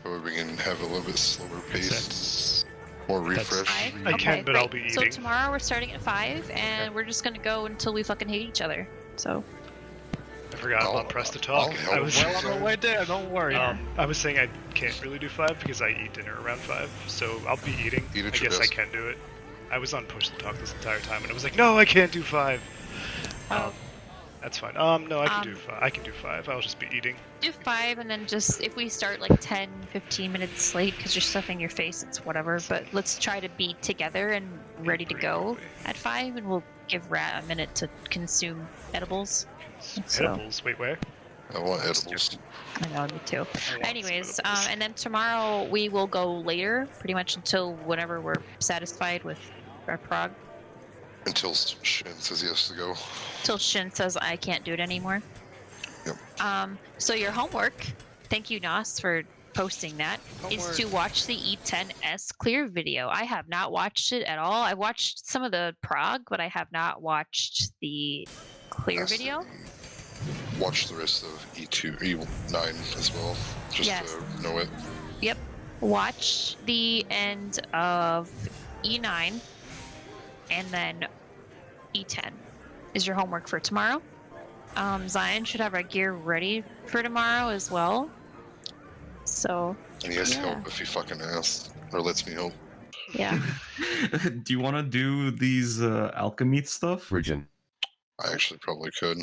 way we can have a little bit slower pace, That's more that's- refresh. 5? I Okay, can, but I'll great. be So eating. tomorrow we're starting at 5, and we're just gonna go until we fucking hate each other. So, I forgot I'm I'll- on press to I'll talk. help I was you. Well, on the way there, don't worry. I was saying I can't really do 5 because I eat dinner around 5, so I'll be eating. Eat I at your guess I desk. can do it. I was on push to talk this entire time, and I was like, no, I can't do 5. Oh. That's fine. No, I can do 5. I can do 5. I'll just be eating. do 5, and then just if we start like 10, 15 minutes late because you're stuffing your face, it's whatever. But let's try to be together and ready to Pretty go quickly. at 5, and we'll give Rat a minute to consume edibles. So- Edibles. Wait, where? I want edibles. I know, me too. I want some Anyways, edibles. and then tomorrow we will go later, pretty much until whenever we're satisfied with our prog. Until Shin says he has to go. Till Shin says I can't do it anymore. Yep. So your homework, thank you, Nos, for posting that, is to watch the E9S clear video. I have not watched it at all. I watched some of the prog, but I have not watched the clear Has to video. Watch the rest of E2, E9 as well, just Yes. to know it. Yep. Watch the end of E9 and then E10 is your homework for tomorrow. Zion should have our gear ready for tomorrow as well. So, And he has Yeah. help if he fucking asks, or lets me help. yeah. Do you want to do these alchemy stuff? Virgin. I actually probably could.